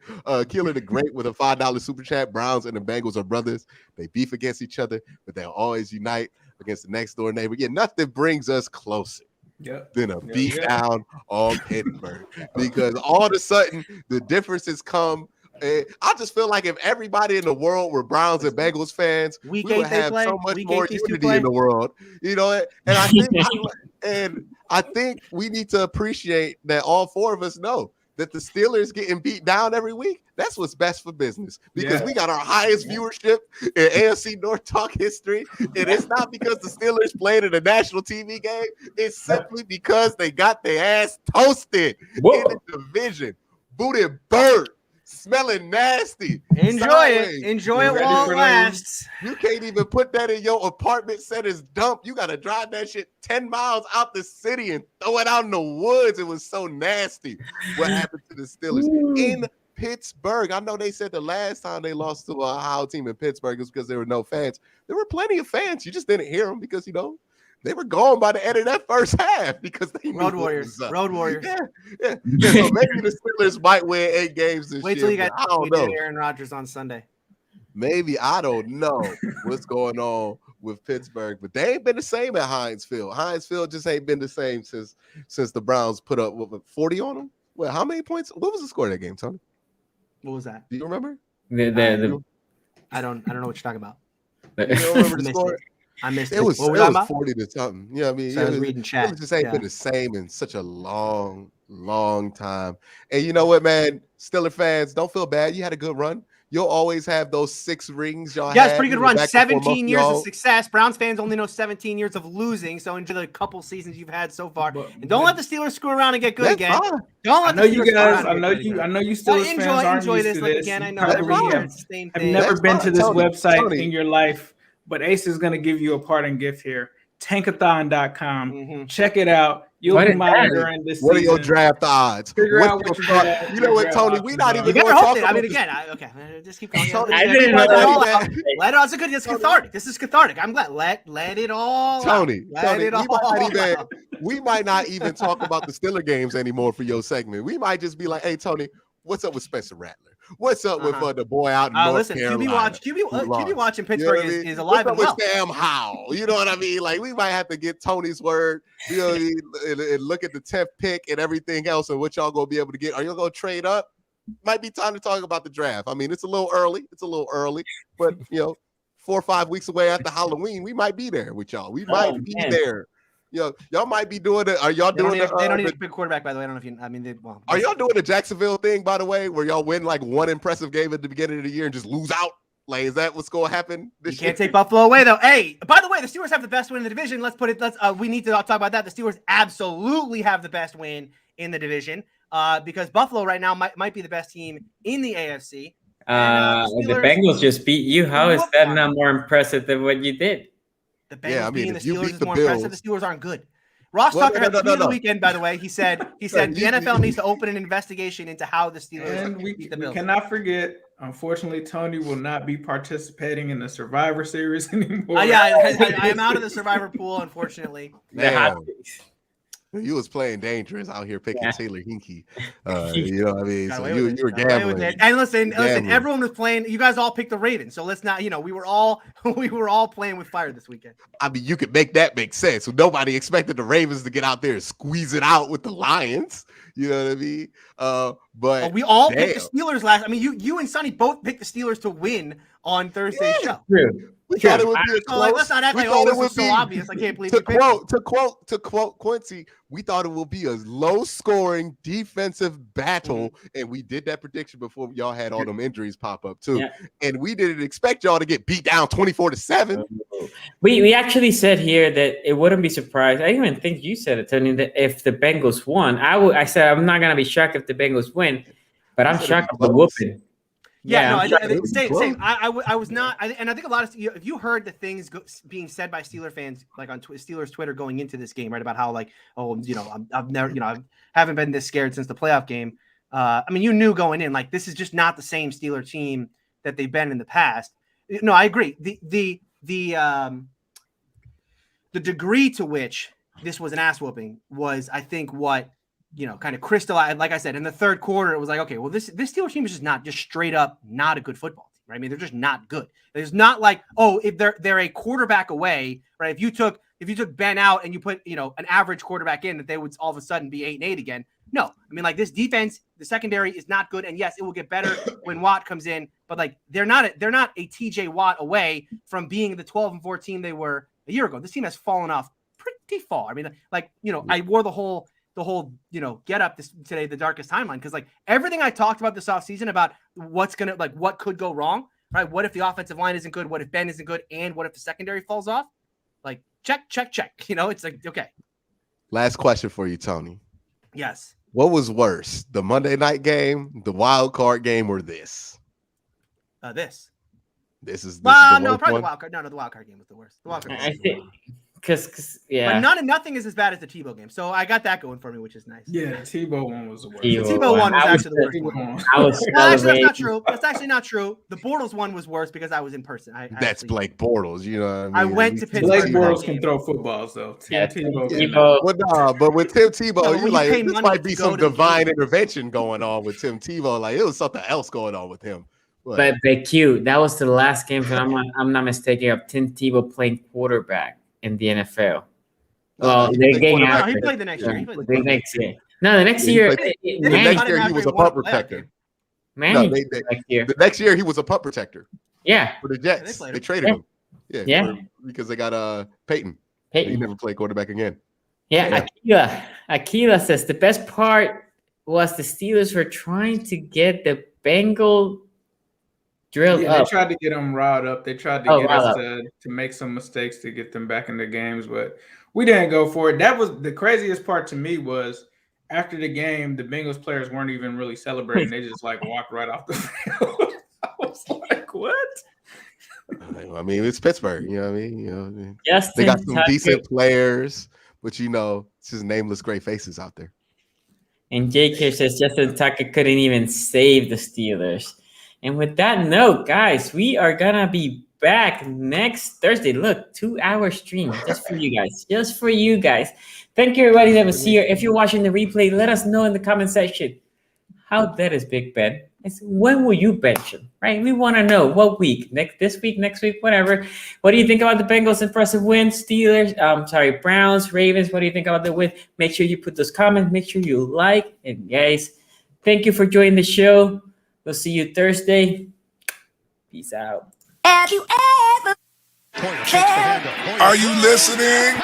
Killer the Great with a $5 super chat. Browns and the Bengals are brothers. They beef against each other, but they'll always unite against the next door neighbor. Yeah, nothing brings us closer than a beat down on Pittsburgh, because all of a sudden the differences come. I just feel like if everybody in the world were Browns and Bengals fans, we would have so much more unity in the world. You know, and I think we need to appreciate that all 4 of us know that the Steelers getting beat down every week, that's what's best for business, because we got our highest viewership in AFC North Talk history. And it's not because the Steelers played in a national TV game. It's simply because they got their ass toasted in the division. Booted bird. Smelling nasty. Enjoy it while it lasts. You can't even put that in your apartment set as dump. You got to drive that shit 10 miles out the city and throw it out in the woods. It was so nasty what happened to the Steelers in Pittsburgh. I know they said the last time they lost to a Ohio team in Pittsburgh was because there were no fans. There were plenty of fans. You just didn't hear them because, you know, they were gone by the end of that first half because they Road Warriors. Yeah. So maybe the Steelers might win 8 games this year. Wait till you got I don't know. Aaron Rodgers on Sunday. Maybe, I don't know what's going on with Pittsburgh, but they ain't been the same at Heinz Field. Heinz Field just ain't been the same since the Browns put up 40 on them. Well, how many points? What was the score of that game, Tony? What was that? Do you remember? I don't know what you're talking about. You don't remember the score? I missed it. It was, what it was 40 to something. Yeah, I mean, so I was reading chat. It just ain't been the same in such a long time. And you know what, man? Steeler fans, don't feel bad. You had a good run. You'll always have those 6 rings y'all had. Yeah, it's pretty good run. 17 years of success. Browns fans only know 17 years of losing, so enjoy the couple seasons you've had so far. And don't let the Steelers screw around and get good again. Don't let I know you guys. I know you Steelers fans aren't enjoy used this. to Like, this. again, I know every year it's the same thing. I've never been to this website in your life, but Ace is going to give you a parting gift here. Tankathon.com. Mm-hmm. Check it out. You'll be monitoring this season. What are your draft odds? Figure out what you know what, Tony? We not even going to talk about. I mean, this. again, okay, just keep going. I didn't know that. Let it all. It's good. It's cathartic. This is cathartic. I'm glad. Let it all. Tony, let it all. We might not even talk about the Steeler games anymore for your segment. We might just be like, hey, Tony, what's up with Spencer Rattler? What's up with the boy out in North Carolina? QB watch in Pittsburgh is alive and well. What's up with Sam Howell? You know what I mean? Like, we might have to get Tony's word, you know, and look at the 10th pick and everything else and what y'all gonna be able to get. Are you gonna trade up? Might be time to talk about the draft. I mean, it's a little early, but you know, 4 or 5 weeks away after Halloween, we might be there with y'all. We might be there. Y'all might be doing it. Are y'all doing it? They don't need a big quarterback, by the way. I don't know if you. I mean, are y'all doing the Jacksonville thing, by the way, where y'all win like one impressive game at the beginning of the year and just lose out? Like, is that what's going to happen this year? You can't take Buffalo away, though. Hey, by the way, the Steelers have the best win in the division. We need to talk about that. The Steelers absolutely have the best win in the division because Buffalo right now might be the best team in the AFC. The Bengals just beat you. How is that not more impressive than what you did? The Bengals beating the Steelers is more impressive. The Steelers aren't good. Ross Tucker had the weekend, by the way. He said the NFL needs to open an investigation into how the Steelers beat the Bills. We cannot forget, unfortunately, Tony will not be participating in the Survivor Series anymore. I am out of the Survivor pool, unfortunately. You was playing dangerous out here picking Taylor Hinkie. You know what I mean? So you were gambling. And listen, everyone was playing. You guys all picked the Ravens. So let's not, we were all playing with fire this weekend. I mean, you could make that make sense. Nobody expected the Ravens to get out there and squeeze it out with the Lions. You know what I mean? But we all picked the Steelers last. I mean, you and Sonny both picked the Steelers to win on Thursday's show. True. We thought it would be close. Let's not act like this was so obvious. I can't believe to quote Quincy, we thought it would be a low-scoring defensive battle, and we did that prediction before y'all had all them injuries pop up too. Yeah. And we didn't expect y'all to get beat down 24-7. We actually said here that it wouldn't be surprised. I even think you said it, Tony, that if the Bengals won, I said I'm not gonna be shocked if the Bengals win, but I'm shocked at the whooping. I think same. I was not, and I think a lot of if you heard the things being said by Steeler fans like on Steelers Twitter going into this game, right, about how like, I've never, I haven't been this scared since the playoff game. I mean, you knew going in like this is just not the same Steeler team that they've been in the past. No, I agree. The degree to which this was an ass whooping was, I think, what kind of crystallized. Like I said, in the third quarter, it was like, okay, well, this Steelers team is just straight up not a good football team, right? I mean, they're just not good. It's not like, if they're a quarterback away, right? If you took Ben out and you put an average quarterback in, that they would all of a sudden be 8-8 again. No, I mean, like, this defense, the secondary is not good, and yes, it will get better when Watt comes in, but like they're not a TJ Watt away from being the 12-4 team they were a year ago. This team has fallen off pretty far. I mean, like I wore the whole get up today, the darkest timeline, because like everything I talked about this offseason about what could go wrong, right? What if the offensive line isn't good? What if Ben isn't good? And what if the secondary falls off? Like check. It's like, okay. Last question for you, Tony. Yes. What was worse, the Monday night game, the wild card game, or this? This. This is probably the wild card. No, the wild card game was the worst. The wild card I think. Because but nothing is as bad as the Tebow game, so I got that going for me, which is nice. Yeah, the Tebow one was the worst. The Tebow one was actually the worst one. Actually, that's not true. That's actually not true. The Bortles one was worse because I was in person. That's Blake Bortles, you know what I mean? I went to Pittsburgh. Blake Bortles can throw footballs though. Tebow. But with Tim Tebow, you like this might be some divine intervention going on with Tim Tebow. Like it was something else going on with him. But Q, that was the last game. So I'm not mistaken of Tim Tebow playing quarterback in the NFL. Well, they game after. He played the next year. No, the next Yeah, year, the Manning next got year him he after was he a won a punt playoff protector. game. Manning they- next year. The next year he was a punt protector Yeah, for the they Jets. played They him. traded him. Yeah, Yeah. because they got Peyton. He Peyton. never played quarterback again. Yeah, Aquila says the best part was the Steelers were trying to get the Bengal drilled Yeah, they up. tried to get them riled up. They tried to get us to make some mistakes to get them back in the games, but we didn't go for it. That was the craziest part to me was after the game, the Bengals players weren't even really celebrating. They just like walked right off the field. I was like, what? I mean, it's Pittsburgh. You know what I mean? You know, Justin they got some Tucker decent players, but it's just nameless great faces out there. and JK says Justin Tucker couldn't even save the Steelers. And with that note, guys, we are gonna be back next Thursday. Look, 2-hour stream just for you guys. Just for you guys. Thank you, everybody that was here. If you're watching the replay, let us know in the comment section how dead is Big Ben. When will you bench him? Right? We want to know what week. Next week, whatever. What do you think about the Bengals' impressive win? Browns, Ravens. What do you think about the win? Make sure you put those comments. Make sure you like. And guys, thank you for joining the show. We'll see you Thursday. Peace out. Have you ever? Are you listening?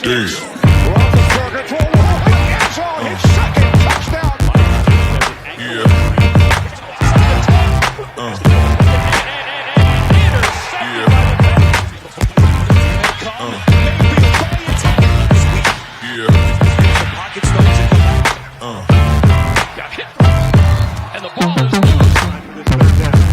Damn. And the ball is